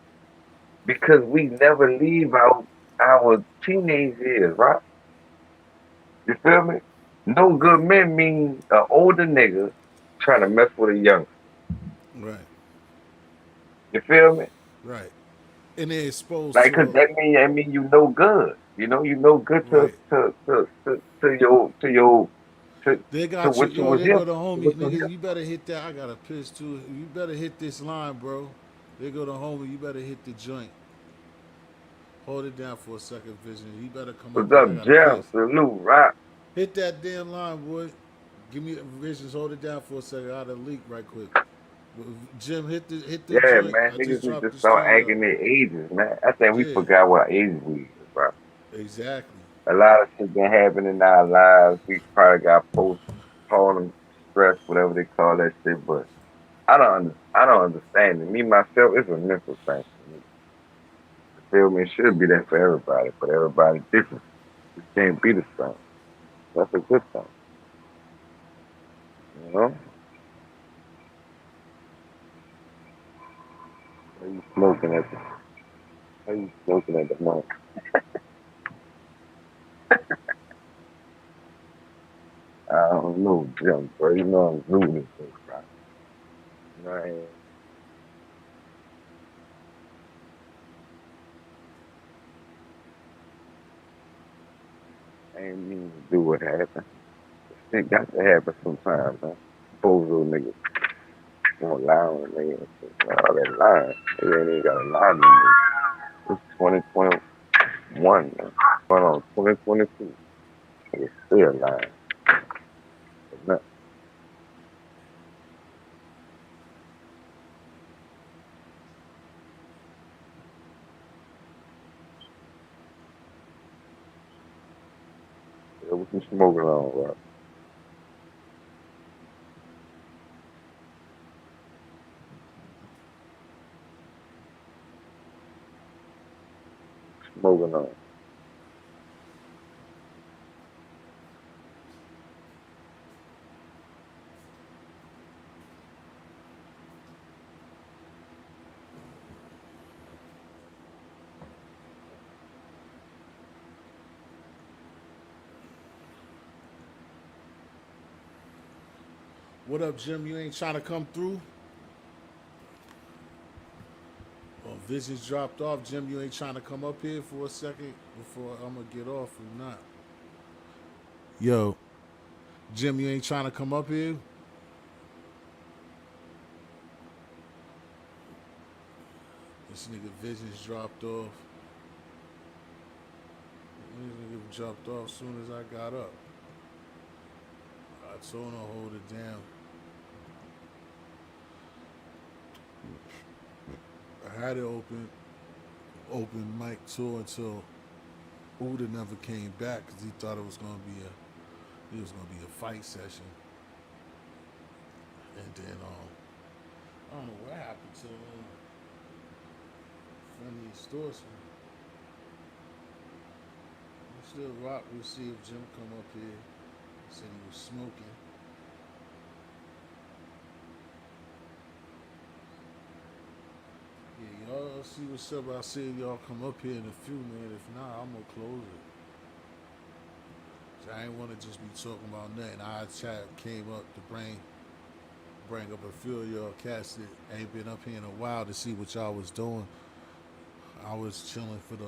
because we never leave out our teenage years, right? You feel me? No good men mean an older nigga trying to mess with a youngster. Right. You feel me? Right. And they're exposed Like, to cause that mean you no good. You no good to right. to to to, to your to your to They to got you, what you yo. was They here. go to To homie, what you nigga. here. You better hit that. I got a piss too. You better hit this line, bro. They go to homie. You better hit the joint. Hold it down for a second, Vision. You better come up What's here. I up, got a Jeff? piss. Salute, right? Hit that damn line, boy. Give me Visions. Hold it down for a second. I had a leak right quick. Jim, hit the Yeah, joint. man. I Niggas just need dropped to the start stream up. acting their ages, man. I think we Yeah, forgot what age we is, bro. exactly. A lot of shit been happening in our lives. We probably got postpartum stress, whatever they call that shit. But I don't understand it. Me myself, it's a mental thing for me. You feel me? It should be that for everybody, but everybody different. We can't be the same. That's a good thing, you know. How you smoking at the How you smoking at the moment? I don't know, Jim, bro. You know I'm rooting for you, bro. You know, I ain't mean to do what happened. It got to happen sometimes, man. Bozo niggas won't lie on me and shit. All that lying. They ain't even got to lie no more. It's 2021, man. Going on 2022. It's still lying. But nothing. Yeah, what you smoking on, bro? Smoking on. What up, Jim? You ain't trying to come through? Or Visions dropped off. Jim, you ain't trying to come up here for a second before I'm gonna get off or not? Yo, Jim, you ain't trying to come up here? This nigga Visions dropped off. This nigga dropped off as soon as I got up. I told him to hold it down. I had it open mic tour until Uda never came back because he thought it was gonna be a fight session. And then I don't know what happened to Friendly Extortion. We still rock. We'll see if Jim come up here. He said he was smoking. Yeah, y'all see what's up. I'll see if y'all come up here in a few minutes. If not, I'm gonna close it. So I ain't wanna just be talking about nothing. Our chat came up to bring up a few of y'all cats that ain't been up here in a while to see what y'all was doing. I was chilling for the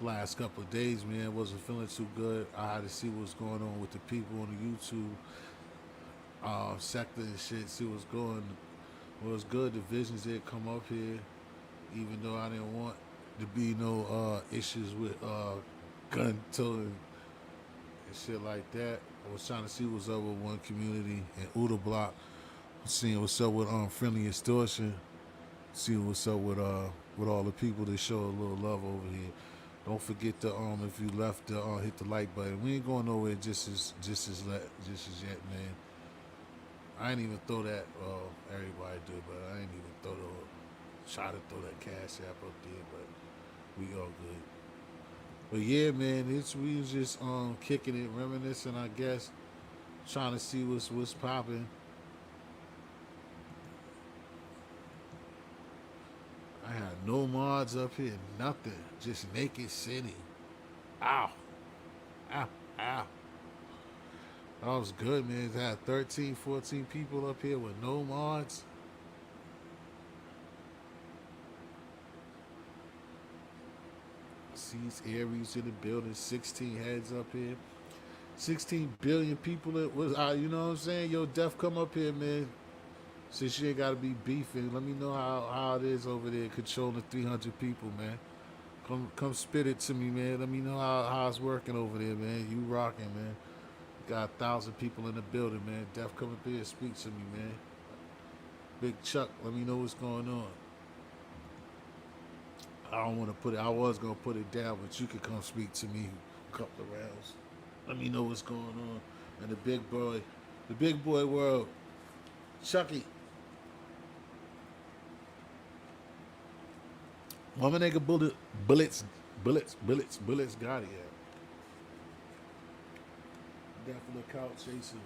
last couple of days, man. Wasn't feeling too good. I had to see what's going on with the people on the YouTube sector and shit. See what's going. Well, it's good. The visions did come up here, even though I didn't want to be no issues with gun toting and shit like that. I was trying to see what's up with one community in Uda Block, seeing what's up with friendly extortion, seeing what's up with all the people that show a little love over here. Don't forget to if you left to hit the like button. We ain't going nowhere just as yet, man. I ain't even throw that. Everybody do, but I ain't even throw the Try to throw that cash app up there, but we all good. But yeah, man, we was just kicking it, reminiscing, I guess, trying to see what's popping. I had no mods up here, nothing, just naked city. Ow, ow, ow. That was good, man. It had 13, 14 people up here with no mods. Sees Aries in the building, 16 heads up here. 16 billion people. It was, you know what I'm saying? Yo, Def, come up here, man. Since you ain't got to be beefing, let me know how it is over there controlling 300 people, man. Come spit it to me, man. Let me know how it's working over there, man. You rocking, man. Got 1,000 people in the building, man. Def, come up here and speak to me, man. Big Chuck, let me know what's going on. I don't want to put it. I was gonna put it down, but you could come speak to me a couple of rounds. Let me know what's going on. And the big boy world, Chucky. Mama nigga bullets got it. Yeah. Definitely couch chaser.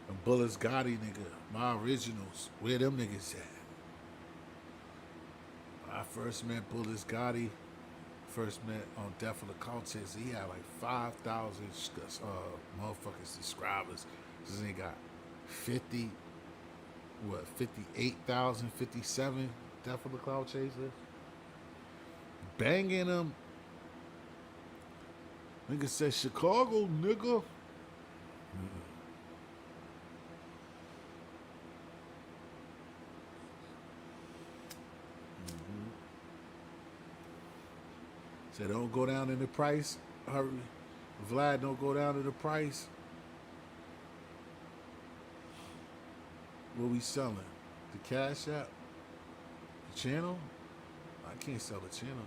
And Bullets Gotti, nigga. My originals. Where them niggas at? I first met Bullets Gotti. First met on Death of the Countess. He had like 5,000 motherfuckers subscribers. This nigga got 58,000, 57 Death of the Cloud Chaser. Banging them. Nigga said Chicago, nigga. Said don't go down in the price. Hurry. Vlad, don't go down in the price. What we selling? The Cash App? The channel? I can't sell the channel.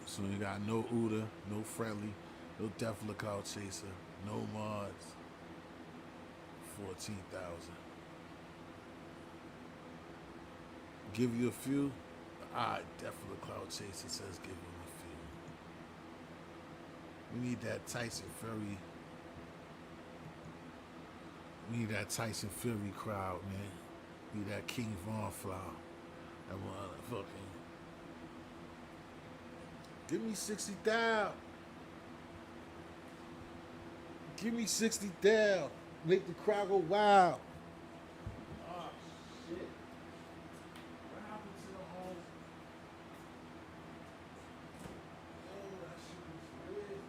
So you got no Uda, no Friendly, no Def Lookout Chaser, no mods. 14,000. Give you a few. Alright, Def Lookout Chaser says give him a few. We need that Tyson Fury. We need that Tyson Fury crowd, man. We need that King Von Flower. That motherfucking. Give me 60,000. Give me 60,000. Make the crowd go wild. Oh shit. What happened to the home? Oh, that shit was red.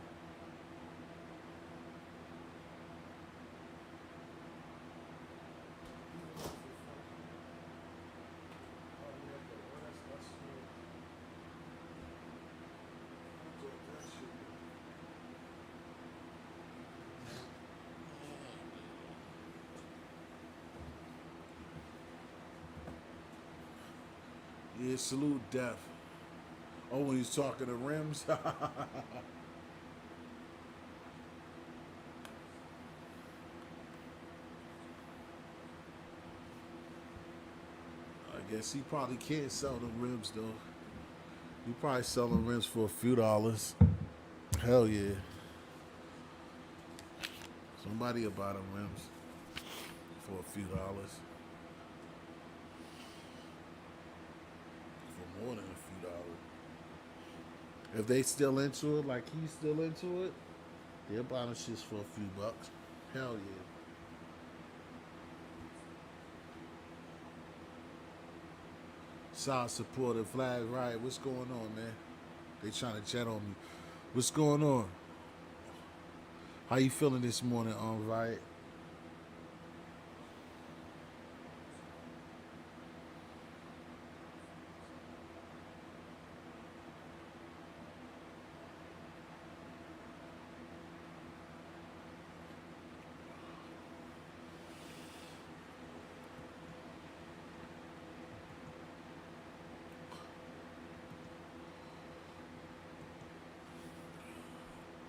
Yeah, salute Def. Oh, when he's talking to rims. I guess he probably can't sell the rims though. He probably selling rims for a few dollars. Hell yeah. Somebody will buy them rims for a few dollars. For more than a few dollars. If they still into it, like he's still into it, they'll buy them shits for a few bucks. Hell yeah. Side supporter, flag right. What's going on, man? They trying to chat on me. What's going on? How you feeling this morning, Riot?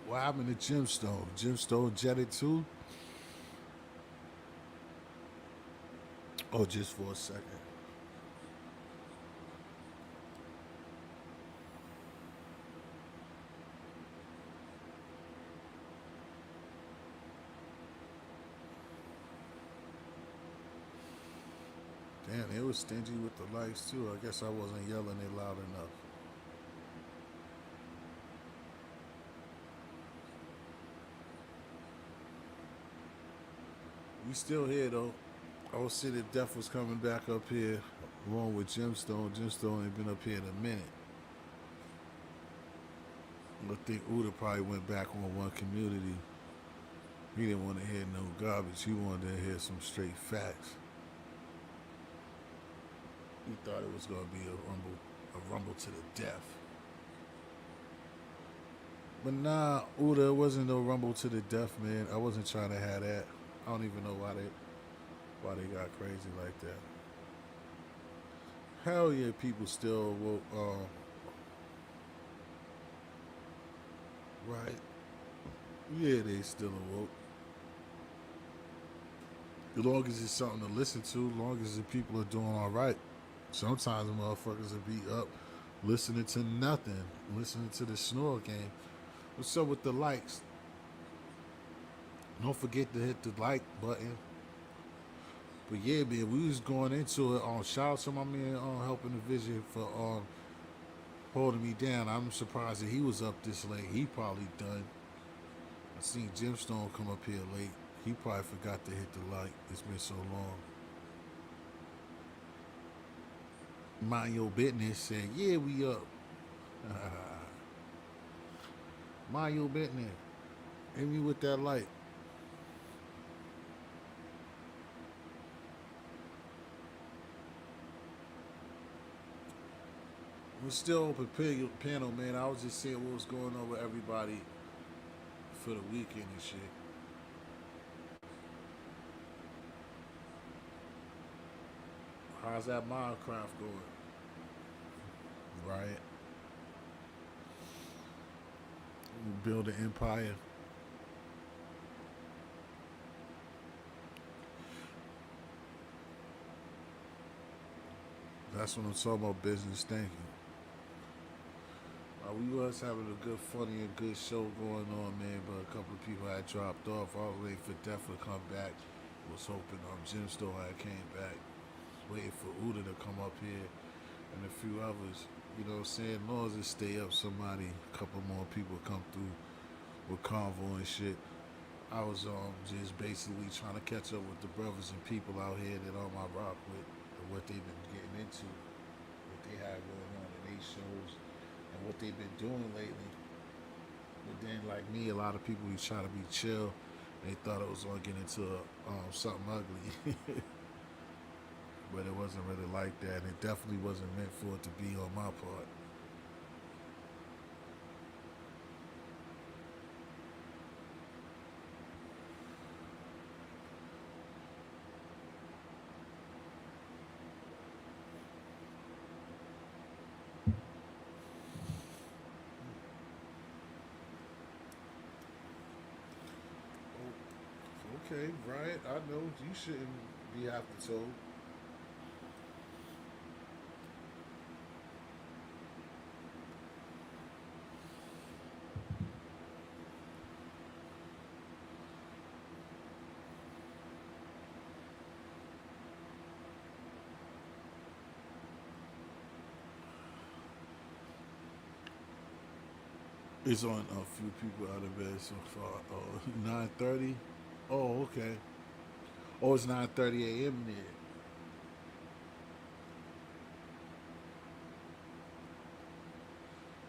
What happened to Gemstone? Gemstone jetted too? Oh, just for a second. Damn, they was stingy with the lights too. I guess I wasn't yelling it loud enough. We still here though. I was seeing that Def was coming back up here along with Gemstone. Gemstone ain't been up here in a minute. I think Uda probably went back on one community. He didn't want to hear no garbage. He wanted to hear some straight facts. He thought it was gonna be a rumble to the death. But nah, Uda, it wasn't no rumble to the death, man. I wasn't trying to have that. I don't even know why they got crazy like that. Hell yeah, people still woke. Right? Yeah, they still awoke. As long as it's something to listen to, as long as the people are doing all right. Sometimes the motherfuckers will be up listening to nothing, listening to the snore game. What's up with the likes? Don't forget to hit the like button. But yeah, man, we was going into it. Shout out to my man helping the vision for holding me down. I'm surprised that he was up this late. He probably done. I seen Gemstone come up here late. He probably forgot to hit the like. It's been so long. Mind your business saying, yeah, we up. Mind your business. Hit me with that light. We're still open panel, man. I was just seeing what was going on with everybody for the weekend and shit. How's that Minecraft going? Right. Build an empire. That's what I'm talking about, business thinking. We was having a good, funny, and good show going on, man, but a couple of people had dropped off. I was waiting for Def to come back. Was hoping Jim still had came back. Waiting for Uda to come up here and a few others. You know what I'm saying? As long as it stay up, somebody, a couple more people come through with convo and shit. I was just basically trying to catch up with the brothers and people out here that I rock with and what they've been getting into, what they have going on in these shows, and what they've been doing lately. But then, like me, a lot of people who try to be chill. They thought it was going to get into something ugly, but it wasn't really like that. And it definitely wasn't meant for it to be on my part. Okay, right. I know you shouldn't be after told. It's on a few people out of bed so far. 9:30. Oh, okay. Oh, it's 9:30 a.m. there.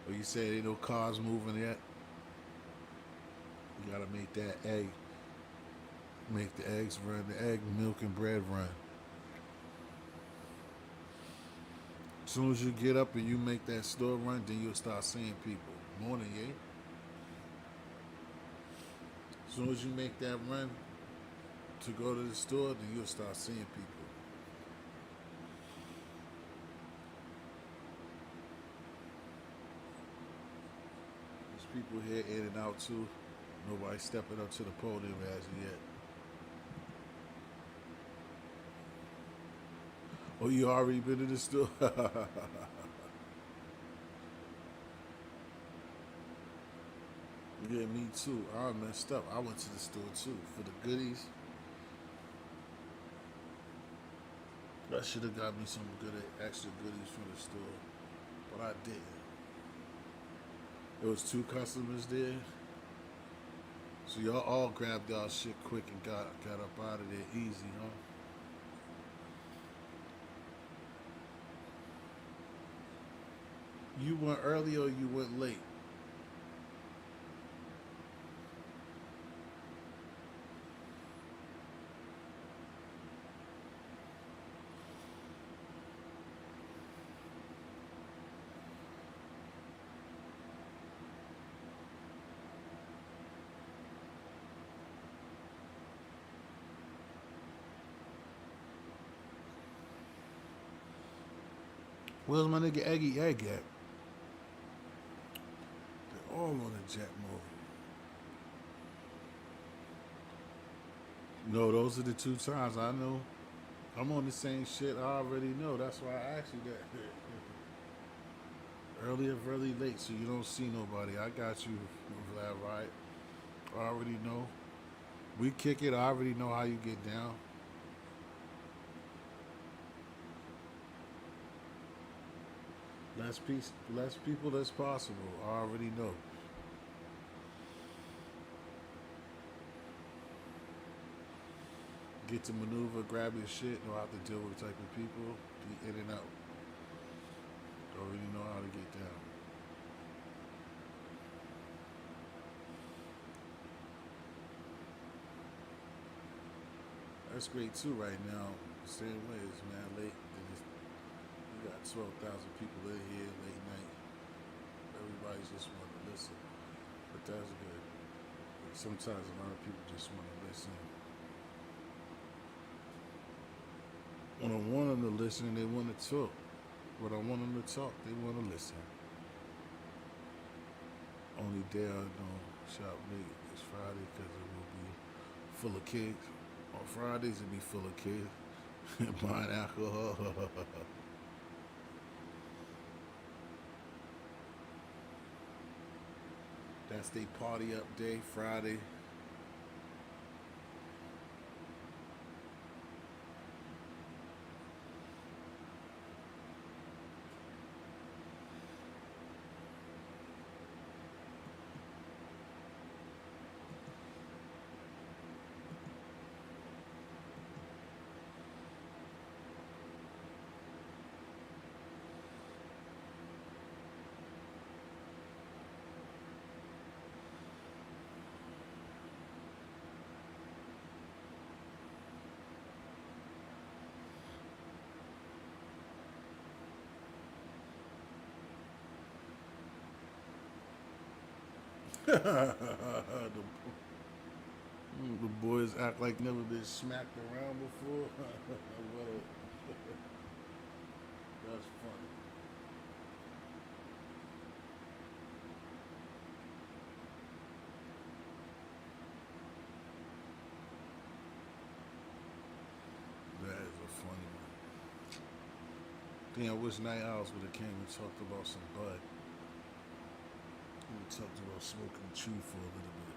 Oh, you said ain't no cars moving yet? You gotta make that egg. Make the eggs run. The egg, milk, and bread run. As soon as you get up and you make that store run, then you'll start seeing people. Morning, yeah? As soon as you make that run to go to the store, then you'll start seeing people. There's people here in and out too. Nobody stepping up to the podium as of yet. Oh, you already been to the store? Yeah, me too. I messed up. I went to the store too for the goodies. I should have got me some good extra goodies from the store, but I didn't. There was two customers there, so y'all all grabbed y'all shit quick and got up out of there easy, huh? You went early or you went late? Where's my nigga Eggy Egg at? They're all on the jet mode. No, those are the two times I know. I'm on the same shit. I already know. That's why I asked you that. Early or very late, so you don't see nobody. I got you over that, right? I already know. We kick it. I already know how you get down. Less people as possible. I already know. Get to maneuver, grab your shit, know how to deal with the type of people, be in and out. Already know how to get down. That's great too right now. Same way it's man late. You got 12,000 people in here late night. Everybody's just want to listen. But that's good. Sometimes a lot of people just want to listen. When I want them to listen, they want to talk. When I want them to talk, they want to listen. Only day I don't shop late is Friday because it will be full of kids. On Fridays, it be full of kids buying alcohol. That's they party up day, Friday. the, the boys act like never been smacked around before. What a, that's funny. That is a funny one. Damn, I wish Night Owls would have came and talked about some bud. We talked about smoking chew for a little bit.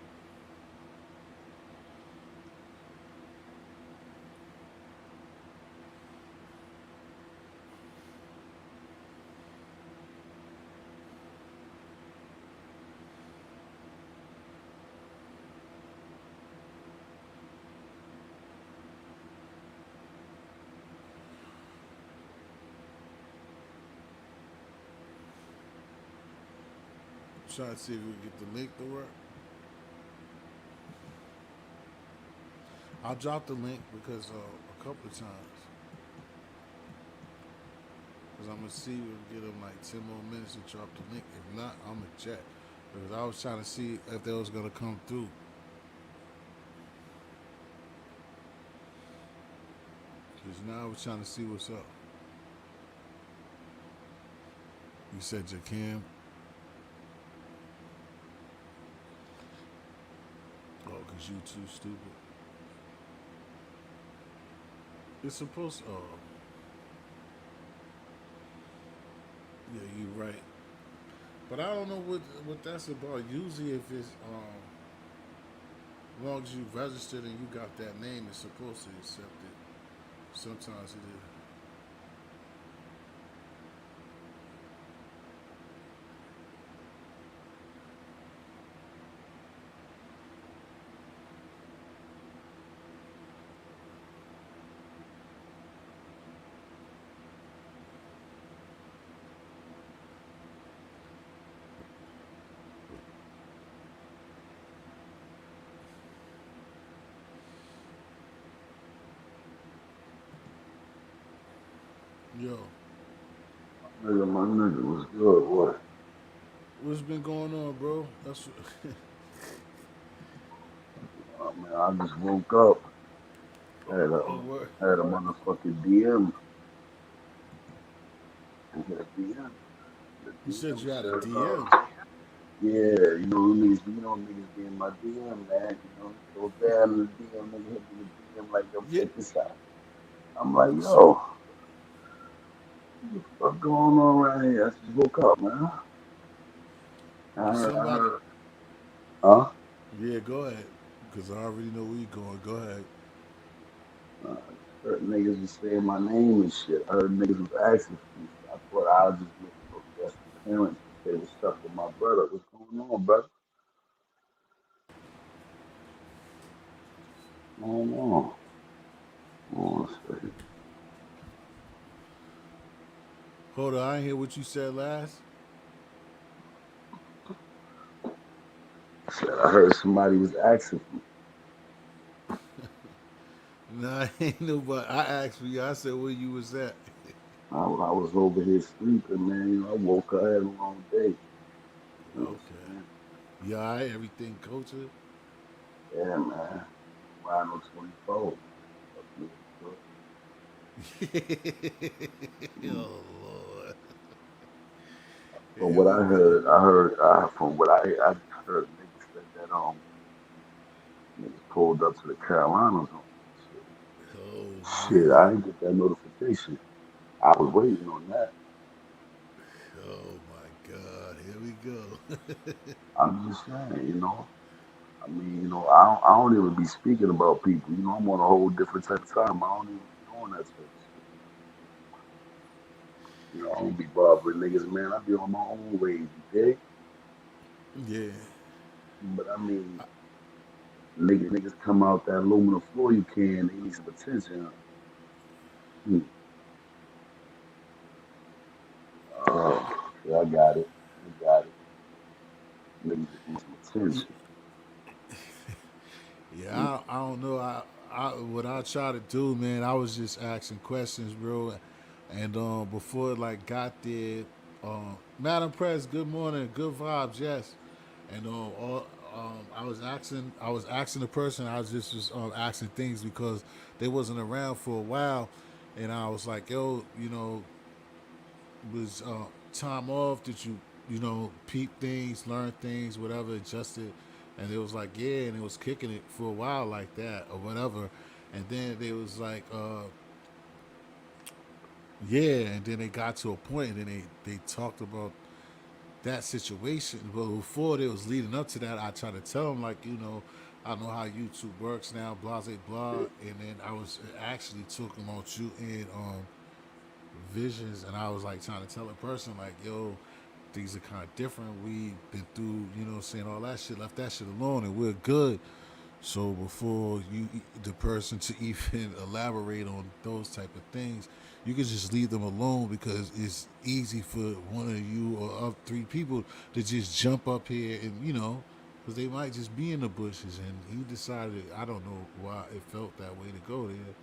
Trying to see if we can get the link to work. I'll drop the link because a couple of times. Because I'm going to see if we can get them like 10 more minutes to drop the link. If not, I'm going to check. Because I was trying to see if they was going to come through. Because now I was trying to see what's up. You said you can. Oh, because you too stupid. It's supposed to. Oh. Yeah, you're right. But I don't know what that's about. Usually, if it's as long as you registered and you got that name, it's supposed to accept it. Sometimes it is. Yo, My nigga was good. What? what's been going on, bro? That's Man, I just woke up. Had a oh, what? had a motherfucking DM. I had a DM. The You said DM you had a said, DM. yeah, niggas be in my DM, man. So damn the DM nigga hit me with DM like, yo, Yeah, check this out. I'm like, so yo, what's going on right here? I just woke up, man. I somebody. heard, huh? Yeah, go ahead, because I already know where you're going. Go ahead. Uh, heard niggas was saying my name and shit. I heard niggas was asking for me. So I thought I'll just address the parents and say what's up with my brother. What's going on, brother? What's going on? Hold on a second. Hold on, I didn't hear what you said last. Said I heard somebody was asking for me. Nah, ain't nobody. I asked for you. I said where you was at. I was over here sleeping, man. I woke up, I had a long day. You know what Okay. I'm saying? Yeah, all right, everything culture. Yeah, man. Rhino 24. Fuck me up good. Mm. Oh Lord. But Here what we go. from what I heard, niggas said that niggas pulled up to the Carolinas on me. Oh Shit, man. I didn't get that notification. I was waiting on that. Oh my God. Here we go. I'm just saying, I mean, I don't even be speaking about people. I'm on a whole different type of time. I don't even be on that type of shit. I don't be bothering niggas, man. I be on my own ways, you dig? Yeah. But I mean, niggas come out that aluminum floor you can, they need some attention. Hmm. Yeah, I got it. I got it. Niggas just need some attention. Hmm. Yeah, I don't know. What I try to do, man. I was just asking questions, bro. And before like got there, Madam Press, good morning, good vibes, yes. And I was asking the person. I was just was asking things because they wasn't around for a while, and I was like, yo, was time off? Did you peep things, learn things, whatever, adjust it? And it was like, yeah, and it was kicking it for a while like that or whatever. And then they was like, yeah, and then they got to a point and then they talked about that situation. But before they was leading up to that, I tried to tell them like, I know how YouTube works now, blah, blah, blah. And then I was actually talking about you in visions, and I was like trying to tell a person like, yo, things are kind of different. We've been through, saying all that shit, left that shit alone, and we're good. So before the person to even elaborate on those type of things, you can just leave them alone because it's easy for one of you or of three people to just jump up here and because they might just be in the bushes. And he decided, I don't know why it felt that way to go there.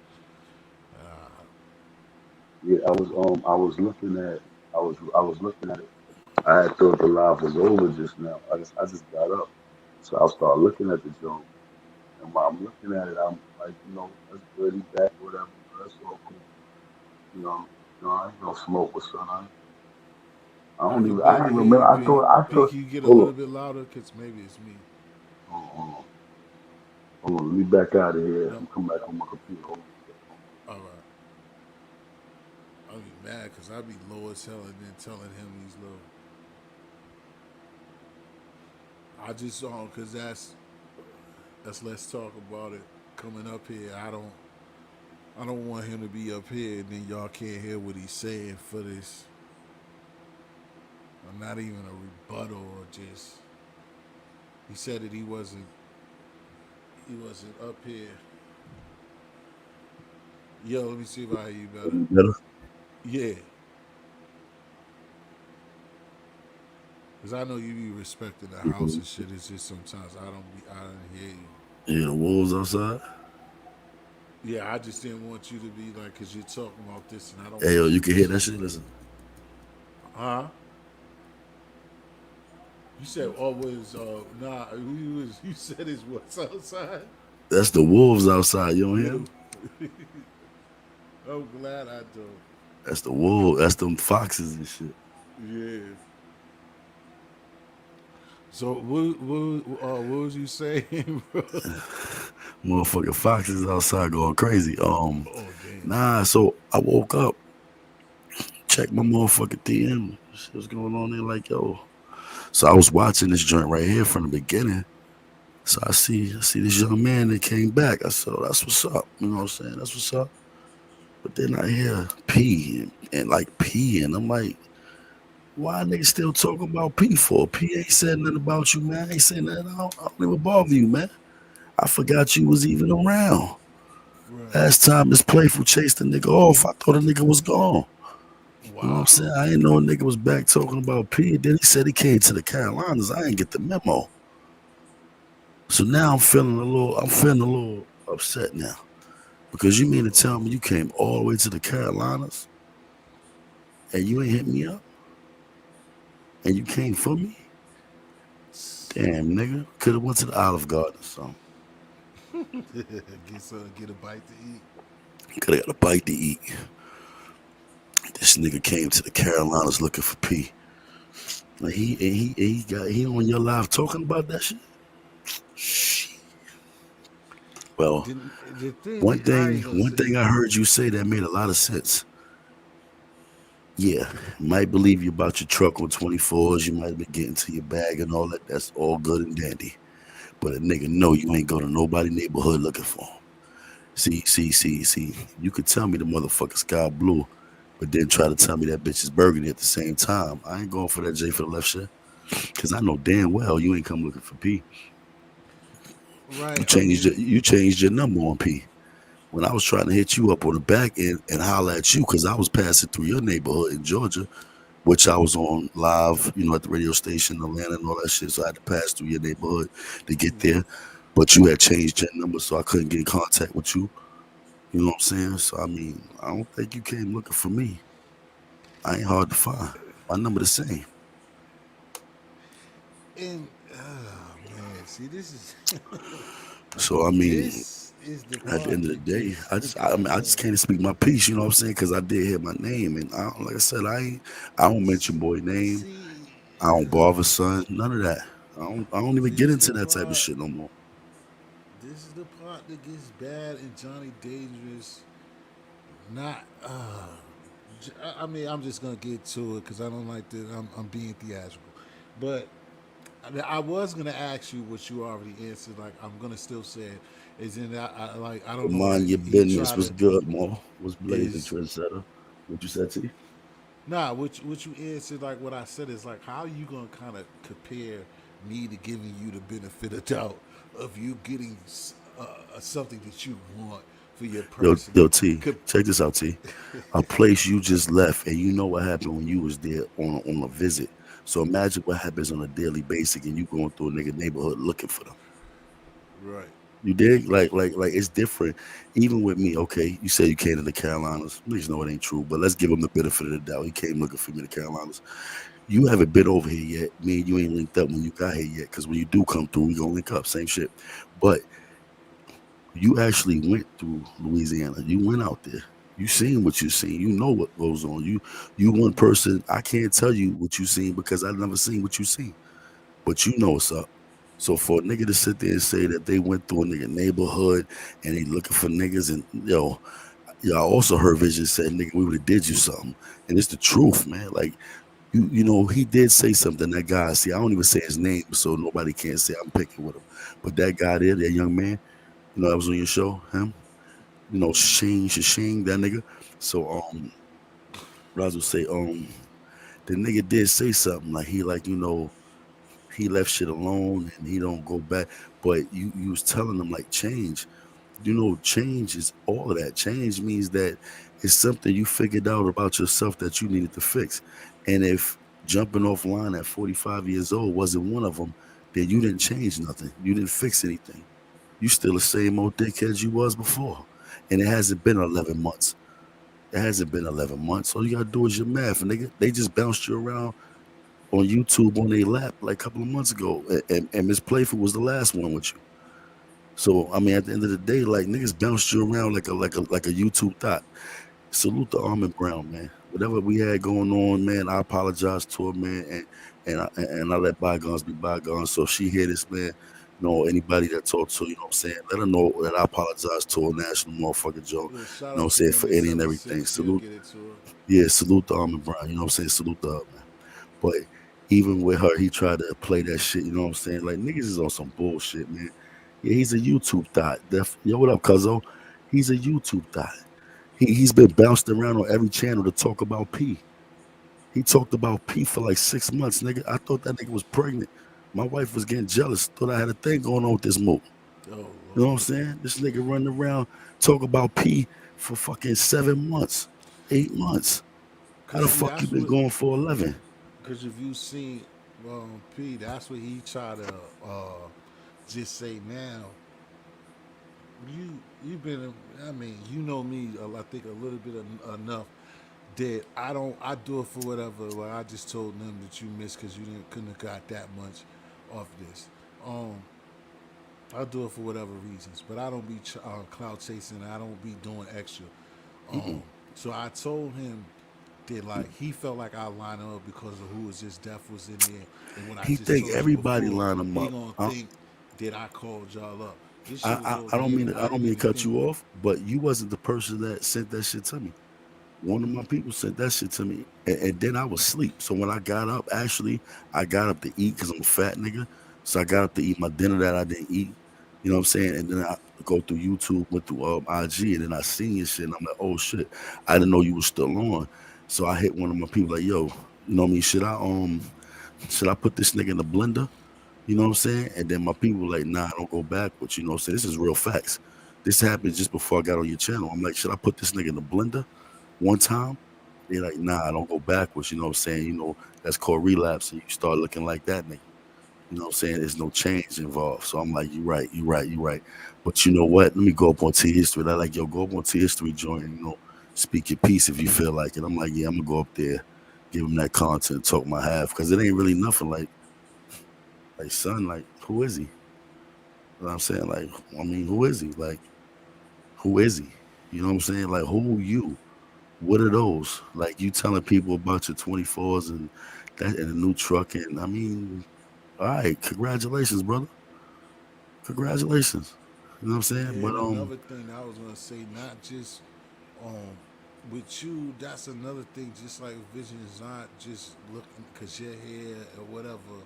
Yeah, I was looking at it. I had thought the live was over just now. I just got up. So I'll start looking at the joint. And while I'm looking at it, I'm like, that's good. He back, whatever. That's all cool. You know, I ain't no smoke with son. I could I ain't barely hear remember. you, I P. thought, I P, thought, can you get a hold little on, bit louder? Because maybe it's me. hold on, hold on. Let me back out of here. No. I'm coming back on my computer. Hold on a second. All right. I'll be mad because I be low as hell and then telling him he's low. I just because that's let's talk about it coming up here. I don't want him to be up here and then y'all can't hear what he's saying for this. I'm not even a rebuttal or just he said that he wasn't up here. Yo, let me see if I hear you better. Better? Yeah, cause I know you be respecting the house Mhm. and shit. It's just sometimes I don't hear you. Yeah, the wolves outside. Yeah, I just didn't want you to be like, cause you're talking about this, and I don't Hey, yo, want you you to can hear say, that shit? Listen. huh? You said always, nah. You said it's what's outside. That's the wolves outside. You don't hear Yeah, them? I'm glad I don't. That's the wolves. That's them foxes and shit. Yeah. So what was you saying, bro? Motherfucking foxes outside going crazy. Oh damn. Nah. So I woke up, checked my motherfucking DM. Shit was going on there, like yo. So I was watching this joint right here from the beginning. So I see this young man that came back. I said, oh, that's what's up. You know what I'm saying? That's what's up. But then I hear P and like P, and I'm like, why niggas still talking about P for? P ain't said nothing about you, man. I ain't saying nothing. I don't even bother you, man. I forgot you was even around. Right. Last time this playful chased the nigga off, I thought the nigga was gone. You know what I'm Wow. saying? I ain't know a nigga was back talking about P. Then he said he came to the Carolinas. I ain't get the memo. So now I'm feeling a little upset now. Because you mean to tell me you came all the way to the Carolinas and you ain't hit me up and you came for me? Damn, nigga. Could have went to the Olive Garden or something. Get a bite to eat. Could have got a bite to eat. This nigga came to the Carolinas looking for P. Like he on your live talking about that shit. Shit. Well, The thing one that I thing ain't gonna one say. thing I heard you say that made a lot of sense. Yeah, might believe you about your truck on 24s. You might have been getting to your bag and all that. That's all good and dandy. But a nigga know you ain't go to nobody neighborhood looking for him. See. You could tell me the motherfucker sky blue, but then try to tell me that bitch is burgundy at the same time. I ain't going for that J for the left shit. Cause I know damn well you ain't come looking for P. You Right. I changed mean, your number on P. When I was trying to hit you up on the back end and holler at you, cause I was passing through your neighborhood in Georgia, which I was on live, at the radio station in Atlanta and all that shit. So I had to pass through your neighborhood to get there. But you had changed your number, so I couldn't get in contact with you. You know what I'm saying? So I mean, I don't think you came looking for me. I ain't hard to find. My number the same. and man, see, this is So I mean, this is the at the part end of the that day, gets I that just I, gets mean, I just bad. can't speak my piece. You know what I'm saying? Because I did hear my name, and like I said, I don't mention boy name. See, I don't bother son. None of that. I don't even get this the into that type of part. shit no more. This is the part that gets bad and Johnny Dangerous. Not. I mean, I'm just gonna get to it because I don't like that. I'm being theatrical, but I mean, I was gonna ask you what you already answered. Like I'm gonna still say it. Is in that I don't know Mind that your he business. tried Was to good, Mo. Was blazing is trendsetter. What you said, T? nah. What you answered like what I said is like how are you gonna kind of compare me to giving you the benefit of doubt of you getting something that you want for your person. Yo, T. Could, Check this out, T. A place you just left, and you know what happened when you was there on a visit. So imagine what happens on a daily basis, and you going through a nigga neighborhood looking for them. right. You dig? Like it's different. Even with me, okay. You say you came to the Carolinas. Niggas know it ain't true, but let's give him the benefit of the doubt. He came looking for me in the Carolinas. You haven't been over here yet. Me and you ain't linked up when you got here yet. Because when you do come through, we gonna link up. Same shit. But you actually went through Louisiana. You went out there. You seen what you seen. You know what goes on. You one person. I can't tell you what you seen because I never seen what you seen. But you know what's up. So for a nigga to sit there and say that they went through a nigga neighborhood and they looking for niggas and Yeah, I also heard Vision said, "Nigga, we would have did you something," and it's the truth, man. Like you know, he did say something. That guy, see, I don't even say his name, so nobody can say I'm picking with him. But that guy there, that young man, you know, that was on your show, him, you know, Shing, that nigga. So what I was gonna say, the nigga did say something like he like, you know, he left shit alone and he don't go back. But you was telling him like change. You know, change is all of that. Change means that it's something you figured out about yourself that you needed to fix. And if jumping off line at 45 years old wasn't one of them, then you didn't change nothing. You didn't fix anything. You still the same old dickhead you was before. And it hasn't been 11 months. It hasn't been 11 months. All you gotta do is your math, and they just bounced you around on YouTube on their lap like a couple of months ago, and Miss Playful was the last one with you. So I mean, at the end of the day, like niggas bounced you around like a YouTube thought. Salute to Armin Brown, man. Whatever we had going on, man, I apologize to her, man, and I let bygones be bygones. So if she hear this, man, you know, anybody that talks to, you know what I'm saying, let her know that I apologize to her national motherfucking joke. Yeah, shout You know what I'm out to saying, for any and everything. 187 Still Salute, get it to her. yeah, salute to Armin Brown. You know what I'm saying? Salute to her, man. But even with her, he tried to play that shit. You know what I'm saying? Like niggas is on some bullshit, man. Yeah, he's a YouTube thought. Yo, what up, Cuzzo? He's a YouTube thought. He's been bounced around on every channel to talk about P. He talked about P for like 6 months, nigga. I thought that nigga was pregnant. My wife was getting jealous. Thought I had a thing going on with this move. Oh You know what I'm Lord. saying? This nigga running around talk about P for fucking 7 months, 8 months. How Cause the see, fuck you that's been what. going for 11? Cause if you seen P, that's what he tried to just say. Now you've been. I mean, you know me. I think a little bit enough that I don't. I do it for whatever. Like I just told them that you missed because you didn't couldn't have got that much off this. Um, I do it for whatever reasons, but I don't be cloud chasing. I don't be doing extra. Um, Mm-mm. so I told him that like he felt like I lined him up because of who was just death was in there, and what I He just think told you everybody before, line him he up. gonna think that I called y'all up. This I, shit was I, over I don't here. mean to, I I don't didn't mean to even cut think. you off, but you wasn't the person that sent that shit to me. One of my people sent that shit to me, and then I was asleep. So when I got up, actually, I got up to eat because I'm a fat nigga. So I got up to eat my dinner that I didn't eat. You know what I'm saying? And then I go through YouTube, went through IG, and then I seen your shit, and I'm like, oh shit, I didn't know you was still on. So I hit one of my people like, yo, you know what I mean? Should I put this nigga in the blender? You know what I'm saying? And then my people were like, nah, don't go backwards. You know what I'm saying? This is real facts. This happened just before I got on your channel. I'm like, should I put this nigga in the blender one time? They're like, nah, don't go backwards. You know what I'm saying? You know, that's called relapse. And you start looking like that nigga. You know what I'm saying? There's no change involved. So I'm like, you're right, you're right, you're right. But you know what? Let me go up on T History. They're like, yo, go up on T History joint and, you know, speak your piece if you feel like it. I'm like, yeah, I'm going to go up there, give him that content, talk my half. Because it ain't really nothing like, son, like, who is he? You know what I'm saying? Like, I mean, who is he? Like, who is he? You know what I'm saying? Like, who you? What are those? Like, you telling people about your 24s and that and a new truck. And I mean, all right, congratulations, brother. Congratulations. You know what I'm saying? Yeah, But and another thing I was gonna say, not just um with you, that's another thing. Just like vision is not just looking because you're here or whatever.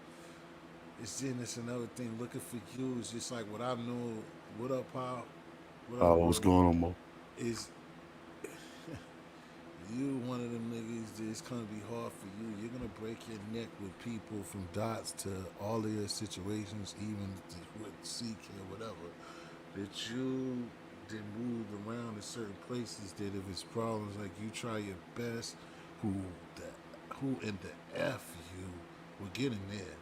It's another thing. Looking for you is just like what I know. What up, Pop? What up, what's bro? going on, Mo? Is you one of them niggas that it's gonna be hard for you. You're gonna break your neck with people from dots to all of your situations, even with CK or whatever. That you then moved around in certain places that if it's problems like you try your best, who the who in the F you will get in there.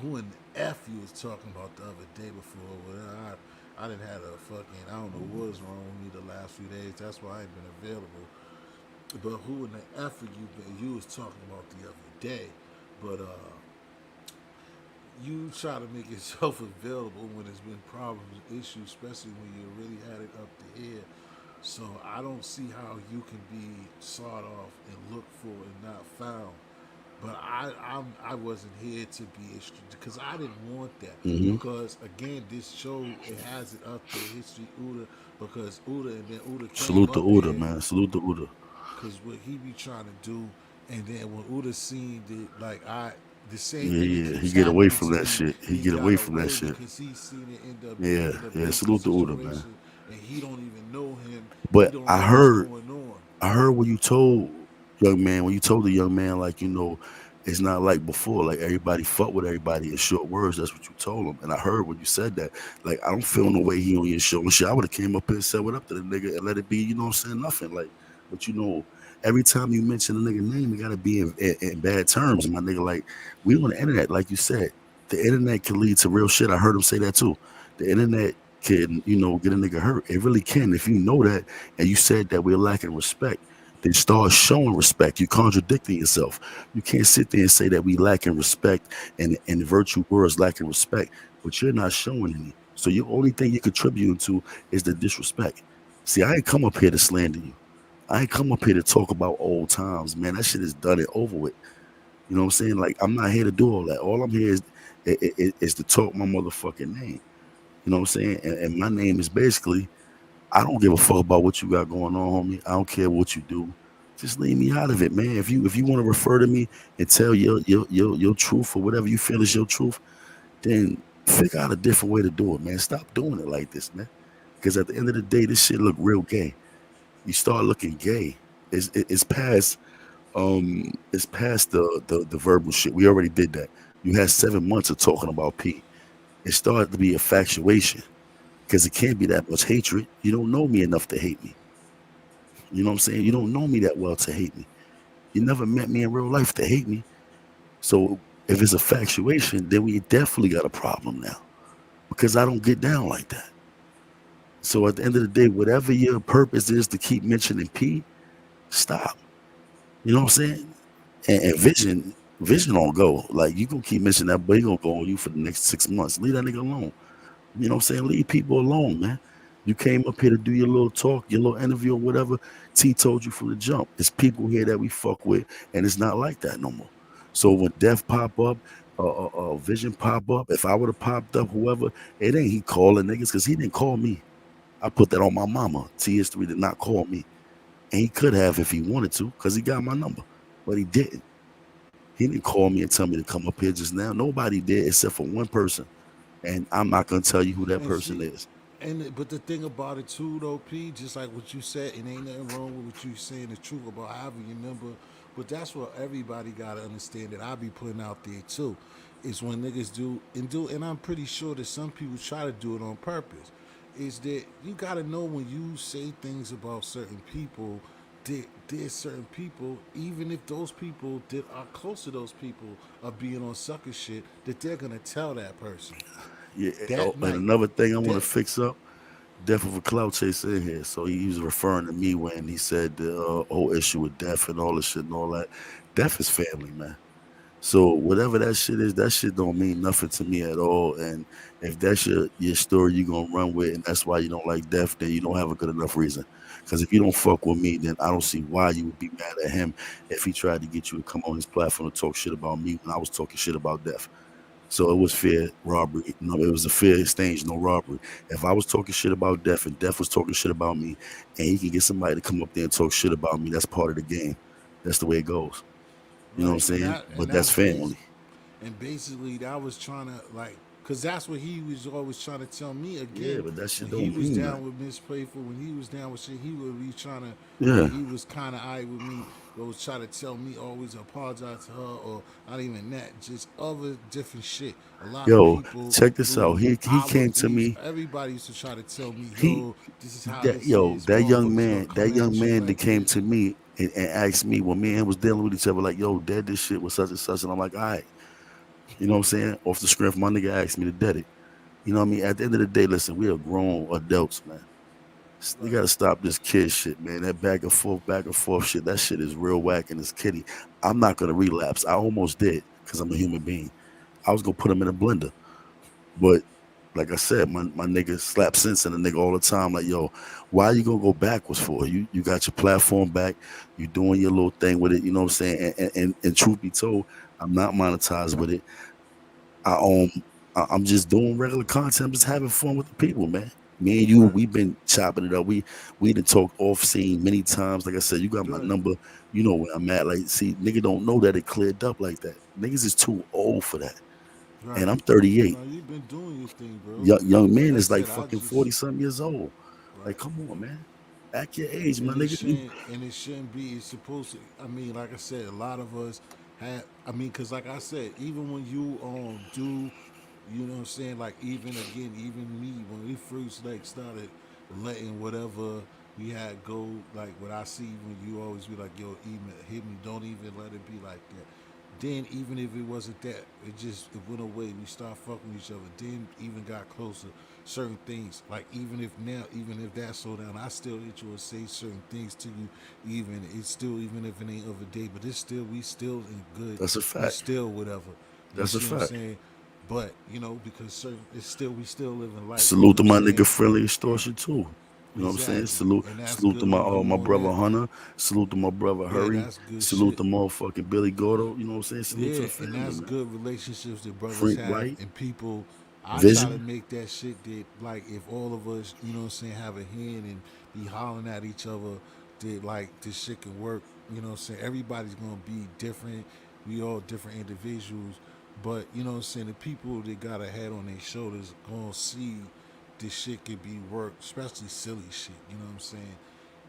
Who in the F you was talking about the other day before? Well, I didn't have a fucking I don't know what was wrong with me the last few days. That's why I ain't been available. But who in the effort you was talking about the other day? But you try to make yourself available when there's been problems, issues, especially when you really had it up to here. So I don't see how you can be sought off and looked for and not found But I wasn't here to be because I didn't want that. Hmm. Because again, this show it has it up there, history Uda, because Uda and then Uda came Salute to up Uda, here man. Salute to Uda. because what he be trying to do, and then when Uda seen that, like the same Yeah, thing that yeah. He keeps get away happening from to that me, shit. He he get got away from that away shit. because he seen it Yeah, end up yeah. making Salute to Uda, man. situation, and he don't even know him. He But don't I know what's heard going on. I heard when you told when you told the young man, like, it's not like before, like everybody fuck with everybody in short words. That's what you told him. And I heard when you said that, like, I don't feel no way he on your show and shit. I would have came up here and said what up to the nigga and let it be, you know what I'm saying? Nothing. Like, but every time you mention a nigga name, it gotta be in bad terms, my nigga. Like, we on the internet, like you said. The internet can lead to real shit. I heard him say that too. The internet can, get a nigga hurt. It really can. If you know that and you said that we're lacking respect, then start showing respect. You contradicting yourself. You can't sit there and say that we lacking respect and virtue words lacking respect, but you're not showing any. So your only thing you're contributing to is the disrespect. See, I ain't come up here to slander you. I ain't come up here to talk about old times, man. That shit is done and over with. You know what I'm saying? Like, I'm not here to do all that. All I'm here is to talk my motherfucking name. You know what I'm saying? And my name is basically, I don't give a fuck about what you got going on, homie. I don't care what you do. Just leave me out of it, man. If you want to refer to me and tell your truth or whatever you feel is your truth, then figure out a different way to do it, man. Stop doing it like this, man. Because at the end of the day, this shit look real gay. You start looking gay. It's past it's past the verbal shit. We already did that. You had 7 months of talking about P. It started to be infatuation because it can't be that much hatred. You don't know me enough to hate me. You know what I'm saying? You don't know me that well to hate me. You never met me in real life to hate me. So if it's infatuation, then we definitely got a problem now because I don't get down like that. So at the end of the day, whatever your purpose is to keep mentioning P, stop. You know what I'm saying? And vision don't go. Like, you gonna keep mentioning that, but he gonna go on you for the next 6 months. Leave that nigga alone. You know what I'm saying? Leave people alone, man. You came up here to do your little talk, your little interview or whatever. T told you from the jump. There's people here that we fuck with, and it's not like that no more. So when death pop up, vision pop up, if I would have popped up, whoever, it ain't he calling niggas because he didn't call me. I put that on my mama. T History did not call me. And he could have if he wanted to, because he got my number. But he didn't. He didn't call me and tell me to come up here just now. Nobody did except for one person. And I'm not gonna tell you who that And person see, is. but the thing about it too, though, P, just like what you said, it ain't nothing wrong with what you saying the truth about having your number. But that's what everybody gotta understand that I be putting out there too, is when niggas and I'm pretty sure that some people try to do it on purpose. Is that you gotta know when you say things about certain people, there's certain people, even if those people that are close to those people are being on sucker shit, that they're gonna tell that person Yeah. Oh, that and night. another thing I want to That fix up. Death of a cloud chaser in here. So he was referring to me when he said the whole issue with death and all this shit and all that. Death is family, man. So whatever that shit is, that shit don't mean nothing to me at all. And if that's your story you gonna run with, and that's why you don't like death, then you don't have a good enough reason. Because if you don't fuck with me, then I don't see why you would be mad at him if he tried to get you to come on his platform to talk shit about me when I was talking shit about death. So it was fair robbery. No, it was a fair exchange, no robbery. If I was talking shit about Def and Def was talking shit about me, and he can get somebody to come up there and talk shit about me, that's part of the game. That's the way it goes. You know what right, I'm saying? But that's family. and basically that was trying to like, cause that's what he was always trying to tell me Yeah, again. but that shit When he don't was mean down nothing. with Miss Playful, when he was down with shit, he would be trying to Yeah. like he was kind of eye with me. But was trying to tell me always apologize to her or not even that, just other different shit. A lot of Yo, people check this out. through He our came to me. everybody used to try to tell me, He yo, this is how that this yo is. Motherfuckers gonna come that young at you man that like came this. to me and asked me when me and him was dealing with each other, like, yo, dead this shit was such and such, and I'm like, all right, you know what I'm saying? Off the script, my nigga asked me to dead it. You know what I mean? At the end of the day, listen, we are grown adults, man. You Right. gotta stop this kid shit, man. That back and forth shit, that shit is real whack and it's kitty. I'm not gonna relapse. I almost did because I'm a human being. I was gonna put him in a blender, but Like I said, my nigga slap sense in a nigga all the time. Like, yo, why you gonna go backwards for? You got your platform back. You doing your little thing with it. You know what I'm saying? And truth be told, I'm not monetized with it. I I'm just doing regular content. I'm just having fun with the people, man. Me and you, Right. we've been chopping it up. We done talked off scene many times. Like I said, you got my Right. number. You know where I'm at. Like, see, nigga don't know that it cleared up like that. Niggas is too old for that. And Right. I'm 38. No, you've been doing your thing, bro. Young Like man I is like said, I fucking just 40 something years old. Like, right. come on, man. Act your age, my And it nigga. You shouldn't and it shouldn't be. It's supposed to. I mean, like I said, a lot of us have. I mean, cause like I said, even when you do, you know what I'm saying. Like even again, even me when we first like started letting whatever we had go, like what I see when you always be like, yo, email hit me. Don't even let it be like that. Then even if it wasn't that, it went away. We started fucking with each other. Then even got closer. Certain things like even if that slowed down, I still hit you and say certain things to you. Even if it ain't of a day, but it's still we still in good. that's a We fact. still whatever. You That's a see what I'm fact. saying? But because certain it's still we still living life. You Salute know to what I'm my saying? nigga Friendly Extortion too. You know what I'm saying? Exactly, Salute, and that's salute to good when you my on brother that. Hunter. Salute to my brother Yeah, Hurry. that's good Salute shit. to motherfucking Billy Gordo. You know what I'm saying? Salute to Yeah, the and family, that's man. good relationships that brothers Frank have White, and people. I try to Vision. make that shit that like if all of us, you know what I'm saying, have a hand and be hollering at each other, that like this shit can work. You know what I'm saying? Everybody's gonna be different. We all different individuals, but you know what I'm saying. The people that got a head on their shoulders gonna see this shit can be worked, especially silly shit. You know what I'm saying?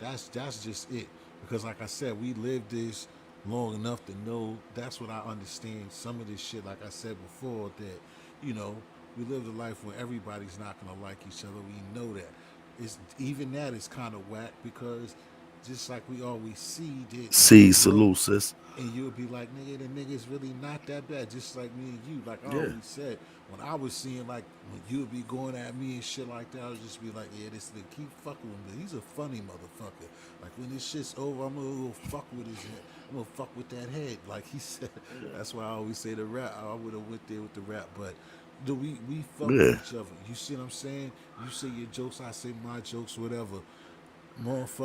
That's just it. Because like I said, we lived this long enough to know that's what I understand. Some of this shit, like I said before, that you know we lived a life where everybody's not gonna like each other. We know that. It's even that is kind of whack because just like we always see that C, it work salute, sis. and you'll be like, nigga, the nigga's really not that bad. Just like me and you. Like I Yeah. always said, when I was seeing like when you would be going at me and shit like that, I would just be like, yeah, this nigga keep fucking with him. He's a funny motherfucker. Like when this shit's over, I'm gonna go fuck with his head. I'm gonna fuck with that head. Like he said. That's why I always say the rap. I would have went there with the rap, but do we fuck with Yeah. each other. You see what I'm saying? You say your jokes, I say my jokes, whatever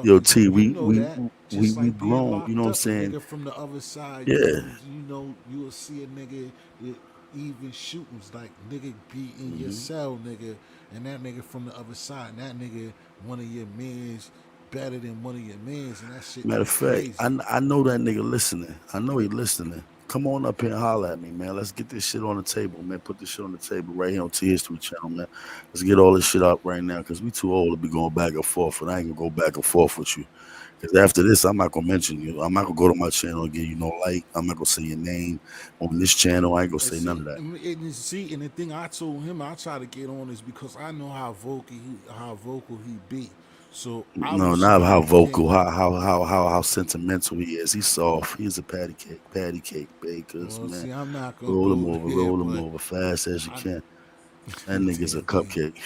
Yo, motherfuckers, T, and you know that. Just we like being grown, you know locked what I'm up, a saying? nigga from the other side, Yeah. you will see a nigga that even shootings like nigga be in your Hmm. cell, nigga, and that nigga from the other side, and that nigga one of your mans better than one of your mans, and that shit Matter be of fact, crazy. I know that nigga listening. I know he listening. Come on up here and holler at me, man. Let's get this shit on the table, man. Put this shit on the table right here on T History Channel, man. Let's get all this shit up right now because we too old to be going back and forth, and I ain't gonna go back and forth with you. Because after this, I'm not gonna mention you. I'm not gonna go to my channel and give you no like. I'm not gonna say your name on this channel. I ain't gonna And say none see, of that. and the thing I told him I try to get on is because I know how vocal he be. So I No, was not trying how to get him. vocal, how sentimental he is. He's soft. He's a patty cake bakers, Well, man. see, I'm not gonna Roll him go over, there, roll him but over fast as you I can. That nigga's a damn me. cupcake.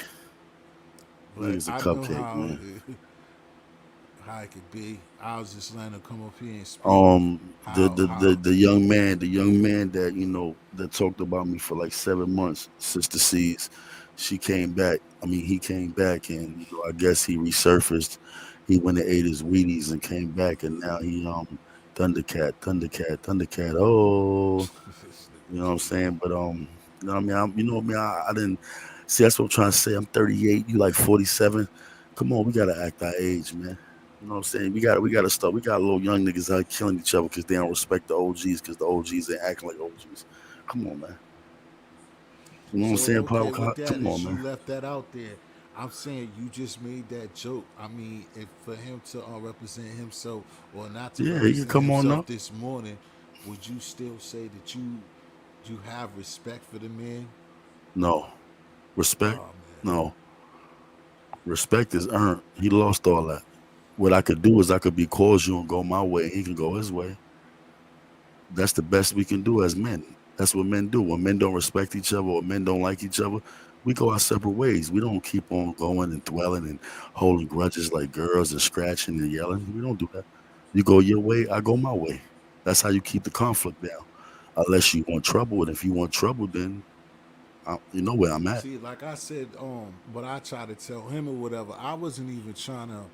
But Nigga's a I know cupcake, man. how it could be. I was just letting him come up here and speak how The young man that that talked about me for like 7 months, Sister C's, she came back. I mean, he came back, and I guess he resurfaced. He went and ate his Wheaties and came back, and now he Thundercat. Oh, this you nigga know what I'm crazy. saying? But you know what I mean? I didn't see. That's what I'm trying to say. I'm 38. You like 47. Come on, we gotta act our age, man. You know what I'm saying? We gotta start. We got little young niggas out killing each other because they don't respect the OGs because the OGs ain't acting like OGs. Come on, man. You know what I'm So saying, okay, Pop? with that, Come on, as you man. left that out there, I'm saying you just made that joke. I mean, if for him to represent himself or not to Yeah, he can represent come on himself up. this morning, would you still say that you have respect for the man? No respect. Oh man. No respect is earned. He lost all that. What I could do is I could be cordial and go my way. He can go his way. That's the best we can do as men. That's what men do. When men don't respect each other or men don't like each other, we go our separate ways. We don't keep on going and dwelling and holding grudges like girls and scratching and yelling. We don't do that. You go your way, I go my way. That's how you keep the conflict down. Unless you want trouble, and if you want trouble, then You know where I'm at. See, like I said, what I try to tell him or whatever, I wasn't even trying to,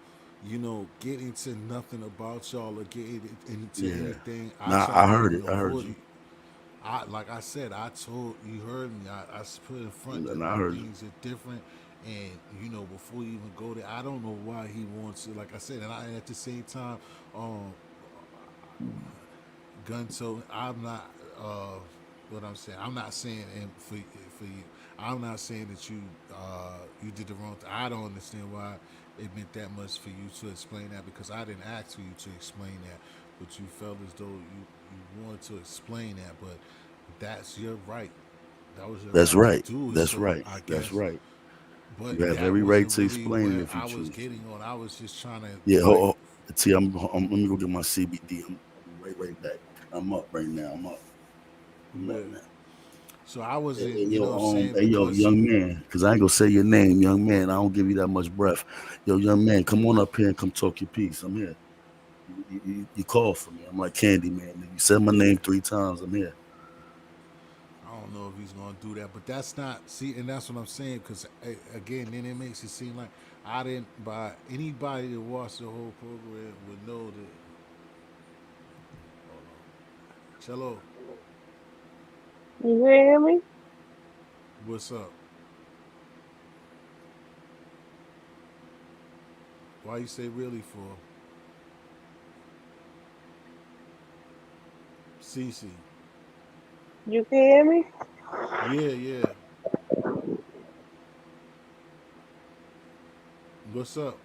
get into nothing about y'all or get into Yeah. anything. I Nah, tried I to heard even it. I heard avoid you. it. Like I said, I told you heard me. I put in front And that I like heard you. things are different, and before you even go there, I don't know why he wants to. Like I said, and I at the same time, um, gun toting. I'm not. What I'm saying. I'm not saying and for you. I'm not saying that you did the wrong thing. I don't understand why it meant that much for you to explain that because I didn't ask for you to explain that, but you felt as though you wanted to explain that. But that's your right. That was your That's right to right. do it. That's So right. I That's guess, right. but You have that every right wasn't to really explain it where if you I was choose to. getting on. I was just trying to Yeah, like. See, let me go get my CBD. I'll be right back. I'm up right now. I'm up. I'm Yeah. at now. So I wasn't, Hey, yo, saying hey, yo, because young man, because I ain't gonna say your name, young man. I don't give you that much breath. Yo, young man, come on up here and come talk your piece. I'm here. You called for me. I'm like Candy Man. You said my name 3 times. I'm here. I don't know if he's gonna do that, but that's not see, and that's what I'm saying. Because again, then it makes it seem like I didn't. By anybody that watched the whole program would know that. Hold on, Cello, You hear me? what's up? Why you say really for Cece? You can hear me? Yeah, yeah. What's up?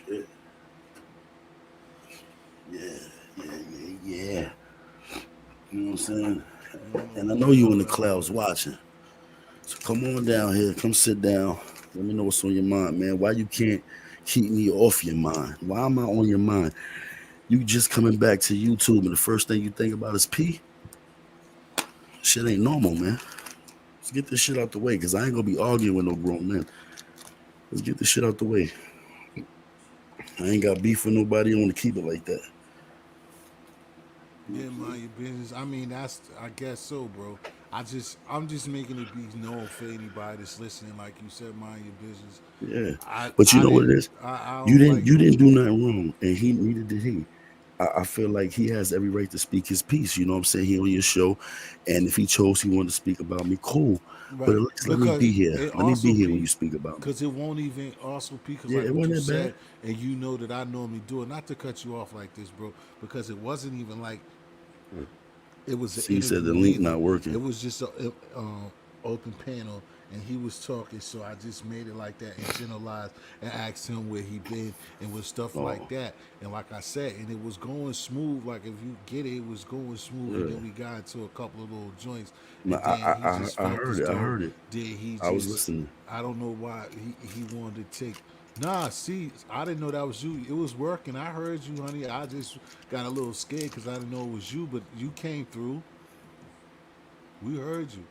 Shit. Yeah, yeah. You know what I'm saying? You don't know And I what know the you in hell the that clouds was. watching. So come on down here. Come sit down. Let me know what's on your mind, man. Why you can't keep me off your mind? Why am I on your mind? You just coming back to YouTube and the first thing you think about is P? Shit ain't normal, man. Let's get this shit out the way because I ain't gonna be arguing with no grown men. Let's get this shit out the way. I ain't got beef with nobody. I want to keep it like that. You know what Yeah, I'm saying? mind your business. I mean, that's I guess so, bro. I'm just making it be known for anybody that's listening. Like you said, mind your business. Yeah. I But you I know what didn't. it is? I You don't didn't like. you didn't do nothing wrong, and he neither did he. I feel like he has every right to speak his piece. You know what I'm saying? He on your show, and if he chose he wanted to speak about me, cool. But at Right, least let me because be here. it Let me be also here when be you speak about me. because it won't even also be because Yeah, like it what you wasn't that bad. said, and you know that I normally do it. Not to cut you off like this, bro, because it wasn't even like it was an See, he said interview the link neither. not working. It was just a open panel, and he was talking. So I just made it like that and generalized and asked him where he been and with stuff like Oh, that. And like I said, and it was going smooth. Like if you get it, it was going smooth. And then yeah. we got into a couple of little joints, No, and then he just I felt heard as it. I though heard it. did he I was just listening. I don't know why he wanted to take. Nah, see, I didn't know that was you. It was working. I heard you, honey. I just got a little scared because I didn't know it was you, but you came through. We heard you.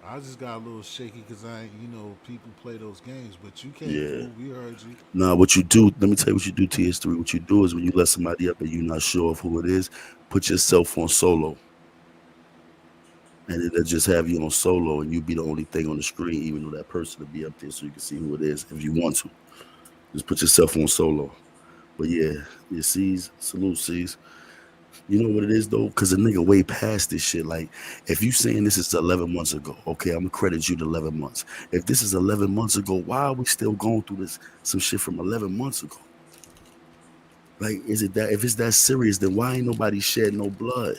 I just got a little shaky because people play those games, but you came Yeah. through. We heard you. Now, what you do, let me tell you what you do, TS3. What you do is when you let somebody up and you're not sure of who it is, put yourself on solo. And it'll just have you on solo and you be the only thing on the screen, even though that person will be up there so you can see who it is if you want to. Just put yourself on solo. But yeah, yeah, C's, salute C's. You know what it is though? Because the nigga way past this shit. Like, if you saying this is 11 months ago, okay, I'm gonna credit you to 11 months. If this is 11 months ago, why are we still going through this some shit from 11 months ago? Like, is it that if it's that serious, then why ain't nobody shed no blood?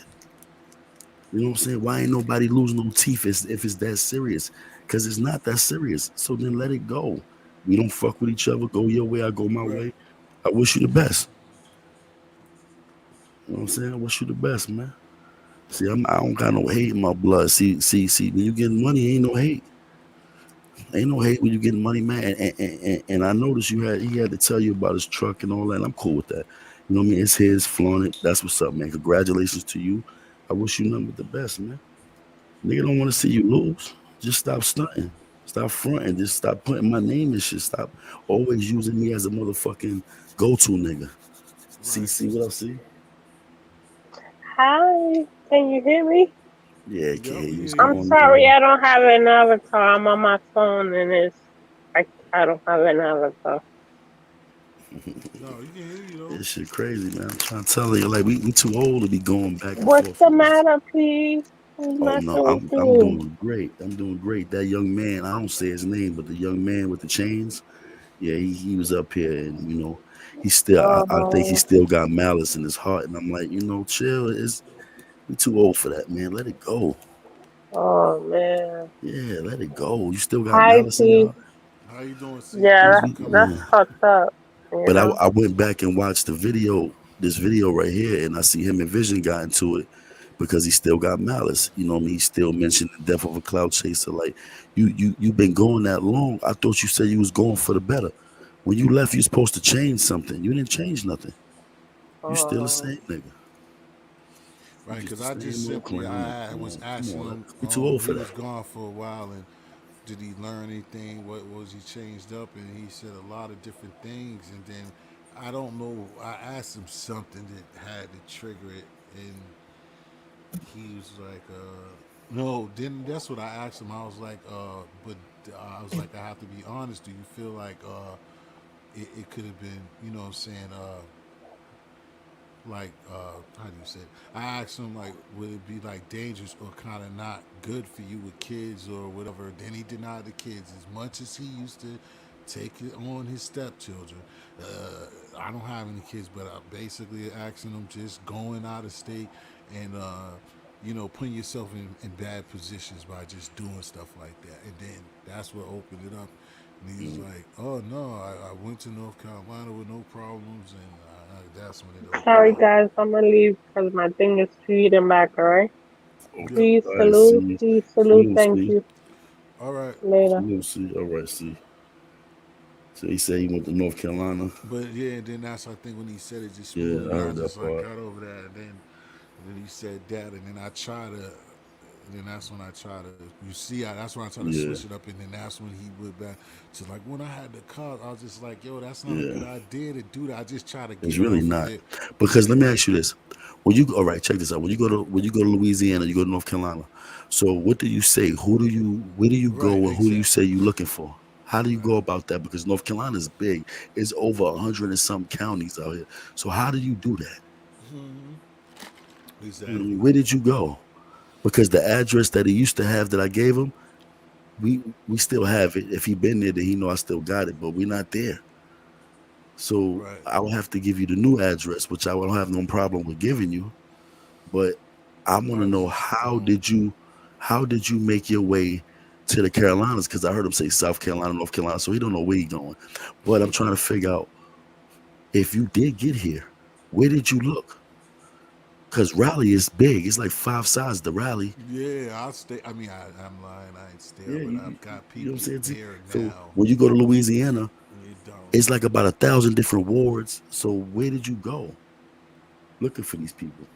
You know what I'm saying? Why ain't nobody losing no teeth if it's that serious? Because it's not that serious. So then let it go. We don't fuck with each other. Go your way, I go my Right. way. I wish you the best. You know what I'm saying? I wish you the best, man. See, I don't got no hate in my blood. See. When you getting money, ain't no hate. Ain't no hate when you getting money, man. And I noticed he had to tell you about his truck and all that. And I'm cool with that. You know what I mean? It's his, flaunt it. That's what's up, man. Congratulations to you. I wish you nothing but the best, man. Nigga don't want to see you lose. Just stop stunting. Stop fronting. Just stop putting my name and shit. Stop always using me as a motherfucking go-to nigga. Right. See what I see? Hi, can you hear me? Yeah, can Yep, hear we you. What's hear I'm you. going sorry, on? I don't have an avatar. I'm on my phone and I don't have an avatar. No, you can hear you though. This shit crazy, man. I'm trying to tell you, like we too old to be going back and What's forth the with this. matter, please? Who's Oh messing no, with I'm you? doing great. I'm doing great. That young man, I don't say his name, but the young man with the chains, yeah, he was up here, and he still, I think he Oh, still got malice in his heart, and I'm like, chill. We too old for that, man. Let it go. oh man. Yeah, let it go. You still got Hi, malice in your P. heart. How you doing, C? Thanks Yeah, for We, coming that's yeah. in. fucked up. You But know. I went back and watched the video, this video right here, and I see him and Vision got into it because he still got malice. You know what I mean? He still mentioned the death of a cloud chaser. Like you've been going that long. I thought you said you was going for the better. When you left, you supposed to change something. You didn't change nothing. You still the Oh, same nigga. You Right, just because the I just same old simply clown. I Come was on, come asking on. him. We too old He for was that. gone for a while, and did he learn anything? What was he changed up? And he said a lot of different things. And then I don't know. I asked him something that had to trigger it, and he was like, "No." Then that's what I asked him. I was like, "But I was like, I have to be honest. Do you feel like it could have been, you know, what I'm saying, like how do you say it? I asked him like would it be like dangerous or kind of not good for you with kids or whatever. Then he denied the kids as much as he used to take it on his stepchildren. I don't have any kids, but I basically asking him just going out of state and you know putting yourself in bad positions by just doing stuff like that. And then that's what opened it up. And he's Mm. like, "Oh no, I went to North Carolina with no problems," and that's when it opened sorry up. guys, I'm gonna leave because my thing is feeding back. All right. Yep. Okay. Please All right, salute. see. Please salute. Salute, Thank see. you. All right. Later. Salute, see. All right, see. So he said he went to North Carolina. But yeah, and then that's I think when he said it just Yeah, I smoothly, I heard that just like part. got over that, and then he said that, and then I try to, and then that's when I try to, you see, that's when I try to Yeah, switch it up, and then that's when he went back to like when I had the car, I was just like, yo, that's not a good yeah. idea to do that. I just try to It's get it really off of not. there. Because let me Right, ask you this. All right, check this out. When you go to Louisiana, you go to North Carolina. So what do you say? Where do you right, go and who do you exactly. say you looking for? How do you Right, go about that? Because North Carolina is big. It's over 100 and some counties out here. So how do you do that? You know what I exactly. mean? Where did you go? Because the address that he used to have that I gave him, we still have it. If he been there, then he know I still got it, but we're not there. So Right. I will have to give you the new address, which I don't have no problem with giving you. But I want to I know just don't. how did you make your way to the Carolinas? Because I heard him say South Carolina, North Carolina, so he don't know where he going. But I'm trying to figure out if you did get here, where did you look? Because Raleigh is big. It's like five sides the Raleigh. Yeah, I'll stay. I mean, I'm lying. I ain't Yeah, still, but I've got you know what I'm people saying? there So now. when you go to Louisiana, You don't. it's like about 1,000 different wards. So where did you go looking for these people?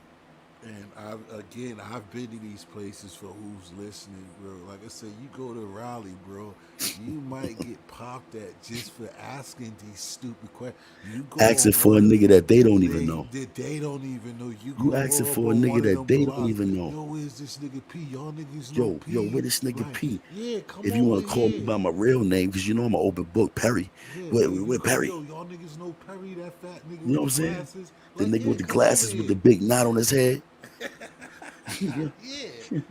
And I've been to these places for who's listening, bro. Like I said, you go to Raleigh, bro, you might get popped at just for asking these stupid questions. You go Asking on for a one, nigga that they don't even know. they don't even know. You You go asking up for a on nigga one of that them they don't blocks. even know. Yo, where's this nigga P? Y'all niggas know Yo, P, where this nigga right? P? Yeah, come If you over want to call me here. by my real name, because you know I'm an open book, Perry. Yeah, Where, yeah, where, you where come, Perry? yo, y'all niggas know Perry, that fat nigga You know with what the I'm saying? glasses. The Like, nigga yeah, with the come over glasses with here. the big knot on his head. Yeah. Yeah,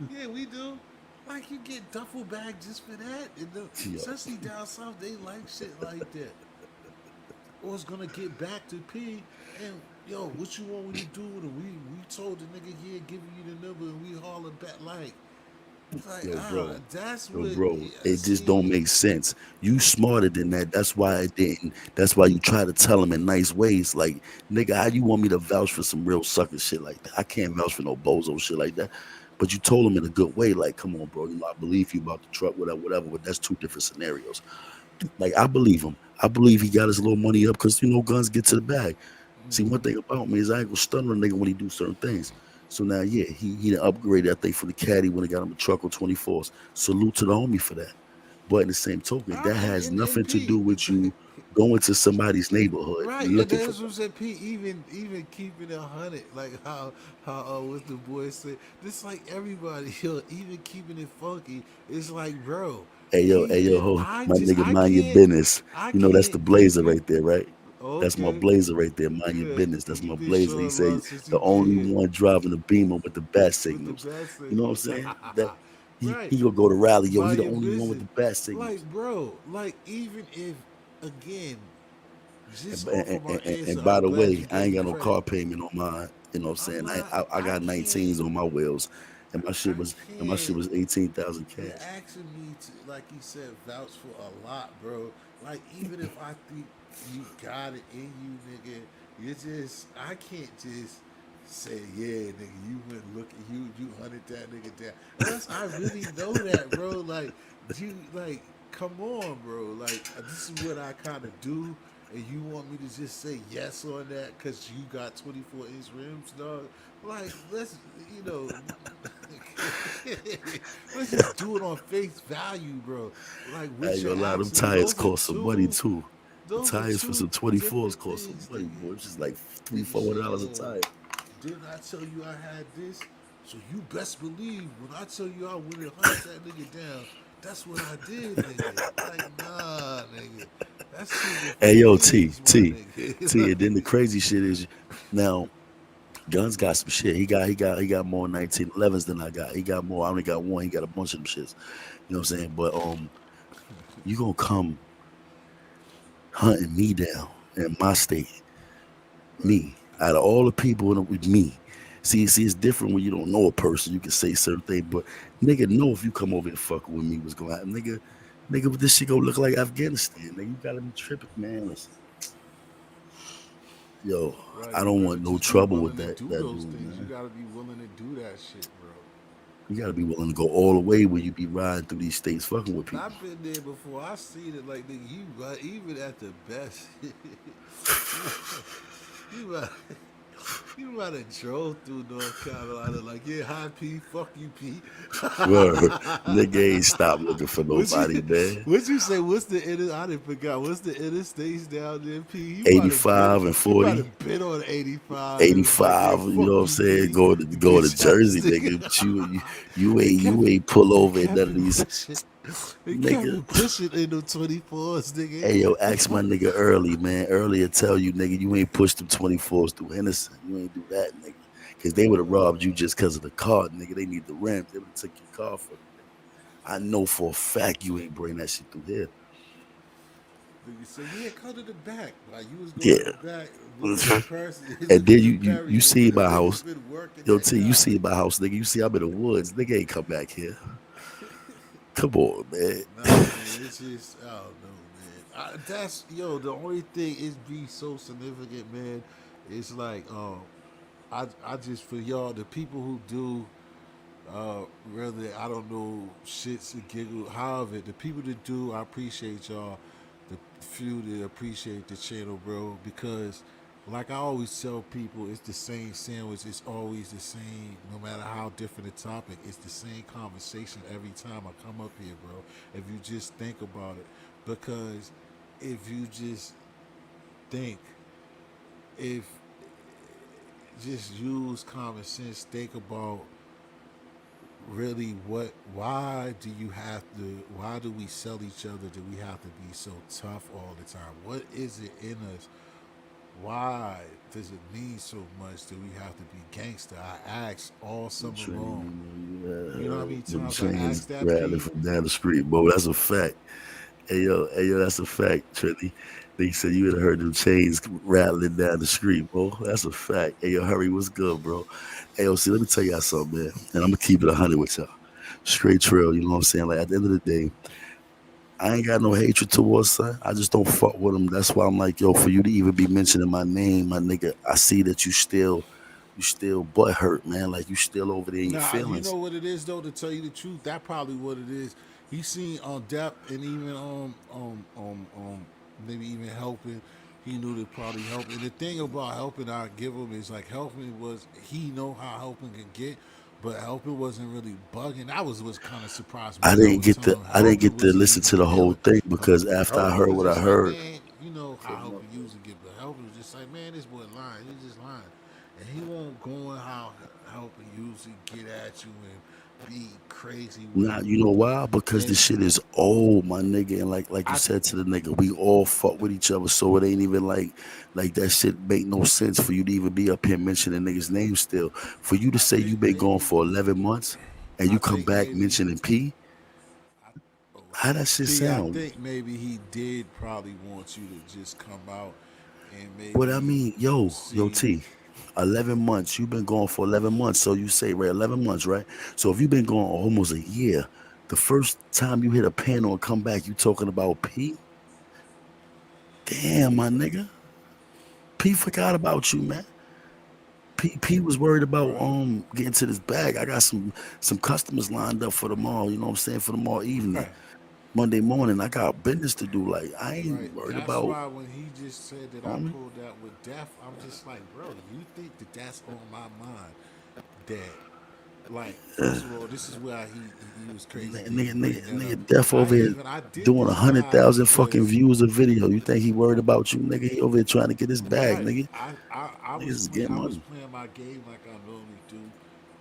yeah, we do. Like you get duffel bag just for that. Yo, Especially down south, they like shit like that. Or it's gonna get back to P. And yo, what you want me to do with him? We told the nigga here, giving you the number, and we holler back like yo, bro. that's Yo, what. bro, it just don't See, make sense. You smarter than that. That's why it didn't. That's why you try to tell him in nice ways. Like, nigga, how you want me to vouch for some real sucker shit like that? I can't vouch for no bozo shit like that. But you told him in a good way, like, come on, bro. I believe you about the truck, whatever, whatever. But that's two different scenarios. Like, I believe him. I believe he got his little money up because guns get to the bag. See, one thing about me is I ain't gonna stun on a nigga when he do certain things. So now, yeah, he done upgraded that thing from the caddy when he got him a truck on 24s. Salute to the homie for that. But in the same token, all that right, has and nothing to do P. with you. going to somebody's neighborhood Right, and looking for that's what I'm saying. Pete, even keeping 100, like how what the boys say. Just like everybody, yo, even keeping it funky, it's like, bro, hey even yo, if ho, my nigga, mind your business. I You know that's the can't blazer keep it. right there, right? That's my Okay, blazer right there. Mind your yeah, business. That's he my been blazer. He showing said love since he the been only here one driving the Beamer with the bat with the signals. best You know what I'm signals. saying? That Right, he gonna go to rally. Yo, he mind the your only one with business. the bat Like, signals. bro, like even if again, just And, off of my answer, and by I'm the glad you way, I gave ain't me got no credit. car payment on mine. You know what I'm I'm saying? not. I I got can't. 19s on my wheels, I and my shit can't. was 18,000 You're cash. asking me to, like you said, vouch for a lot, bro. Like even if I think you got it in you, nigga, you just I can't just say, yeah, nigga, you went look at you hunted that nigga down. Unless I really know that, bro. Like you like come on, bro. Like this is what I kind of do. And you want me to just say yes on that because you got 24-inch rims, dog? Like, let's, you know, let's just do it on face value, bro. Like, I what ain't you're gonna lie, them asking me, tires those are cost some money two, too. The those are tires for two some 24s different cost some things, money, nigga. boy. It's just like three, Nigga, $400 a yo, tire. didn't I tell you I had this? So you best believe when I tell you I went and hunted that nigga down, that's what I did, nigga. Like, nah, nigga. That shit Hey before yo, AIDS, my nigga. And then the Like, crazy shit is now Guns got some shit. He got more 1911s than I got. He got more. I only got one. He got a bunch of them shits. You know what I'm saying? But you gonna come hunting me down in my state, right. me, out of all the people in it with me. See, it's different when you don't know a person. You can say certain things, but nigga, know if you come over here fucking with me, what's gonna happen, nigga, this shit gonna look like Afghanistan. Nigga, you gotta be tripping, man. Listen, yo, Right, I you don't gotta want no just be trouble with willing to do that those dude, things. You man. gotta be willing to do that shit, bro. You gotta be willing to go all the way when you be riding through these states fucking with And people. I've been there before. I seen it like nigga, you right, even at the best, you you right, you might have drove through North Carolina like, yeah, hi P, fuck you P. Word. Nigga ain't stop looking for What you nobody, man. what you say? What's the inter? I didn't forgot. What's the interstates down there, P? You might have been. 85 and You might 40. have been on 85 and was like, yeah, 85, you fuck know what I'm you, saying? P. You Going to bitch ass Jersey, nigga. nigga. But you ain't pull It over in kept none of it these pushing. It kept nigga. it pushing in the 24s, nigga. Hey yo, ask my nigga early, man. Earlier tell you, nigga, you ain't pushed them 24s through Henderson. You ain't do that, nigga. Cause they would have robbed you just cause of the car, nigga. They need the rims. They would have took your car from you, nigga. I know for a fact you ain't bring that shit through here. Nigga said, yeah, come to the back. Like you was going to Yeah. the back looking for person, And looking then for you Perry, see nigga. Them my niggas house. been working Yo, that T, you guy. see my house, nigga. You see I'm in the woods. Nigga ain't come back here. Come on, man. Nah, man, it's just I don't know, man. That's yo. The only thing is be so significant, man. It's like I just for y'all the people who do rather I don't know shits and giggle. However, the people that do, I appreciate y'all. The few that appreciate the channel, bro, because like I always tell people, it's the same sandwich. It's always the same, no matter how different the topic. It's the same conversation every time I come up here, bro. If you just think about it, because if you just think, if just use common sense, think about really why do you have to why do we sell each other, do we have to be so tough all the time, what is it in us, why does it mean so much that we have to be gangster? I asked all The summer train, long, you know how many yeah, them times I trains asked that, rattling P? from down the street, bro. That's a fact. Hey yo, that's a fact, Trinity. They said you had heard them chains rattling down the street, bro. That's a fact. Hey yo, hurry, what's good, bro? Hey yo, see, let me tell y'all something, man. And I'm gonna keep it 100 with y'all. Straight trail, you know what I'm saying? Like at the end of the day, I ain't got no hatred towards son. I just don't fuck with him. That's why I'm like, yo, for you to even be mentioning my name, my nigga, I see that you still butt hurt, man. Like you still over there in your Nah, you feelings. know what it is though. To tell you the truth, that probably what it is. He seen on depth and even maybe even helping. He knew to probably help. And the thing about helping I give him is like helping was he know how helping can get, but helping wasn't really bugging. That was what kind of surprised me because I was telling him I didn't helping get to wasn't listen even to the whole killing. thing because after I Helping heard was what I just like, heard, man. you know how So help no, you usually get, but help was just like, man, this boy lying. He's just lying, and he won't go on how help usually get at you and be crazy with nah, it. you know why? Because the And shit is old, my nigga. And like you I, said to the nigga, we all fuck with each other. So it ain't even like that shit make no sense for you to even be up here mentioning niggas' names still. For you to I say think you been gone maybe, for 11 months and I you come think back maybe he, mentioning P, I, oh, how that shit P. I sound? think maybe he did probably want you to just come out and But I maybe mean, yo, see. T, 11 months. You've been gone for 11 months. So you say, right, 11 months, right? So if you've been gone almost a year, the first time you hit a panel and come back, you talking about P? Damn, my nigga. P forgot about you, man. P was worried about Right, getting to this bag. I got some customers lined up for tomorrow, you know what I'm saying, for tomorrow evening. right, Monday morning, I got business to do. Like, I right. ain't worried That's about why when he just said that I homie. pulled out with death, I'm just like, bro, you think that that's on my mind? That, like, first of all, this is why he was crazy to even bring that up. Nigga, Def over here I did doing a this hundred live thousand fucking because views of video. You think he worried about you, nigga? He over here trying to get his bag, right. nigga. Niggas is getting I was money. playing my game like I normally do,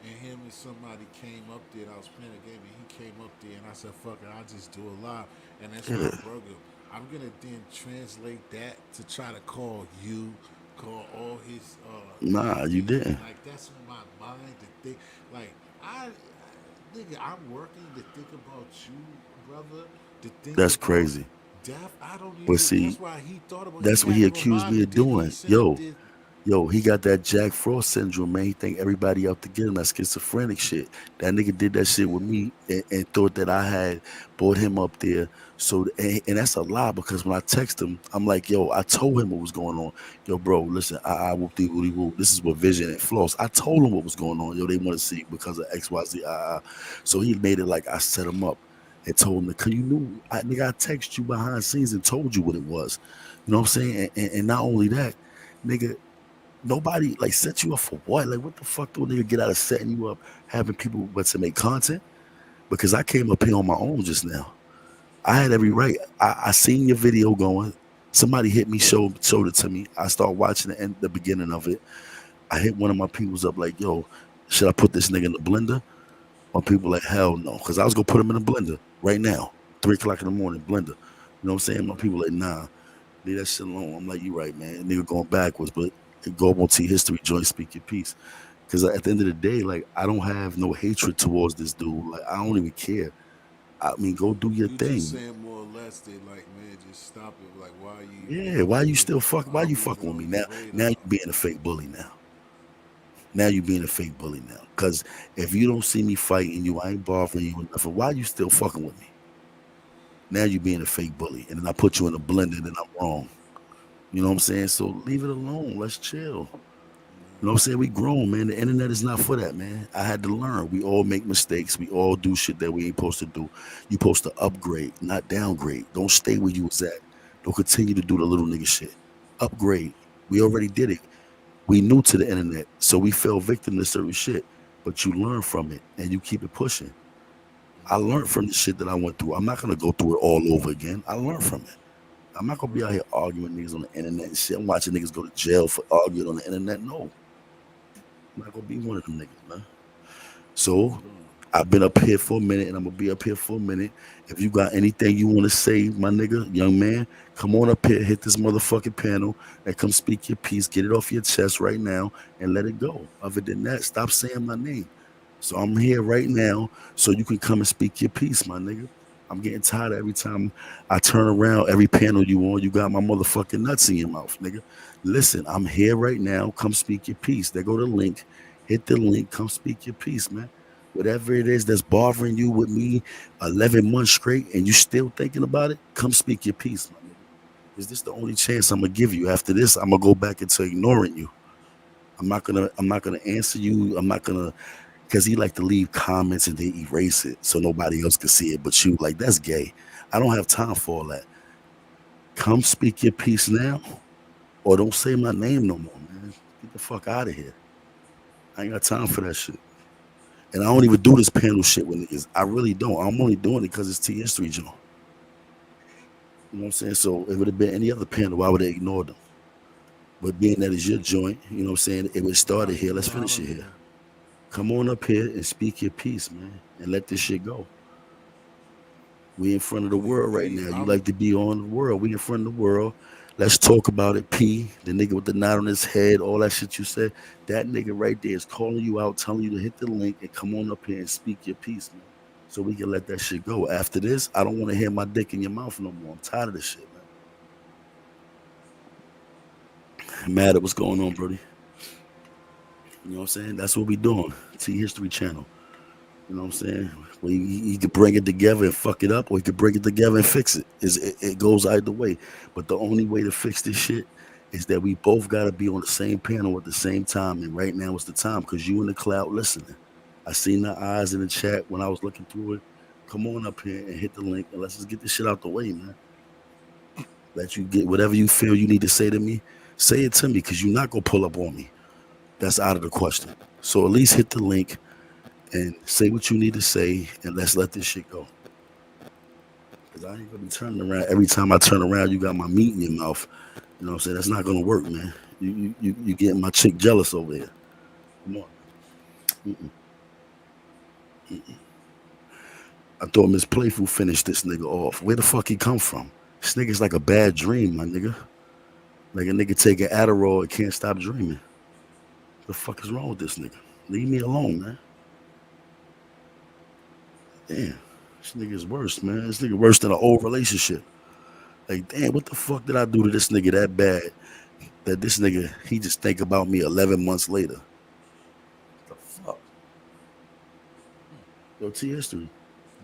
and him and somebody came up there. And I was playing a game, and he came up there, and I said, "Fuck it, I'll just do it live." And that's why I Yeah. broke him. I'm gonna then translate that to try to call you, call all his Nah, things, you and didn't. like that's on my mind to think. Like nigga, I'm working to think about you, brother. To think That's about crazy. death. I don't But even. see, That's why he thought about. He that's what had he to accused remind me me. of Then he doing. said I did. Yo, he got that Jack Frost syndrome, man. He think everybody out to get him, that schizophrenic shit. That nigga did that shit with me and thought that I had brought him up there. So, and that's a lie because when I text him, I'm like, yo, I told him what was going on. Yo, bro, listen, whoop de woody whoop. This is what Vision and Floss. I told him what was going on. Yo, they want to see because of XYZ. So he made it like I set him up and told him, cause you knew, nigga, I text you behind scenes and told you what it was. You know what I'm saying? And not only that, nigga, nobody like set you up for what? Like, what the fuck do a nigga get out of setting you up, having people but to make content? Because I came up here on my own just now. I had every right. I seen your video going. Somebody hit me, showed it to me. I start watching the beginning of it. I hit one of my peoples up like, yo, should I put this nigga in the blender? My people like, hell no. Because I was gonna put him in the blender right now. 3 o'clock in the morning, blender. You know what I'm saying? My people like, nah, leave that shit alone. I'm like, you right, man. Nigga going backwards, but go on T history joint, speak your piece. Because at the end of the day, like I don't have no hatred towards this dude. Like I don't even care. I mean, go do your You just thing. saying more or less that like man, just stop it. Like why you Yeah, even why you losing? still fuck? Why I'm you losing fucking with on me your now? Now radar. you being a fake bully now. Now you being a fake bully now. Cause if you don't see me fighting you, I ain't bothering you or nothing. Why you still fucking with me? Now you being a fake bully, and then I put you in a blender, and then I'm wrong. You know what I'm saying? So leave it alone. Let's chill. You know what I'm saying? We grown, man. The internet is not for that, man. I had to learn. We all make mistakes. We all do shit that we ain't supposed to do. You supposed to upgrade, not downgrade. Don't stay where you was at. Don't continue to do the little nigga shit. Upgrade. We already did it. We new to the internet, so we fell victim to certain shit. But you learn from it and you keep it pushing. I learned from the shit that I went through. I'm not gonna go through it all over again. I learned from it. I'm not gonna be out Right. here arguing with niggas on the internet and shit. I'm watching niggas go to jail for arguing on the internet. No, I'm not gonna be one of them niggas, man. So I've been up here for a minute and I'm gonna be up here for a minute. If you got anything you want to say, my nigga, young man, come on up here, hit this motherfucking panel and come speak your piece. Get it off your chest right now and let it go. Other than that, stop saying my name. So I'm here right now so you can come and speak your piece, my nigga. I'm getting tired of every time I turn around, every panel you on, you got my motherfucking nuts in your mouth, nigga. Listen, I'm here right now. Come speak your piece. There go the link. Hit the link. Come speak your piece, man. Whatever it is that's bothering you with me 11 months straight and you still thinking about it, come speak your piece, my nigga. Is this the only chance I'm gonna give you? After this, I'm gonna go back into ignoring you. I'm not gonna answer you. I'm not gonna because he like to leave comments and then erase it so nobody else can see it but you. Like that's gay. I don't have time for all that. Come speak your piece now or don't say my name no more, man. Get the fuck out of here. I ain't got time for that shit. And I don't even do this panel shit with niggas. I really don't. I'm only doing it because it's T history, Joe. You know what I'm saying? So it would have been any other panel, why would they ignore them? But being that it's your joint, you know what I'm saying? It was Nah, started you here. Let's know, I finish don't it here. even. Come on up here and speak your piece, man, and let this shit go. We in front of the world right Hey, now. You I'm. like to be on the world. We in front of the world. Let's talk about it. P, the nigga with the knot on his head, all that shit you said. That nigga right there is calling you out, telling you to hit the link and come on up here and speak your piece, man. So we can let that shit go. After this, I don't want to hear my dick in your mouth no more. I'm tired of this shit, man. I'm mad at what's going on, Brody. You know what I'm saying? That's what we doing. T History Channel. You know what I'm saying? Well, you could bring it together and fuck it up, or you could bring it together and fix it. It goes either way. But the only way to fix this shit is that we both got to be on the same panel at the same time. And right now is the time because you in the cloud listening. I seen the eyes in the chat when I was looking through it. Come on up here and hit the link and let's just get this shit out the way, man. Let you get whatever you feel you need to say to me. Say it to me because you're not gonna pull up on me. That's out of the question. So at least hit the link and say what you need to say, and let's let this shit go. Cause I ain't gonna be turning around every time I turn around. You got my meat in your mouth. You know what I'm saying? That's not gonna work, man. You getting my chick jealous over here. Come on, man. Mm-mm. I thought Miss Playful finished this nigga off. Where the fuck he come from? This nigga's like a bad dream, my nigga. Like a nigga taking Adderall and can't stop dreaming. The fuck is wrong with this nigga? Leave me alone, man. Damn, this nigga is worse, man. This nigga worse than an old relationship. Like, damn, what the fuck did I do to this nigga that bad that this nigga he just think about me 11 months later? What the fuck? Yo, T History.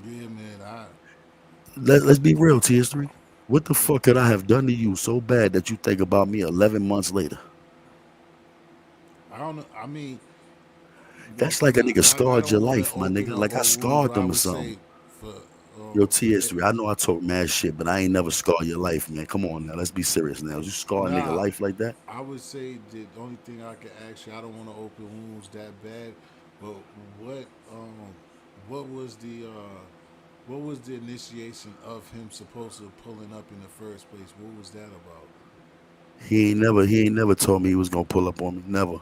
Yeah, man. Let's be real, T History. What the fuck could I have done to you so bad that you think about me 11 months later? I don't know. I mean, well, That's like a now nigga I scarred your don't want to life, my open nigga. a Like I whole room, scarred but I them or would something. say for Yo, T if, History. I know I talk mad shit, but I ain't never scarred your life, man. Come on now, let's be serious now. You scar a nigga nah, life like that? I would say the only thing I can ask you, I don't want to open wounds that bad, but what um what was the uh what was the initiation of him supposed to pulling up in the first place? What was that about? He ain't never told me he was gonna pull up on me. Never.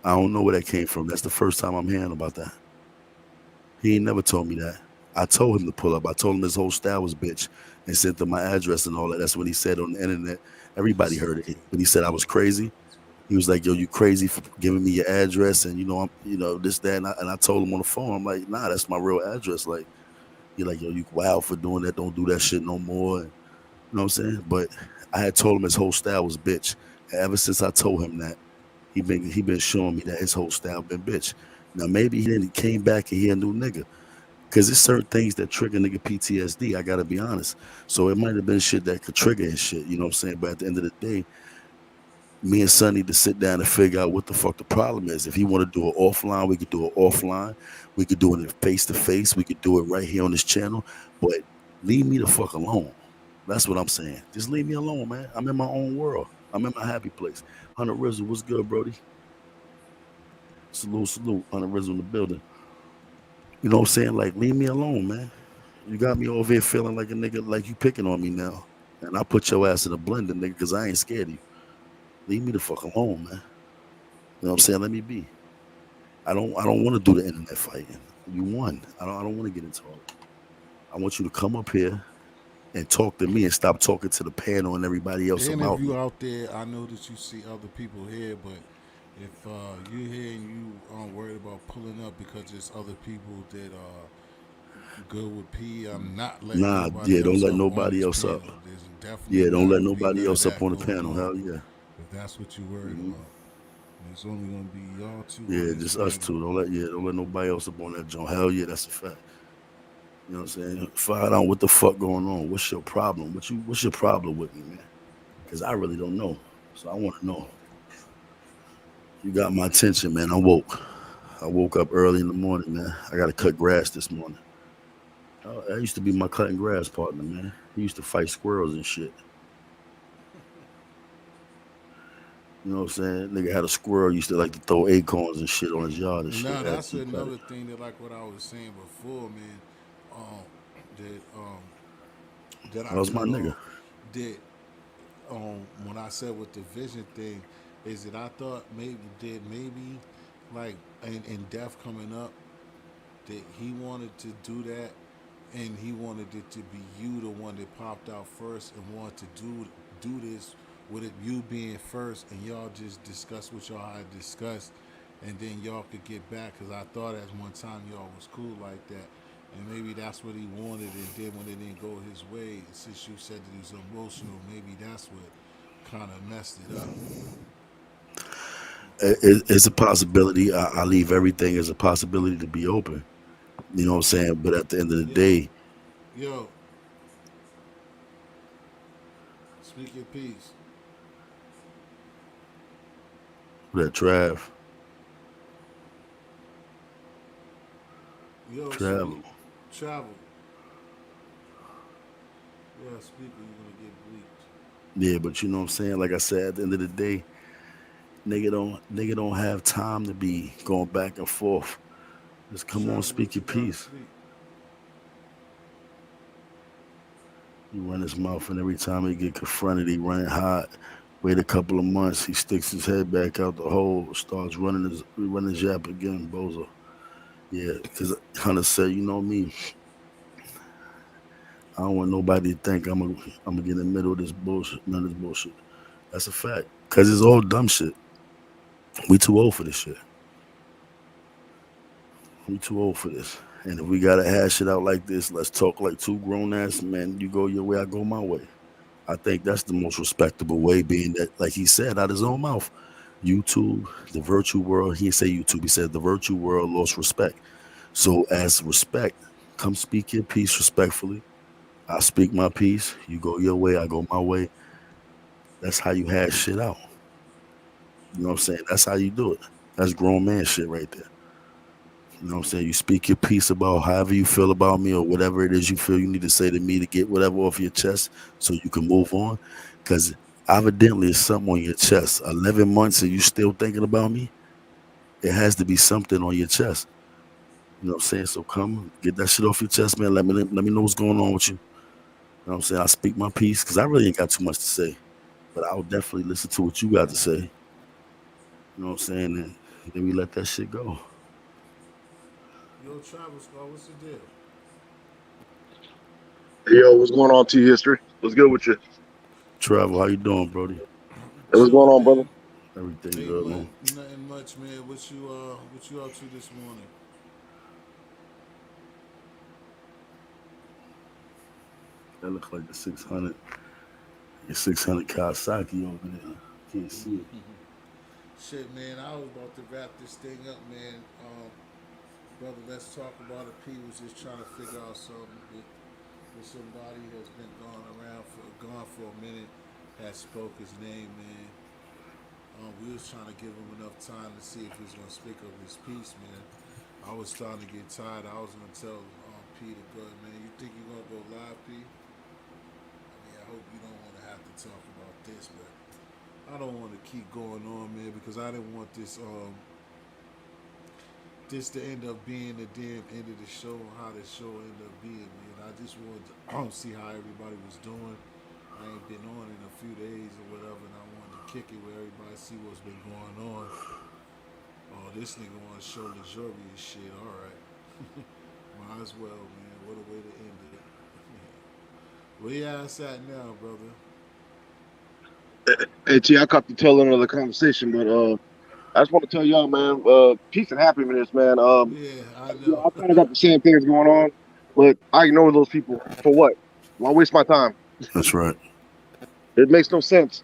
I don't know where that came from. That's the first time I'm hearing about that. He ain't never told me that. I told him to pull up. I told him his whole style was bitch and sent him my address and all that. That's what he said on the internet. Everybody heard it. When he said I was crazy, he was like, "Yo, you crazy for giving me your address?" And this, that, and I told him on the phone, I'm like, "Nah, that's my real address." Like, he like, "Yo, you wild for doing that? Don't do that shit no more." And, you know what I'm saying? But I had told him his whole style was bitch. And ever since I told him that, he been showing me that his whole style been bitch. Now maybe he didn't came back and he a new nigga. Cause there's certain things that trigger nigga PTSD. I gotta be honest. So it might have been shit that could trigger his shit. You know what I'm saying? But at the end of the day, me and Son need to sit down and figure out what the fuck the problem is. If he want to do it offline, we could do it offline. We could do it face to face. We could do it right here on this channel. But leave me the fuck alone. That's what I'm saying. Just leave me alone, man. I'm in my own world. I'm in my happy place. Hunter Rizzle, what's good, Brody? Salute, salute. Hunter Rizzle in the building. You know what I'm saying? Like, leave me alone, man. You got me over here feeling like a nigga, like you picking on me now. And I put your ass in a blender, nigga, because I ain't scared of you. Leave me the fuck alone, man. You know what I'm saying? Let me be. I don't want to do the internet fighting. You won. I don't want to get into all that. I want you to come up here and talk to me and stop talking to the panel and everybody else And if about you me. out there, I know that you see other people here, but if you here and you aren't worried about pulling up because there's other people that good with P, I'm not letting Nah, nobody yeah, don't else let up on nobody this else up. panel. There's definitely Yeah, don't not let going to be nobody none of else up that on the going panel. on Hell yeah. if that's what you're worried Hmm. about. It's only going to be y'all two on Yeah, this just us panel. two. Don't let nobody else up on that joint. Hell yeah, that's a fact. You know what I'm saying? Find out what the fuck going on. What's your problem? What's your problem with me, man? Because I really don't know. So I want to know. You got my attention, man. I woke up early in the morning, man. I got to cut grass this morning. I used to be my cutting grass partner, man. He used to fight squirrels and shit. You know what I'm saying? Nigga had a squirrel, used to like to throw acorns and shit on his yard and shit Now after that's he cut it. another thing that, like what I was saying before, man. That that That I was my cut nigga. off did when I said with the vision thing is that I thought maybe like in death coming up that he wanted to do that and he wanted it to be you the one that popped out first and wanted to do this with it you being first and y'all just discuss what y'all had discussed and then y'all could get back because I thought at one time y'all was cool like that and maybe that's what he wanted and then when it didn't go his way since you said that he was emotional maybe that's what kind of messed it up. It's a possibility. I leave everything as a possibility to be open. You know what I'm saying? But at the end of the Yo, day, yo, speak your piece. that Yo, speak, travel. travel. Yeah, speaker, you're gonna get bleeped. Yeah, but you know what I'm saying? Like I said, at the end of the day, nigga don't have time to be going back and forth. Just come on, Travel, speak what your you gotta piece. speak? He run his mouth, and every time he get confronted, he run it hot. Wait a couple of months, he sticks his head back out the hole, starts running his yap again, bozo. Yeah, because Hunter said, you know me, I don't want nobody to think I'm gonna get in the middle of this bullshit. None of this bullshit. That's a fact. Cause it's all dumb shit. We too old for this shit. We too old for this. And if we gotta hash it out like this, let's talk like two grown ass men. You go your way, I go my way. I think that's the most respectable way, being that, like he said out his own mouth, YouTube, the virtual world. He didn't say YouTube. He said the virtual world lost respect. So as respect, come speak your piece respectfully. I speak my piece. You go your way, I go my way. That's how you hash shit out. You know what I'm saying? That's how you do it. That's grown man shit right there. You know what I'm saying? You speak your piece about however you feel about me or whatever it is you feel you need to say to me to get whatever off your chest so you can move on. Because evidently it's something on your chest. 11 months and you still thinking about me? It has to be something on your chest. You know what I'm saying? So come get that shit off your chest, man. Let me know what's going on with you. You know what I'm saying? I speak my piece because I really ain't got too much to say. But I'll definitely listen to what you got to say. You know what I'm saying? And then we let that shit go. Yo, travel squad, what's the deal? Hey, yo, what's going on, T History? What's good with you? Travel, how you doing, Brody? Hey, what's going Chilling, on, brother? man. Everything Ain't good, much, man. nothing much, man. What you up to this morning? That looks like the 600. The 600 Kawasaki over there. Can't see it. Shit, man. I was about to wrap this thing up, man. Brother, let's talk about it. P was just trying to figure out something with somebody that's been gone for a minute. Has spoke his name, man. We was trying to give him enough time to see if he's gonna speak of his piece, man. I was starting to get tired. I was gonna tell P to go, man. You think you're gonna go live, P? I mean, I hope you don't want to have to talk about this, but I don't want to keep going on, man, because I didn't want this to end up being the damn end of the show, how the show ended up being, man. I just wanted to see how everybody was doing. I ain't been on in a few days or whatever, and I wanted to kick it where everybody see what's been going on. Oh, this nigga want to show luxurious shit. All right, might as well, man. What a way to end it. Where you ass at now, brother? Hey, T, I caught the tail end of the conversation, but I just want to tell y'all, man, peace and happiness, man. Yeah, I know. I kind of got the same things going on, but I ignore those people for what? Why waste my time? That's right. It makes no sense.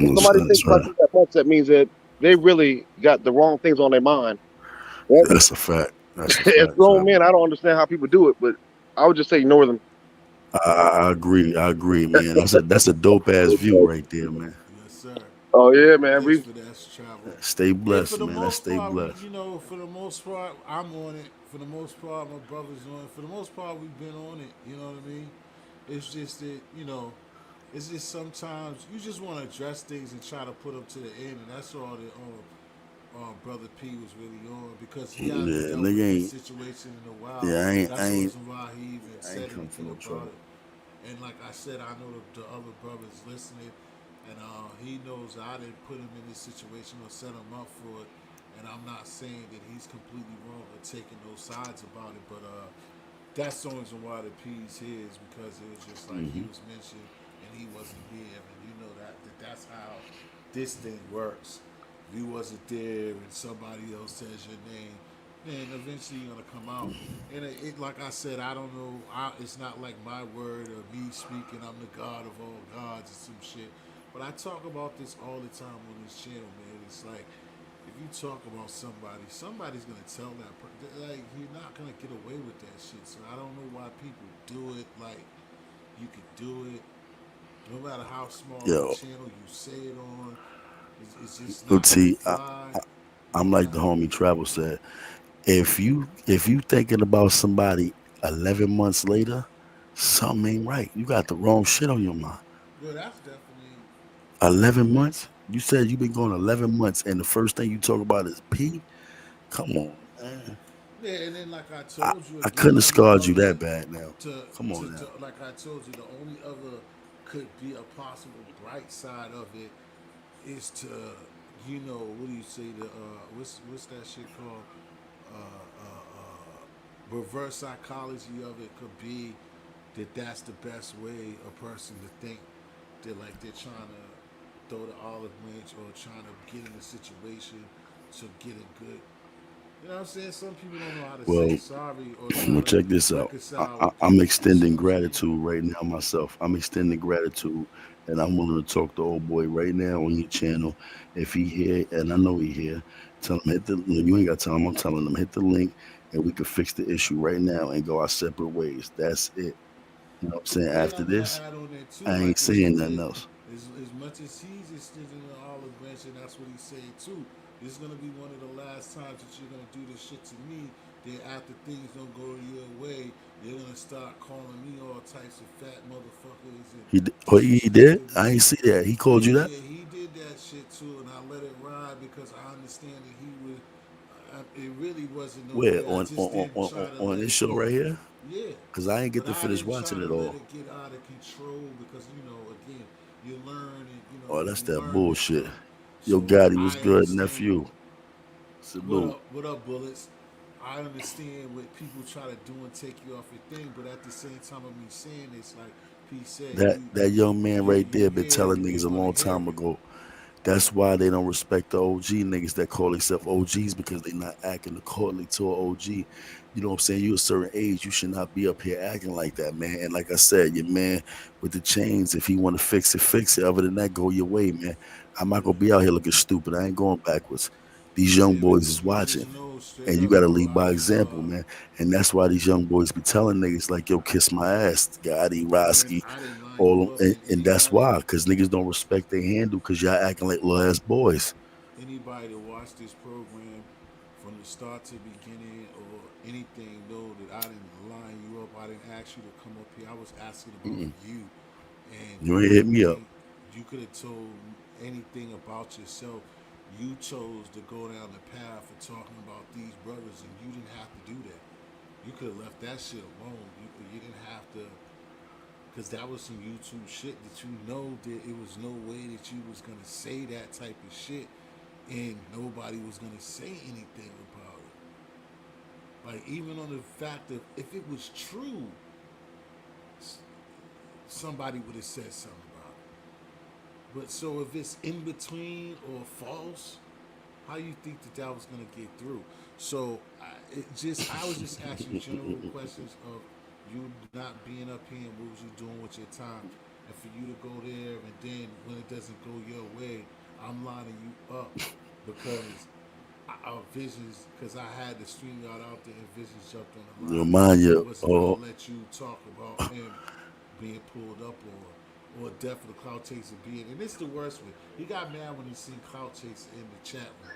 If somebody thinks That's about right. you that much, that means that they really got the wrong things on their mind. Right? That's a fact. That's a As fact, grown travel. men, I don't understand how people do it, but I would just say ignore them. I agree. I agree, man. That's a dope ass view right there, man. Yes, sir. Oh yeah, man. Thanks We for that travel. Stay Yeah, for blessed, the man. That's most stay part, blessed. for the most part, I'm on it. For the most part, my brother's on it. For the most part, we've been on it. You know what I mean? It's just that, it's just sometimes you just want to address things and try to put them to the end, and that's all that brother P was really on because he hasn't Yeah, dealt with nigga this ain't. situation in a while. Yeah, I ain't. I That's the ain't. reason why he even I ain't said come for anything no about trouble. it. And like I said, I know the other brothers listening, and he knows I didn't put him in this situation or set him up for it. And I'm not saying that he's completely wrong or taking no sides about it, but that's the reason why the P's here is because it was just like he Hmm. was mentioned and he wasn't here, and you know that's how this thing works. If you wasn't there and somebody else says your name, then eventually you're gonna come out. And like I said, I don't know. It's not like my word or me speaking. I'm the God of all gods or some shit. But I talk about this all the time on this channel, man. It's like if you talk about somebody, somebody's gonna tell that. Like you're not gonna get away with that shit. So I don't know why people do it. Like you could do it, no matter how small of a Yo, channel you say it on. It's just but not gonna see, fly. I'm And like the homie Travel said. If you thinking about somebody 11 months later, something ain't right. You got the wrong shit on your mind. well, that's definitely 11 months? You said you've been going 11 months, and the first thing you talk about is P? Come on, man. yeah. And then like I I, told you I couldn't again, have the scarred you other that bad now. to Come on now. like I told you, the only other could be a possible bright side of it is to, what do you say, the what's that shit called, reverse psychology of it could be that that's the best way a person to think, that like they're trying to throw the olive branch or trying to get in a situation to get it good. You know what I'm saying? Some people don't know how to say Well, sorry or try well, to check this out. reconcile with I'm people. You see extending what I'm saying? gratitude right now myself. I'm extending gratitude, and I'm willing to talk to old boy right now on your channel. If he here, and I know he here, tell him hit the. You ain't got to tell him. I'm telling him hit the link, and we can fix the issue right now and go our separate ways. That's it. You know what I'm saying? And After I'm gonna this, add on there too, I ain't like with saying you, nothing is else. as much as he's extending the olive branch, and that's what he said too. This is gonna be one of the last times that you're gonna do this shit to me. Then after things don't go your way, you're gonna start calling me all types of fat motherfuckers and He did. disrespecting I me. ain't see that. He called Yeah, you that? yeah, he did that shit too, and I let it ride because I understand that he was. It really wasn't no Where way. I on just on didn't on, try on to on let this it show go. right here? Yeah, Cause I ain't get but to I finish didn't try watching to it let all. it get out of control because again, you learn and Oh, that's you that learn this bullshit. stuff. Yo, So Gotti was I good, understand. nephew. Salute. What up, bullets? I understand what people try to do and take you off your thing, but at the same time of me saying this, like P said, That young man right you there been hear it telling and you're niggas a gonna long hear time it. ago. That's why they don't respect the OG niggas that call themselves OGs because they not acting accordingly to an OG. You know what I'm saying? You a certain age, you should not be up here acting like that, man. And like I said, your man with the chains, if he want to fix it, fix it. Other than that, go your way, man. I'm not gonna be out here looking stupid. I ain't going backwards. These young Yeah, boys is you watching. just know straight And you up, gotta bro. lead by example, man. And that's why these young boys be telling niggas like, yo, kiss my ass, Gotti, And Roski, I didn't line all you them. up, And that's why, because niggas don't respect their handle because y'all acting like little ass boys. anybody that watched this program from the start to the beginning or anything know that I didn't line you up. I didn't ask you to come up here. I was asking about Mm-mm. you, and You ain't hit me up. you could have told anything about yourself. You chose to go down the path of talking about these brothers, and you didn't have to do that. You could have left that shit alone. You didn't have to, because that was some YouTube shit that you know that it was no way that you was gonna say that type of shit, and nobody was gonna say anything about it. Like even on the fact that if it was true, somebody would have said something about it. But so if it's in between or false, how you think that that was gonna get through? So I was just asking general questions of you not being up here and what was you doing with your time, and for you to go there and then when it doesn't go your way, I'm lining you up because our visions, because I had the stream yard out there and visions jumped on the Your line mind, and you. wasn't gonna Oh, let you talk about him being pulled up or death of the cloud chaser being, and it's the worst one. He got mad when he seen cloud chaser in the chat room.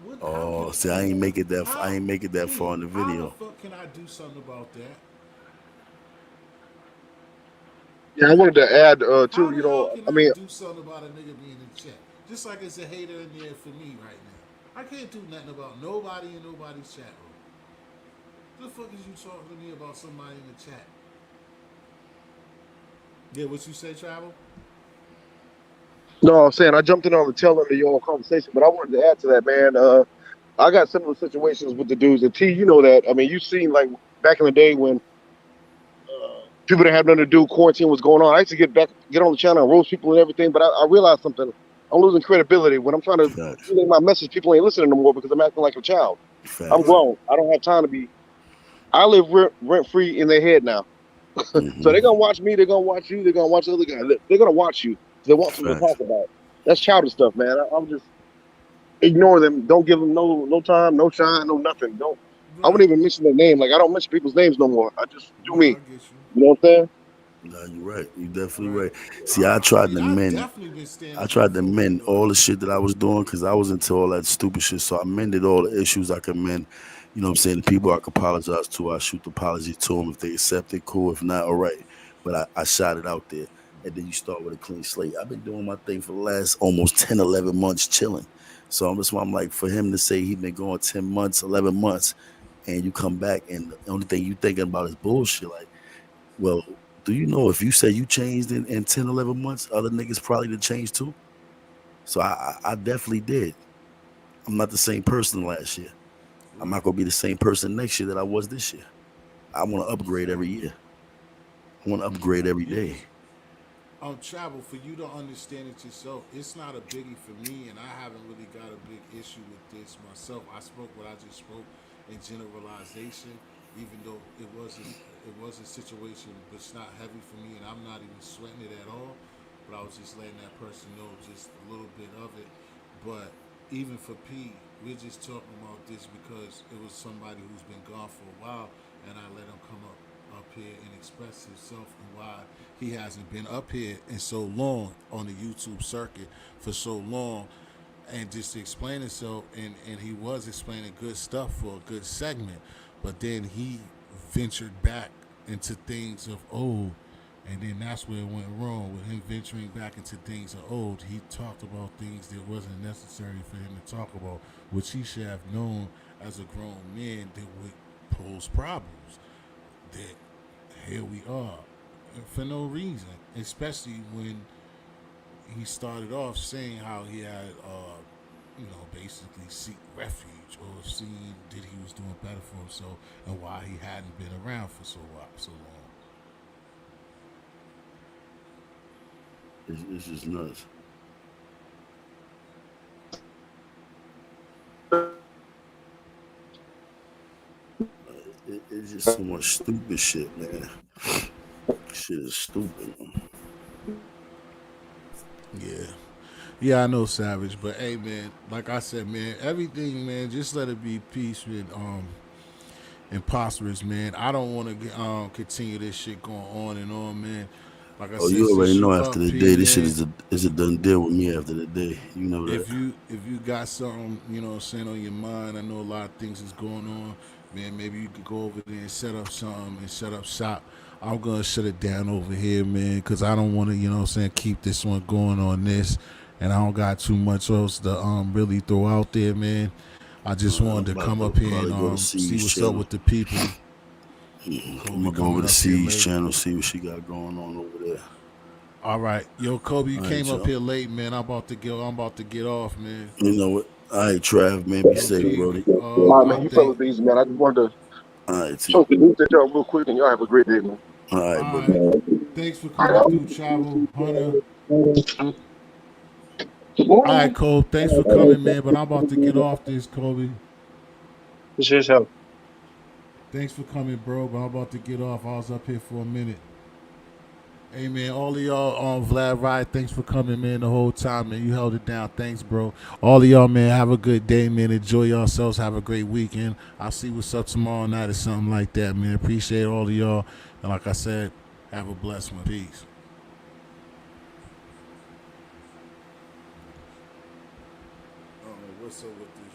What? How can oh. See, I who? ain't make it that. I How? ain't make it that P? far in the How the video. fuck can I do something about that? Yeah, I wanted to add How too. the hell can I I mean, do something about a nigga being in the chat? Just like it's a hater in there for me right now. I can't do nothing about nobody in nobody's chat room. The fuck is you talking to me about somebody in the chat? Yeah, what you say, travel? No, I'm saying I jumped in on the tail end of your conversation, but I wanted to add to that, man. I got similar situations with the dudes. And T, you know that. I mean, you seen like back in the day when people didn't have nothing to do, quarantine was going on. I used to get on the channel and roast people and everything, but I realized something. I'm losing credibility when I'm trying to Facts. relay my message. People ain't listening no more because I'm acting like a child. I'm Facts. Right. grown. I don't have time to be. I live rent free in their head now. So they're Hmm. gonna watch me. They're gonna watch you. They're gonna watch the other guy. They're gonna watch you. They want something to talk Facts. about. That's childish stuff, man. I'm just ignore them. Don't give them no time, no shine, no nothing. Don't. I Right. wouldn't even mention their name. Like I don't mention people's names no more. I just do Right. me. I get you. You know what I'm saying? Nah, you're right. You definitely Right. right. See, I tried mean, to I've mend. definitely been standing I up tried to for mend people. all the shit that I was doing because I was into all that stupid shit. So I mended all the issues I could mend. You know what I'm saying? The people I could apologize to, I shoot the apology to them. If they accept it, cool. If not, all right. But I shot it out there. And then you start with a clean slate. I've been doing my thing for the last almost 10, 11 months chilling. So that's why I'm like, for him to say he been going 10 months, 11 months, and you come back and the only thing you thinking about is bullshit. Like, well, do you know if you say you changed in 10, 11 months, other niggas probably did change too? So I definitely did. I'm not the same person last year. I'm Right. not gonna be the same person next year that I was this year. I want to upgrade every Exactly. year. I want to upgrade every Yeah, day. cause travel for you to understand it yourself. It's not a biggie for me, and I haven't really got a big issue with this myself. I spoke what I just spoke in generalization, even though it was a situation, but it's not heavy for me, and I'm not even sweating it at all. But I was just letting that person know just a little bit of it. But even for P, we're just talking about this because it was somebody who's been gone for a while, and I let him come up here and express himself and why he hasn't been up here in so long on the YouTube circuit for so long, and just to explain himself, and he was explaining good stuff for a good segment, but then he ventured back into things of old, and then that's where it went wrong with him venturing back into things of old. He talked about things that wasn't necessary for him to talk about, which he should have known as a grown man that would pose problems. That here we are for no reason, especially when he started off saying how he had, basically seek refuge or seen that he was doing better for himself and why he hadn't been around for so long. It's just nuts. It's just so much stupid shit, man. Shit is stupid. Yeah. Yeah, I know, Savage, but hey, man, like I said, man, everything, man, just let it be peace and prosperous, man. I don't want to continue this shit going on and on, man. Like I Oh, said, you already since know you after up the here, day, this shit man, is a done deal with me after the day. You know that. if you got something, what I'm saying, on your mind, I know a lot of things is going on, man. Maybe you could go over there and set up something and set up shop. I'm gonna shut it down over here, man, because I don't want to, what I'm saying, keep this one going on this, and I don't got too much else to really throw out there, man. I just I'm wanted to about come to up here and probably go to see C's what's up channel. with the people. I'm Kobe gonna go over coming to up here C's late. channel, see what she got going on over there. All right, yo, Kobe, you All right, came up y'all. here late, man. I'm about to get off, man. You know what? All right, Trav, man, be Yo, safe, P, Brody. All right, I man. You think. fellas be easy, man. I just wanted to All right, T. show the news that y'all real quick, and y'all have a great day, man. All All right, buddy. right, thanks for coming through, Travel Hunter. All right, Cole, thanks for coming, man. But I'm about to get off this, Kobe. It's just how Thanks for coming, bro. But I'm about to get off. I was up here for a minute. Hey, man, all of y'all on Vlad Ride, thanks for coming, man, the whole time, man. You held it down. Thanks, bro. All of y'all, man, have a good day, man. Enjoy yourselves. Have a great weekend. I'll see what's up tomorrow night or something like that, man. Appreciate all of y'all. And like I said, have a blessed one. Peace. What's up with this?